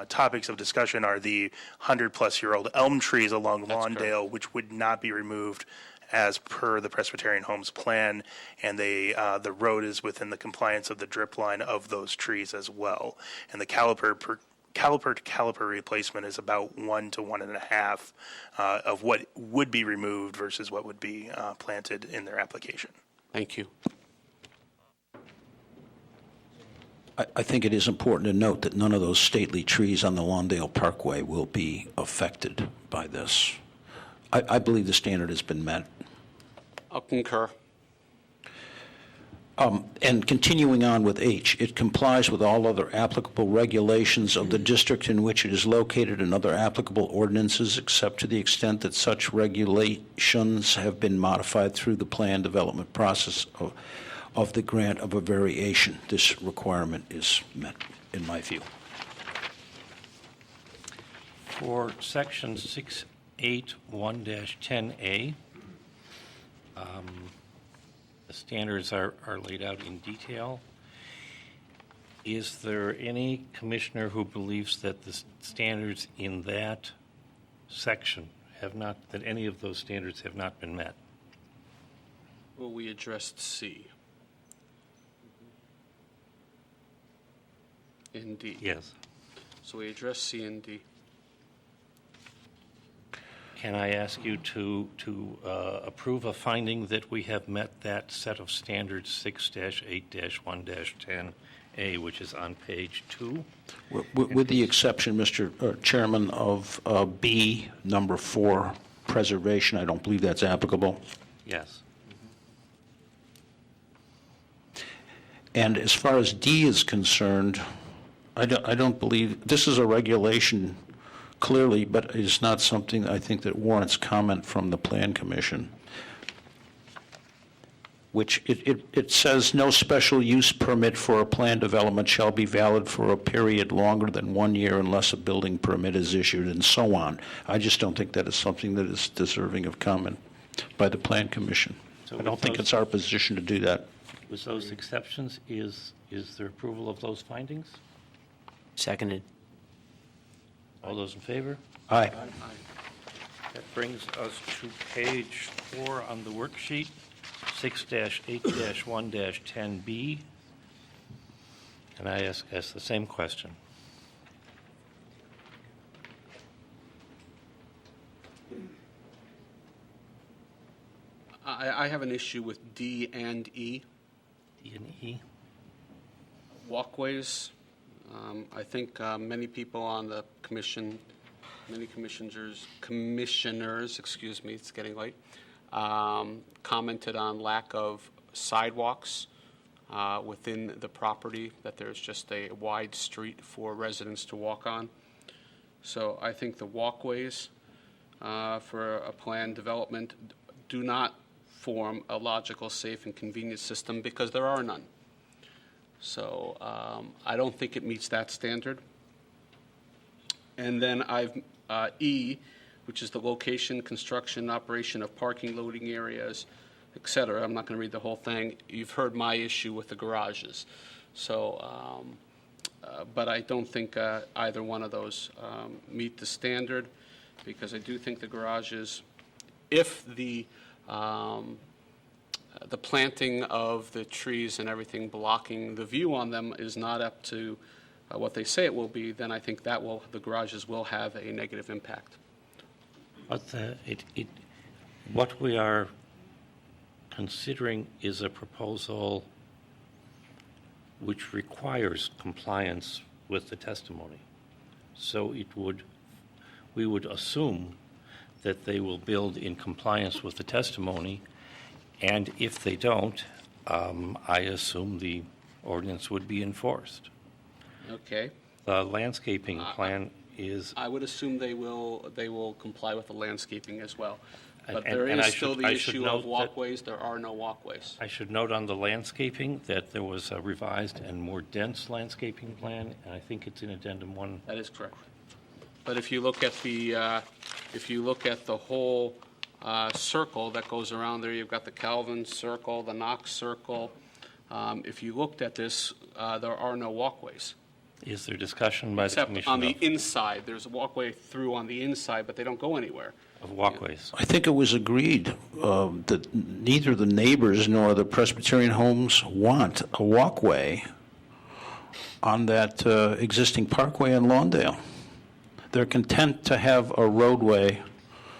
topics of discussion are the 100-plus-year-old elm trees along Lawndale, which would not be removed as per the Presbyterian Homes plan, and the road is within the compliance of the drip line of those trees as well. And the caliper to caliper replacement is about 1 to 1.5 of what would be removed versus what would be planted in their application. Thank you. I think it is important to note that none of those stately trees on the Lawndale Parkway will be affected by this. I believe the standard has been met. I'll concur. And continuing on with H, it complies with all other applicable regulations of the district in which it is located and other applicable ordinances, except to the extent that such regulations have been modified through the plan development process of the grant of a variation. This requirement is met, in my view. For section 681-10A, the standards are laid out in detail. Is there any commissioner who believes that the standards in that section that any of those standards have not been met? Well, we addressed C. And D. Yes. So we addressed C and D. Can I ask you to approve a finding that we have met that set of standards 6-8-1-10A, which is on page 2? With the exception, Mr. Chairman, of B, number 4, preservation, I don't believe that's applicable. Yes. And as far as D is concerned, I don't believe, this is a regulation clearly, but it is not something I think that warrants comment from the Plan Commission, which it says no special use permit for a plan development shall be valid for a period longer than 1 year unless a building permit is issued, and so on. I just don't think that is something that is deserving of comment by the Plan Commission. So I don't think it's our position to do that. With those exceptions, is there approval of those findings? Seconded. All those in favor? Aye. That brings us to page 4 on the worksheet, 6-8-1-10B. And I ask the same question. I have an issue with D and E. D and E. Walkways. I think many people on the commission, many commissioners, excuse me, it's getting late, commented on lack of sidewalks within the property, that there's just a wide street for residents to walk on. So I think the walkways for a planned development do not form a logical, safe, and convenient system because there are none. So I don't think it meets that standard. And then I've E, which is the location, construction, operation of parking, loading areas, et cetera. I'm not going to read the whole thing. You've heard my issue with the garages. So, but I don't think either one of those meet the standard, because I do think the garages, if the the planting of the trees and everything blocking the view on them is not up to what they say it will be, then I think that the garages will have a negative impact. But what we are considering is a proposal which requires compliance with the testimony. So we would assume that they will build in compliance with the testimony, and if they don't, I assume the ordinance would be enforced. Okay. The landscaping plan is... I would assume they will comply with the landscaping as well. But And- there and is I still should- the I should issue note of that- walkways. There are no walkways. I should note on the landscaping that there was a revised and more dense landscaping plan, and I think it's in Addendum 1. That is correct. But if you look at the whole circle that goes around there, you've got the Calvin Circle, the Knox Circle. If you looked at this, there are no walkways. Is there discussion by the Except commission on the inside. There's a walkway through on the inside, but they don't go anywhere. of walkways? I think it was agreed that neither the neighbors nor the Presbyterian homes want a walkway on that existing parkway in Lawndale. They're content to have a roadway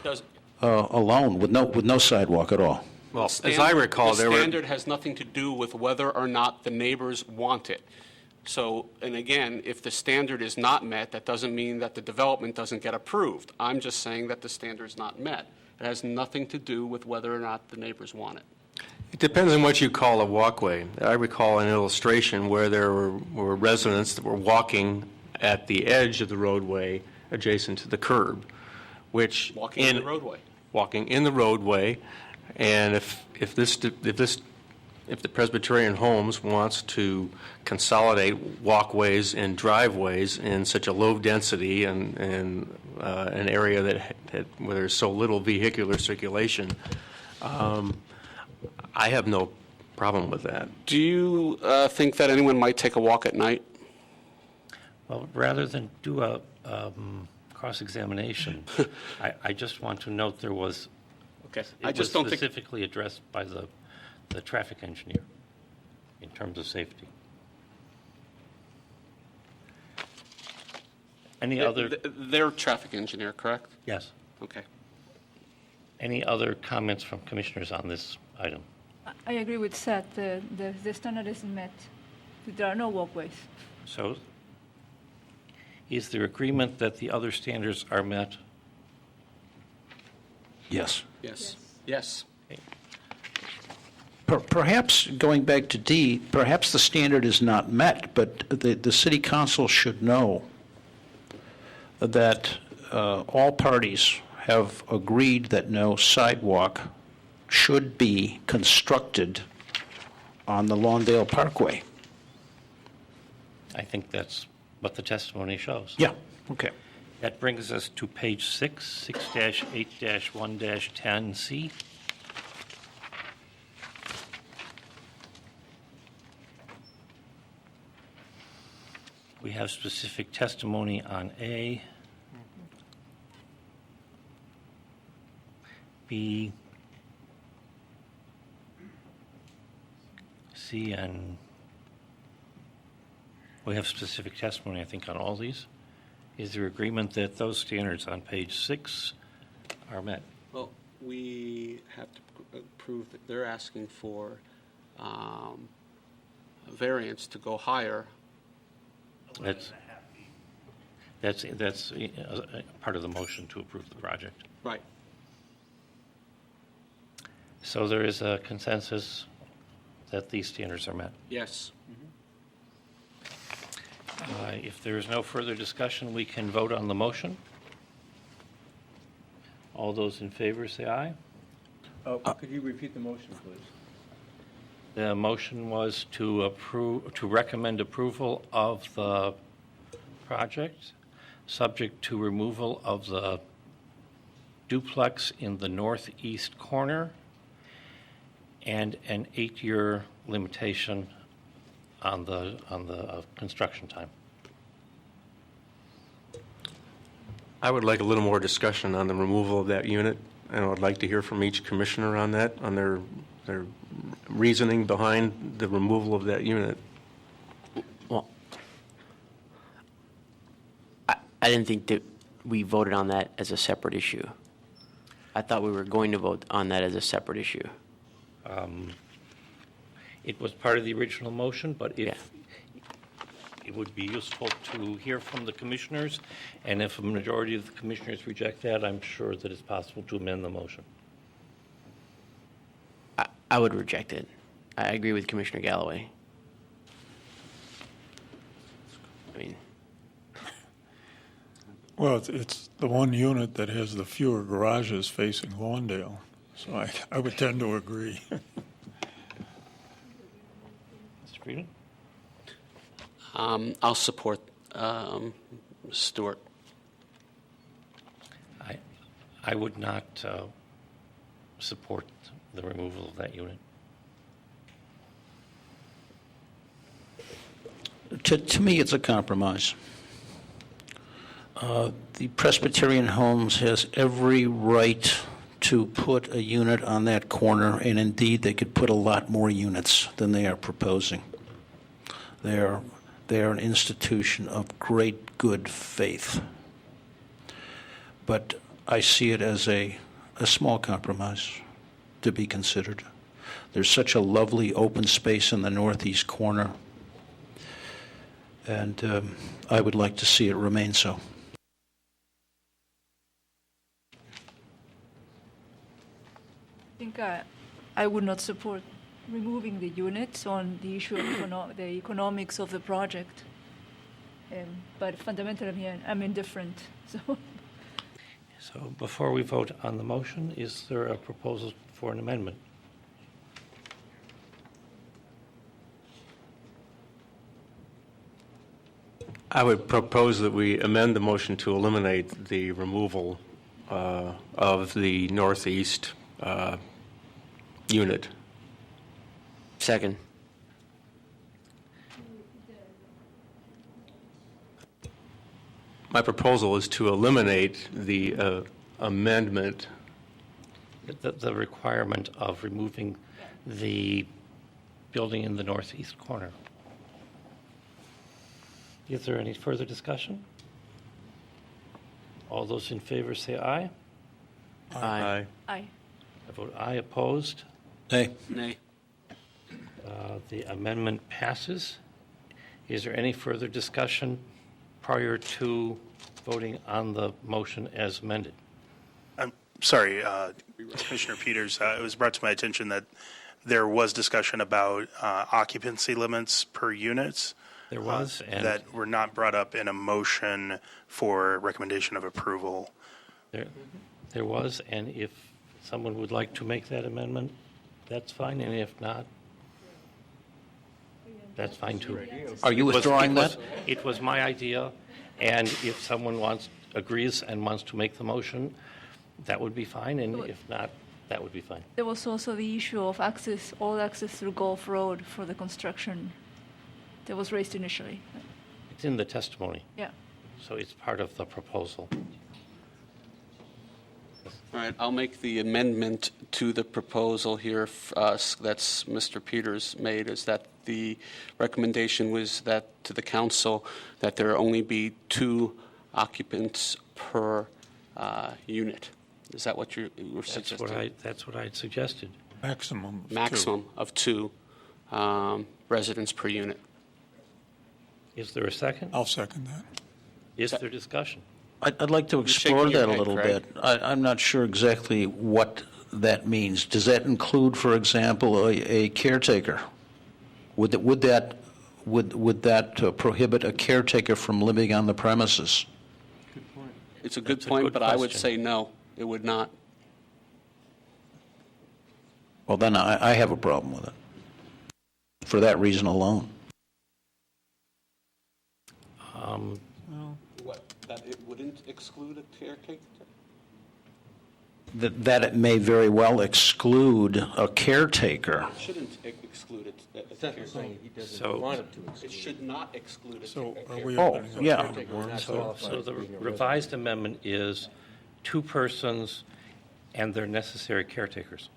Does, alone with no sidewalk at all. Well, as I recall, the there were... standard has nothing to do with whether or not the neighbors want it. So, and again, if the standard is not met, that doesn't mean that the development doesn't get approved. I'm just saying that the standard is not met. It has nothing to do with whether or not the neighbors want it. It depends on what you call a walkway. I recall an illustration where there were residents that were walking at the edge of the roadway adjacent to the curb, which... Walking in the roadway. Walking in the roadway, and if the Presbyterian Homes wants to consolidate walkways and driveways in such a low density and an area where there's so little vehicular circulation, I have no problem with that. Do you think that anyone might take a walk at night? Well, rather than do a cross-examination, I just want to note there was... Okay. It was specifically addressed by the traffic engineer in terms of safety. Any other... Their traffic engineer, correct? Yes. Okay. Any other comments from commissioners on this item? I agree with Seth. The standard isn't met. There are no walkways. So, is there agreement that the other standards are met? Yes. Yes. Yes. Perhaps, going back to D, perhaps the standard is not met, but the city council should know that all parties have agreed that no sidewalk should be constructed on the Lawndale Parkway. I think that's what the testimony shows. Yeah, okay. That brings us to page 6, 6-8-1-10C. We have specific testimony on A, B, C, and we have specific testimony, I think, on all these. Is there agreement that those standards on page 6 are met? Well, we have to prove that they're asking for a variance to go higher. That's part of the motion to approve the project. Right. So there is a consensus that these standards are met. Yes. If there is no further discussion, we can vote on the motion. All those in favor say aye. Could you repeat the motion, please? The motion was to recommend approval of the project, subject to removal of the duplex in the northeast corner and an 8-year limitation on the construction time. I would like a little more discussion on the removal of that unit, and I would like to hear from each commissioner on that, on their reasoning behind the removal of that unit. Well, I didn't think that we voted on that as a separate issue. I thought we were going to vote on that as a separate issue. It was part of the original motion, but Yeah. if it would be useful to hear from the commissioners, and if a majority of the commissioners reject that, I'm sure that it's possible to amend the motion. I would reject it. I agree with Commissioner Galloway. I mean, Well, it's the one unit that has the fewer garages facing Lawndale, so I would tend to agree. Mr. Frieden? I'll support Stewart. I would not support the removal of that unit. To me, it's a compromise. The Presbyterian Homes has every right to put a unit on that corner, and indeed, they could put a lot more units than they are proposing. They are an institution of great good faith. But I see it as a small compromise to be considered. There's such a lovely open space in the northeast corner, and I would like to see it remain so. I think I would not support removing the units on the issue of the economics of the project. But fundamentally, I'm indifferent. So before we vote on the motion, is there a proposal for an amendment? I would propose that we amend the motion to eliminate the removal of the northeast unit. second. My proposal is to eliminate the amendment. The requirement of removing the building in the northeast corner. Is there any further discussion? All those in favor say aye. Aye. Aye. I vote aye. Opposed? Nay. Nay. The amendment passes. Is there any further discussion prior to voting on the motion as amended? I'm sorry, Commissioner Peters, it was brought to my attention that there was discussion about occupancy limits per unit. There was, and that were not brought up in a motion for recommendation of approval. there was, and if someone would like to make that amendment, that's fine, and if not, that's fine too. Are you withdrawing that? It was my idea, and if someone agrees and wants to make the motion, that would be fine, and if not, that would be fine. There was also the issue of all access through Gulf Road for the construction that was raised initially. It's in the testimony, Yeah. so it's part of the proposal. All right, I'll make the amendment to the proposal here that's Mr. Peters made, is that the recommendation was that to the council that there only be 2 occupants per unit. Is that what you were suggesting? That's what I had suggested. Maximum of 2. Maximum of 2 residents per unit. Is there a second? I'll second that. Is there discussion? I'd like to shaking explore your that a head, little Craig. bit. I'm not sure exactly what that means. Does that include, for example, a caretaker? Would that prohibit a caretaker from living on the premises? It's a good That's a point, good but I would question. say no, it would not. Well, then I have a problem with it, for that reason alone. What, that it wouldn't exclude a caretaker? That it may very well exclude a caretaker. It shouldn't exclude it. He So- doesn't want it to It exclude. should not exclude a So are caretaker. we Oh, opening up yeah. the door? So the revised amendment is 2 persons and their necessary caretakers.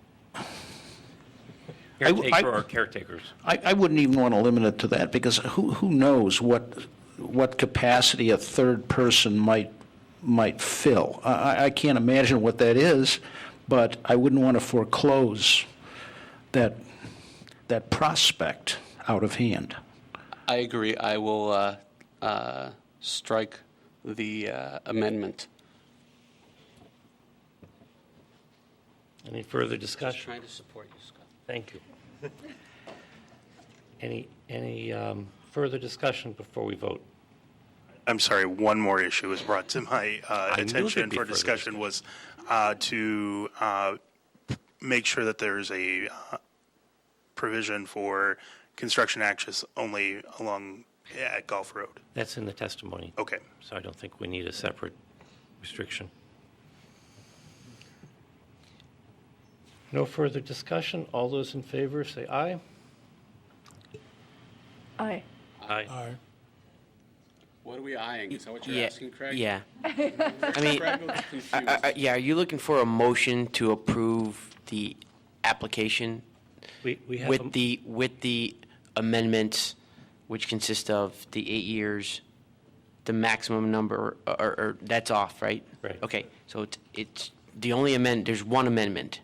Caretaker or caretakers? I wouldn't even want to limit it to that, because who knows what capacity a third person might fill. I can't imagine what that is, but I wouldn't want to foreclose that prospect out of hand. I agree. I will strike the amendment. Any further discussion? Trying to support you, Scott. Thank you. Any further discussion before we vote? I'm sorry, one more issue was brought to my knew attention there'd be for further discussion was to make sure that there's a provision for construction access only along at Gulf Road. That's in the testimony. Okay. So I don't think we need a separate restriction. No further discussion. All those in favor say aye. Aye. Aye. Aye. What are we eyeing? Is that what you're Yeah, asking, Craig? yeah. I mean, Craig looks confused. yeah, are you looking for a motion to approve the application We have with the amendments, which consist of the 8 years, the maximum number, or that's off, right? Right. Okay, so it's the only amendment, there's one amendment,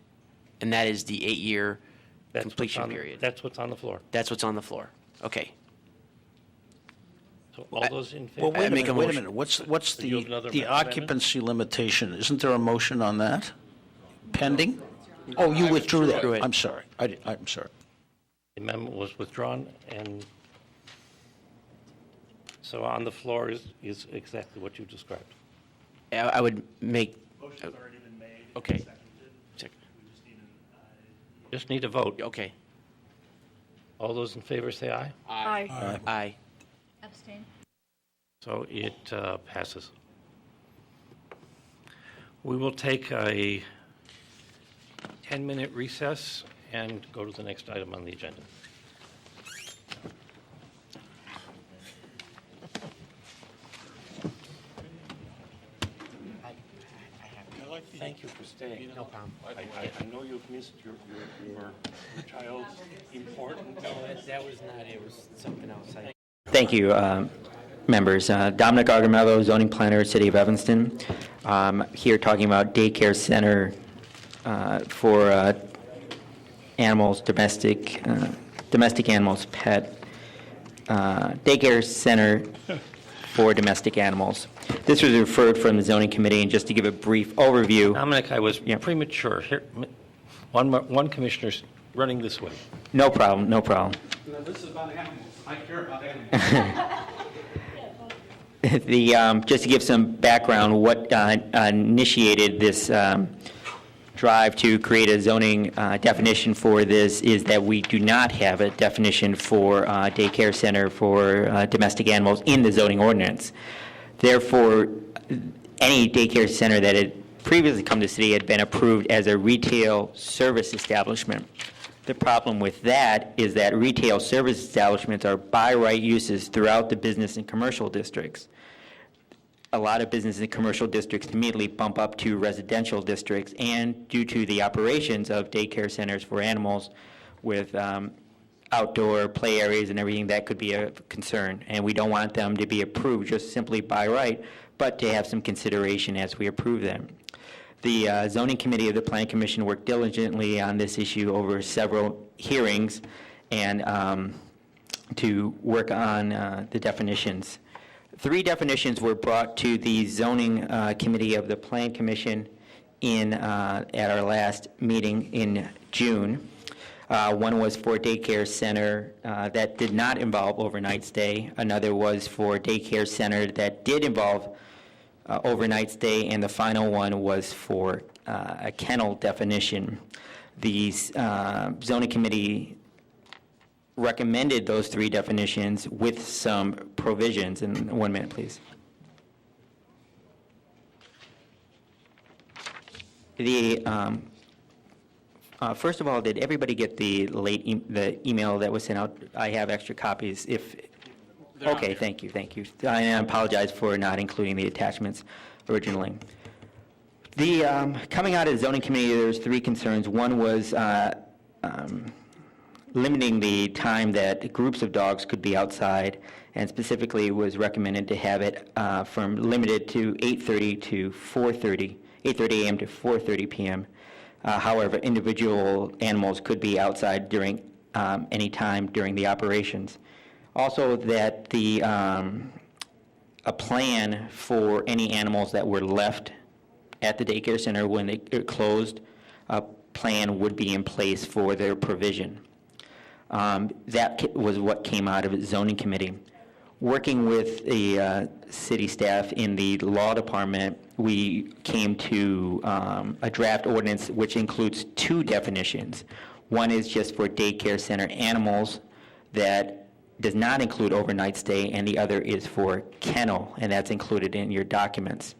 and that is the 8-year that's what's completion on- period. That's what's on the floor. That's what's on the floor. Okay. So all those in favor? Well, wait a make a minute, motion. What's Do you have another the amendment? occupancy limitation? Isn't there a motion on that? Pending? Oh, you withdrew that. withdrew it. I'm sorry. I'm sorry. The amendment was withdrawn, and so on the floor is exactly what you described. I would make. Motion's already been made. Okay. Seconded. Check. We just need an Just need a vote. Okay. All those in favor say aye. Aye. Aye. Abstain. So it passes. We will take a 10-minute recess and go to the next item on the agenda. Thank you for staying. No problem. I know you've missed your child's important. No, that was not it. It was something else. Thank you, members. Dominic Argamello, zoning planner, City of Evanston. Here talking about daycare center for animals, domestic animals, pet, daycare center for domestic animals. This was referred from the zoning committee, and just to give a brief overview. Dominic, I was premature. Here, one commissioner's running this way. No problem, no problem. No, this is about animals. I care about animals. Just to give some background, what initiated this drive to create a zoning definition for this is that we do not have a definition for daycare center for domestic animals in the zoning ordinance. Therefore, any daycare center that had previously come to the city had been approved as a retail service establishment. The problem with that is that retail service establishments are by right uses throughout the business and commercial districts. A lot of business and commercial districts immediately bump up to residential districts, and due to the operations of daycare centers for animals with outdoor play areas and everything, that could be a concern. And we don't want them to be approved just simply by right, but to have some consideration as we approve them. The zoning committee of the Planning Commission worked diligently on this issue over several hearings and to work on the definitions. 3 definitions were brought to the zoning committee of the Planning Commission at our last meeting in June. One was for daycare center that did not involve overnight stay. Another was for daycare center that did involve overnight stay, and the final one was for a kennel definition. The zoning committee recommended those 3 definitions with some provisions. And 1 minute, please. First of all, did everybody get the email that was sent out? I have extra copies. Okay, thank you. I apologize for not including the attachments originally. Coming out of the zoning committee, there's 3 concerns. One was limiting the time that groups of dogs could be outside, and specifically was recommended to have it from limited to 8:30 to 4:30, 8:30 a.m. to 4:30 p.m. However, individual animals could be outside during any time during the operations. Also, that the a plan for any animals that were left at the daycare center when they closed, a plan would be in place for their provision. That was what came out of the zoning committee. Working with the city staff in the law department, we came to a draft ordinance which includes two definitions. One is just for daycare center animals that does not include overnight stay, and the other is for kennel, and that's included in your documents.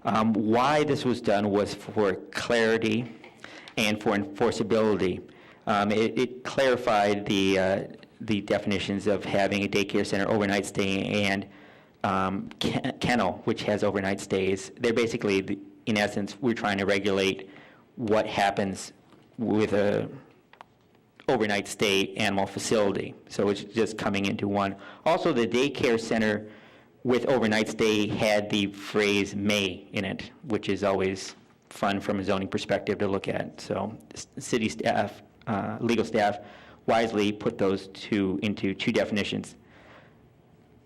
Why this was done was for clarity and for enforceability. It clarified the definitions of having a daycare center overnight stay and kennel, which has overnight stays. They're basically, in essence, we're trying to regulate what happens with a overnight stay animal facility. So it's just coming into one. Also, the daycare center with overnight stay had the phrase may in it, which is always fun from a zoning perspective to look at. So city staff, legal staff wisely put those two into two definitions.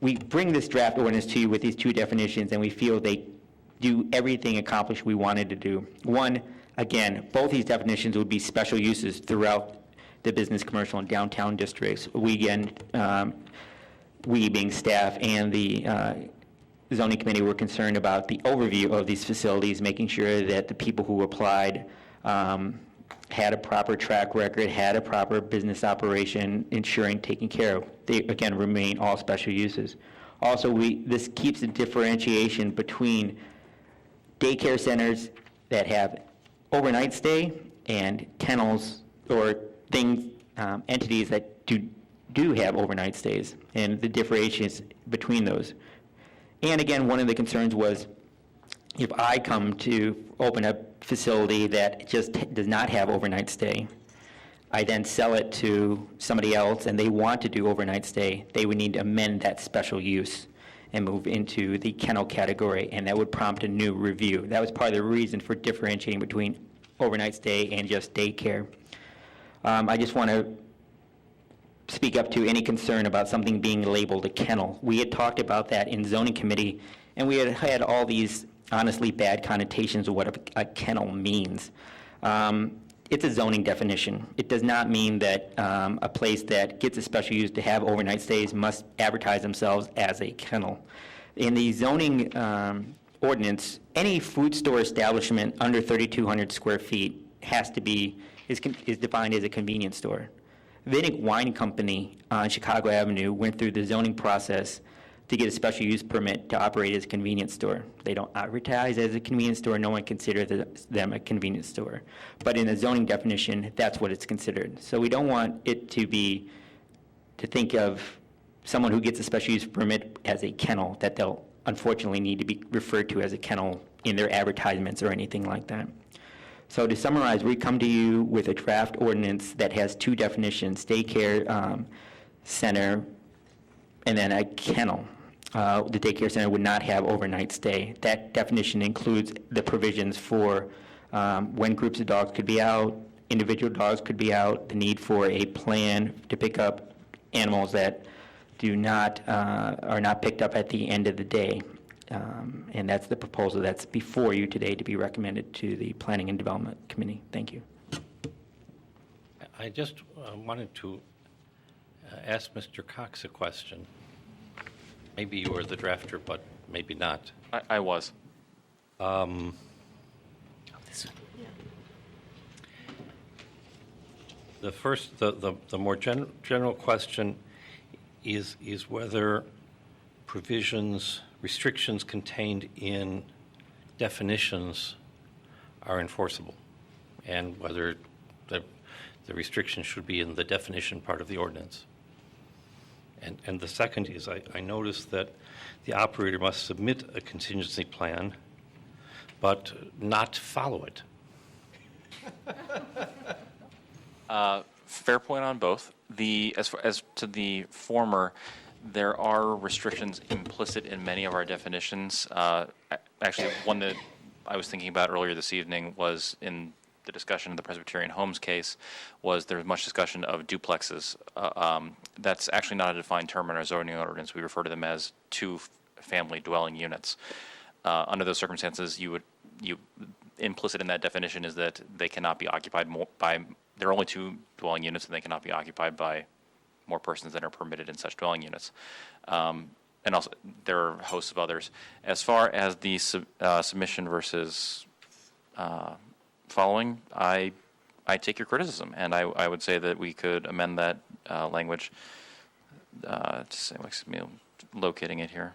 We bring this draft ordinance to you with these two definitions, and we feel they do everything accomplished we wanted to do. One, again, both these definitions would be special uses throughout the business, commercial, and downtown districts. We, again, we being staff and the zoning committee were concerned about the overview of these facilities, making sure that the people who applied had a proper track record, had a proper business operation, ensuring taken care of. They, again, remain all special uses. Also, this keeps a differentiation between daycare centers that have overnight stay and kennels or entities that do have overnight stays, and the differentiations between those. And again, one of the concerns was if I come to open a facility that just does not have overnight stay, I then sell it to somebody else and they want to do overnight stay, they would need to amend that special use and move into the kennel category, and that would prompt a new review. That was part of the reason for differentiating between overnight stay and just daycare. I just want to speak up to any concern about something being labeled a kennel. We had talked about that in zoning committee, and we had all these honestly bad connotations of what a kennel means. It's a zoning definition. It does not mean that a place that gets a special use to have overnight stays must advertise themselves as a kennel. In the zoning ordinance, any food store establishment under 3,200 square feet has to be is defined as a convenience store. Vinnick Wine Company on Chicago Avenue went through the zoning process to get a special use permit to operate as a convenience store. They don't advertise as a convenience store. No one considers them a convenience store. But in the zoning definition, that's what it's considered. So we don't want it to think of someone who gets a special use permit as a kennel, that they'll unfortunately need to be referred to as a kennel in their advertisements or anything like that. So to summarize, we come to you with a draft ordinance that has two definitions, daycare center and then a kennel. The daycare center would not have overnight stay. That definition includes the provisions for when groups of dogs could be out, individual dogs could be out, the need for a plan to pick up animals that are not picked up at the end of the day. And that's the proposal that's before you today to be recommended to the Planning and Development Committee. Thank you. I just wanted to ask Mr. Cox a question. Maybe you were the drafter, but maybe not. I was. The first, the more general question is whether restrictions contained in definitions are enforceable, and whether the restriction should be in the definition part of the ordinance. And the second is, I noticed that the operator must submit a contingency plan, but not follow it. Fair point on both. As far as to the former, there are restrictions implicit in many of our definitions. Actually, one that I was thinking about earlier this evening was in the discussion of the Presbyterian Homes case, was there was much discussion of duplexes. That's actually not a defined term in our zoning ordinance. We refer to them as two-family dwelling units. Under those circumstances, implicit in that definition is that they cannot be occupied there are only two dwelling units, and they cannot be occupied by more persons than are permitted in such dwelling units. And also, there are hosts of others. As far as the submission versus following, I take your criticism, and I would say that we could amend that language. Locating it here.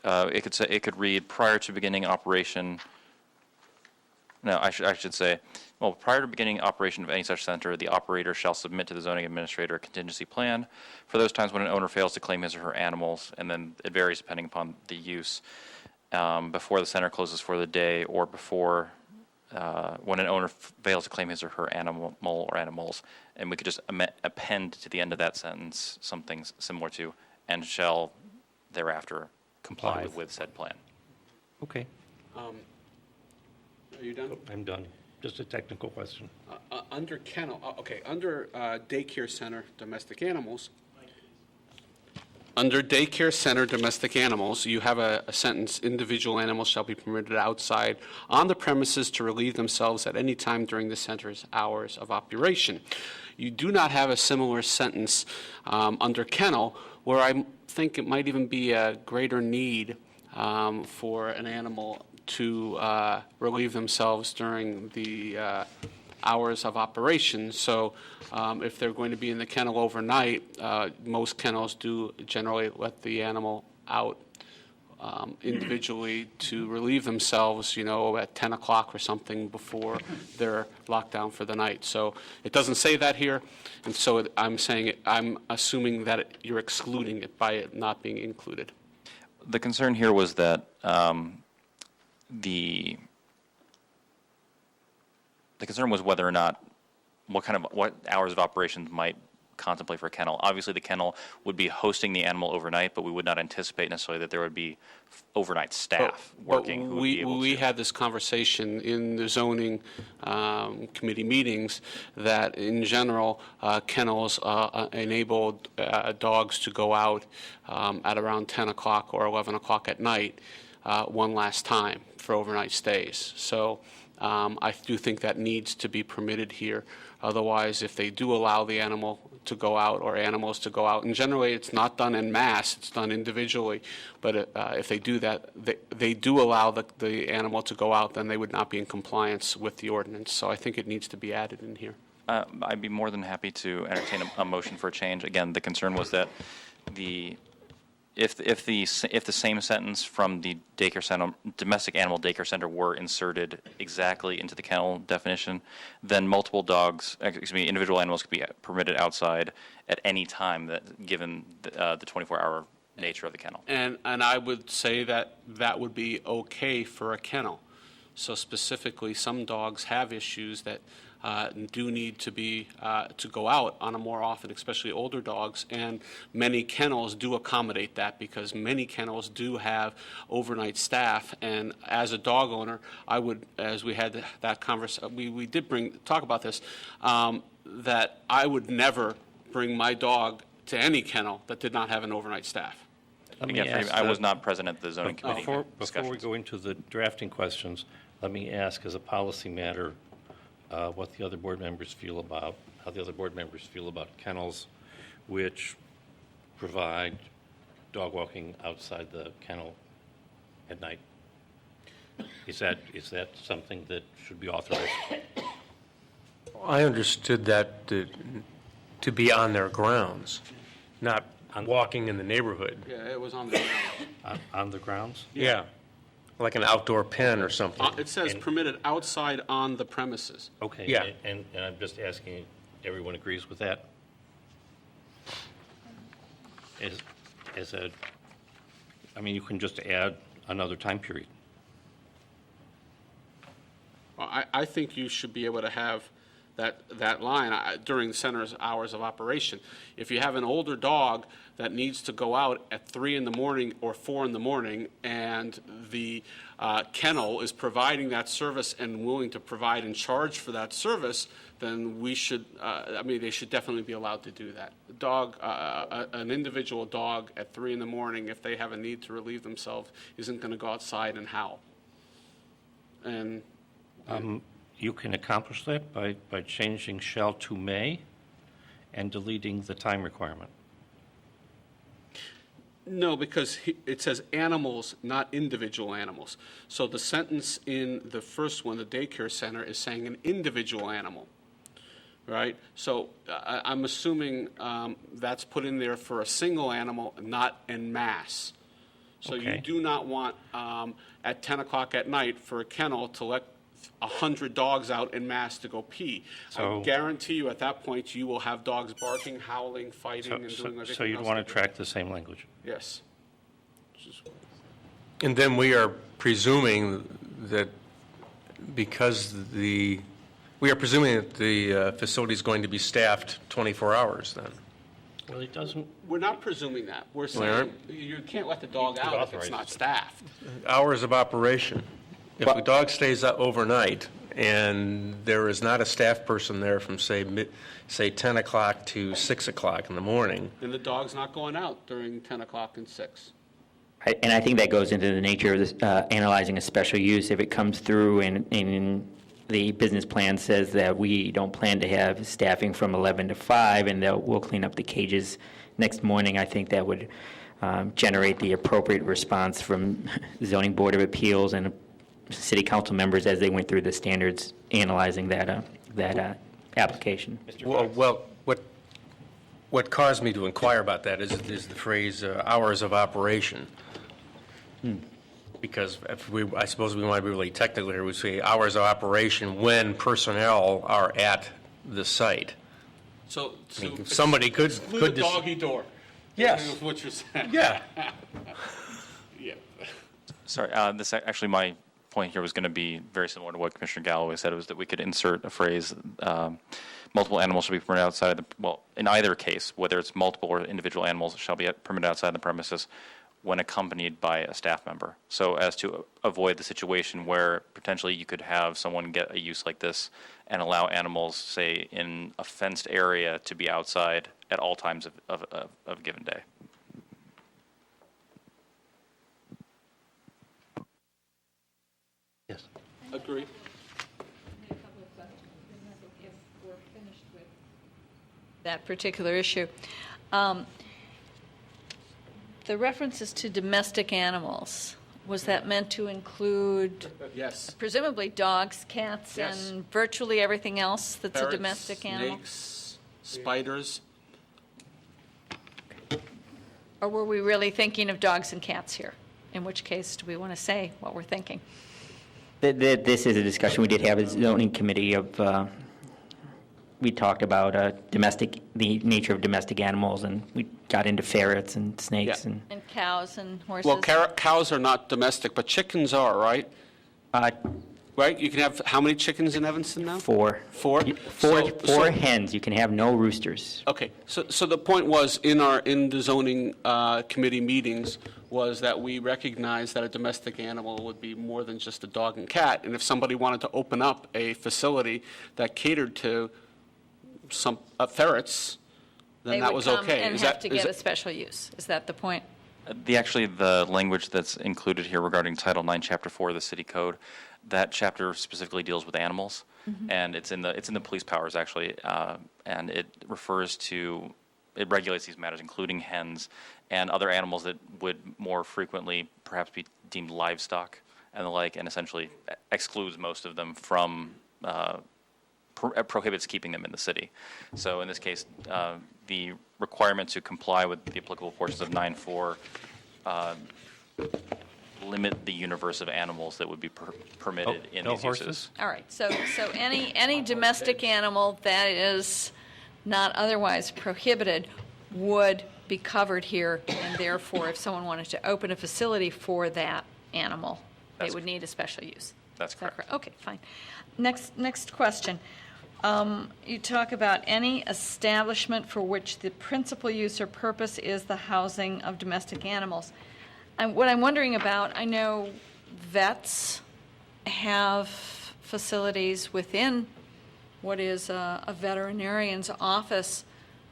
It could read prior to beginning operation. No, I should say, well, prior to beginning operation of any such center, the operator shall submit to the zoning administrator a contingency plan for those times when an owner fails to claim his or her animals, and then it varies depending upon the use, before the center closes for the day, or before when an owner fails to claim his or her animal or animals. And we could just append to the end of that sentence something similar to, and shall thereafter comply with said plan. Okay, Are you done? I'm done. Just a technical question. Under kennel, under daycare center, domestic animals, under daycare center, domestic animals, you have a sentence, individual animals shall be permitted outside on the premises to relieve themselves at any time during the center's hours of operation. You do not have a similar sentence under kennel, where I think it might even be a greater need for an animal to relieve themselves during the hours of operation. So if they're going to be in the kennel overnight, most kennels do generally let the animal out individually to relieve themselves, at 10 o'clock or something before they're locked down for the night. So it doesn't say that here, and so I'm assuming that you're excluding it by it not being included. The concern here was that the concern was whether or not what hours of operations might contemplate for a kennel. Obviously, the kennel would be hosting the animal overnight, but we would not anticipate necessarily that there would be overnight staff working. Who would be able we to. had this conversation in the zoning committee meetings that in general kennels enabled dogs to go out at around 10 o'clock or 11 o'clock at night one last time for overnight stays. So I do think that needs to be permitted here. Otherwise, if they do allow the animal to go out or animals to go out, and generally it's not done en masse, it's done individually, but if they do that, they do allow the animal to go out, then they would not be in compliance with the ordinance. So I think it needs to be added in here. I'd be more than happy to entertain a motion for a change. Again, the concern was that if the same sentence from the daycare center, domestic animal daycare center, were inserted exactly into the kennel definition, then individual animals could be permitted outside at any time, given the 24-hour nature of the kennel. And I would say that would be okay for a kennel. So specifically, some dogs have issues that do need to be to go out on a more often, especially older dogs, and many kennels do accommodate that because many kennels do have overnight staff. And as a dog owner, I would, as we had that conversation, we did talk about this, that I would never bring my dog to any kennel that did not have an overnight staff. Again, I was not present at the zoning committee Before we go into the drafting questions, let me ask, as a policy matter, what the other board members feel about, how the other board members feel about kennels which provide dog walking outside the kennel at night. Is that something that should be authorized? I understood that to be on their grounds, not walking in the neighborhood. Yeah, it was on the grounds. On the grounds? Yeah, like an outdoor pen or something. It says permitted outside on the premises. Okay. Yeah. And I'm just asking, everyone agrees with that? You can just add another time period. Well, I think you should be able to have that line during the center's hours of operation. If you have an older dog that needs to go out at 3 in the morning or 4 in the morning, and the kennel is providing that service and willing to provide and charge for that service, then we should, they should definitely be allowed to do that. A dog, an individual dog at 3 in the morning, if they have a need to relieve themselves, isn't going to go outside and howl. And you can accomplish that by changing shall to may and deleting the time requirement. No, because it says animals, not individual animals. So the sentence in the first one, the daycare center, is saying an individual animal, right? So I'm assuming that's put in there for a single animal, not en masse. So Okay. you do not want at 10 o'clock at night for a kennel to let 100 dogs out en masse to go pee. So- I guarantee you at that point you will have dogs barking, howling, fighting, and doing everything So you'd else want they to do. track the same language. Yes. And then we are presuming that because we are presuming that the facility is going to be staffed 24 hours then. Well, it doesn't. We're not presuming that. We're We aren't? saying you can't let the dog out if it's not staffed. Hours of operation. If the dog stays up overnight and there is not a staff person there from, say 10 o'clock to 6 o'clock in the morning. And the dog's not going out during 10 o'clock and 6. And I think that goes into the nature of this, analyzing a special use. If it comes through and the business plan says that we don't plan to have staffing from 11 to 5 and that we'll clean up the cages next morning, I think that would generate the appropriate response from the Zoning Board of Appeals and city council members as they went through the standards analyzing that application. Well, what caused me to inquire about that is the phrase hours of operation. Because I suppose we want to be really technical here, we say hours of operation when personnel are at the site. So somebody could exclude the doggy door. Yes. Is what you're saying. Yeah. Yeah. Sorry, this actually my point here was going to be very similar to what Commissioner Galloway said. It was that we could insert a phrase, multiple animals shall be permitted outside of in either case, whether it's multiple or individual animals shall be permitted outside the premises when accompanied by a staff member. So as to avoid the situation where potentially you could have someone get a use like this and allow animals, say, in a fenced area to be outside at all times of a given day. Yes. Agree. That particular issue. The references to domestic animals, was that meant to include Yes. presumably dogs, cats, Yes. and virtually everything else that's a Ferrets, domestic animal? snakes, spiders. Or were we really thinking of dogs and cats here? In which case, do we want to say what we're thinking? This is a discussion we did have as zoning committee of, we talked about the nature of domestic animals, and we got into ferrets and snakes Yeah. and. And cows and horses? Well, cows are not domestic, but chickens are, right? Right? You can have how many chickens in Evanston now? Four. Four? Four hens. You can have no roosters. Okay, so the point was, in the zoning committee meetings, was that we recognize that a domestic animal would be more than just a dog and cat, and if somebody wanted to open up a facility that catered to some ferrets, then that was okay. They would come and Is have that- to is get that- a special use. Is that the point? The language that's included here regarding Title 9, Chapter 4 of the City Code, that chapter specifically deals with animals, and it's in the police powers actually, and it regulates these matters, including hens and other animals that would more frequently perhaps be deemed livestock and the like, and essentially excludes most of them from prohibits keeping them in the city. So in this case, the requirement to comply with the applicable portions of 9.4 limit the universe of animals that would be permitted in these uses. All right, so any domestic animal that is not otherwise prohibited would be covered here, and therefore, if someone wanted to open a facility for that animal, they would need a special use. That's Is that correct. Okay, fine. Next question. You talk about any establishment for which the principal use or purpose is the housing of domestic animals. And what I'm wondering about, I know vets have facilities within what is a veterinarian's office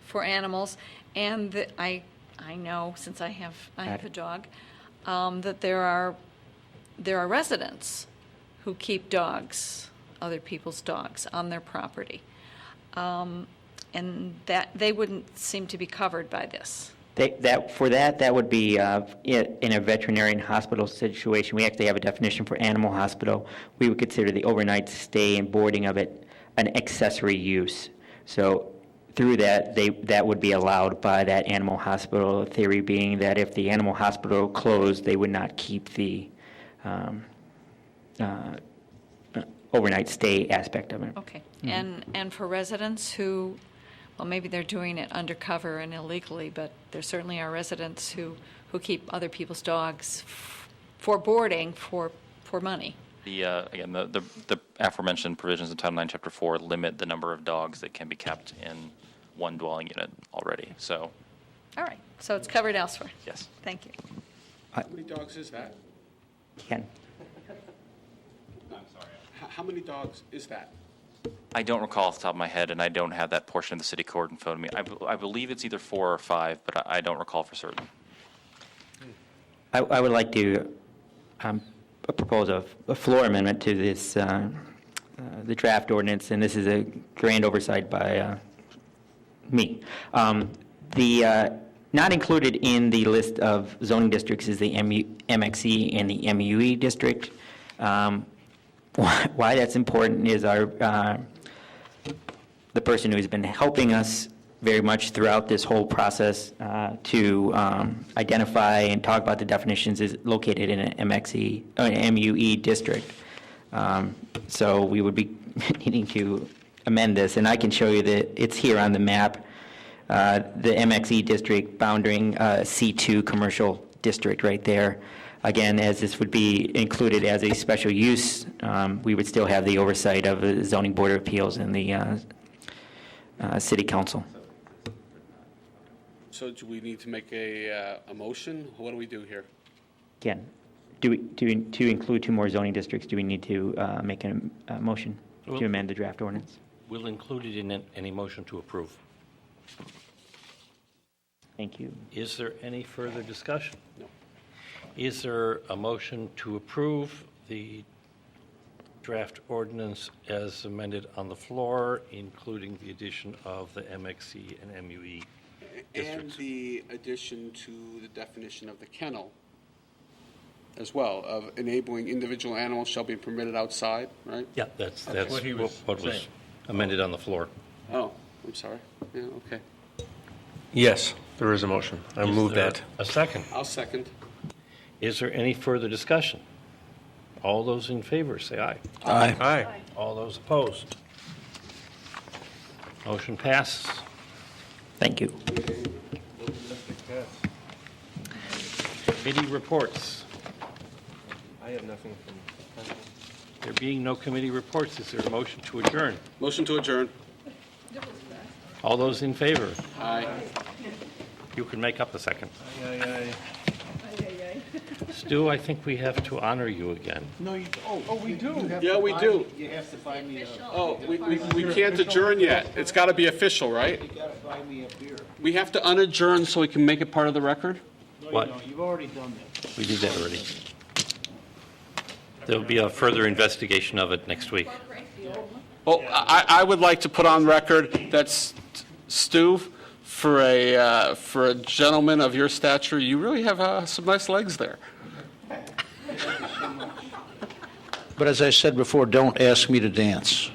for animals, and I know, since I have a dog, that there are residents who keep dogs, other people's dogs, on their property, and that they wouldn't seem to be covered by this. That would be in a veterinarian hospital situation. We actually have a definition for animal hospital. We would consider the overnight stay and boarding of it an accessory use. So through that, that would be allowed by that animal hospital, theory being that if the animal hospital closed, they would not keep the overnight stay aspect of it. Okay. And for residents who, well, maybe they're doing it undercover and illegally, but there certainly are residents who keep other people's dogs for boarding for money. Again, the aforementioned provisions in Title IX, Chapter 4 limit the number of dogs that can be kept in one dwelling unit already. So, all right. So it's covered elsewhere. Yes. Thank you. How many dogs is that? Ken? I'm sorry. How many dogs is that? I don't recall off the top of my head, and I don't have that portion of the city code in front of me. I believe it's either 4 or 5, but I don't recall for certain. I would like to propose a floor amendment to this, the draft ordinance, and this is a grand oversight by me. Not included in the list of zoning districts is the MXE and the MUE district. Why that's important is the person who has been helping us very much throughout this whole process to identify and talk about the definitions is located in an MXE, an MUE district. So we would be needing to amend this, and I can show you that it's here on the map. The MXE district bounding C2 commercial district right there. Again, as this would be included as a special use, we would still have the oversight of the Zoning Board of Appeals and the City Council. So do we need to make a motion? What do we do here? Again, to include 2 more zoning districts, do we need to make a motion to amend the draft ordinance? We'll include it in any motion to approve. Thank you. Is there any further discussion? No. Is there a motion to approve the draft ordinance as amended on the floor, including the addition of the MXC and MUE districts? And the addition to the definition of the kennel as well, of enabling individual animals shall be permitted outside, right? Yeah, that's what was amended on the floor. Oh, I'm sorry. Yeah, okay. Yes, there is a motion. I move that. A second. I'll second. Is there any further discussion? All those in favor, say aye. Aye. Aye. All those opposed? Motion passes. Thank you. Committee reports. I have nothing from... There being no committee reports, is there a motion to adjourn? Motion to adjourn. All those in favor? Aye. You can make up a second. Aye, aye, aye. Stu, I think we have to honor you again. No, we do. Yeah, we do. You have to buy me We can't adjourn yet. It's got to be official, right? You got to buy me a beer. We have to unadjourn so we can make it part of the record? What? You've already done that. We did that already. There'll be a further investigation of it next week. Well, I would like to put on record that Stu, for a gentleman of your stature, you really have some nice legs there. But as I said before, don't ask me to dance.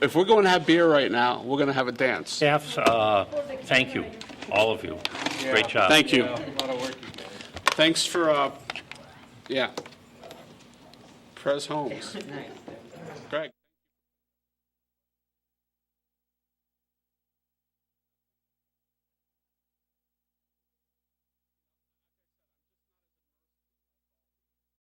If we're going to have beer right now, we're going to have a dance. Staff, thank you, all of you. Great job. Thank you. Thanks for, Pres Homes. Greg.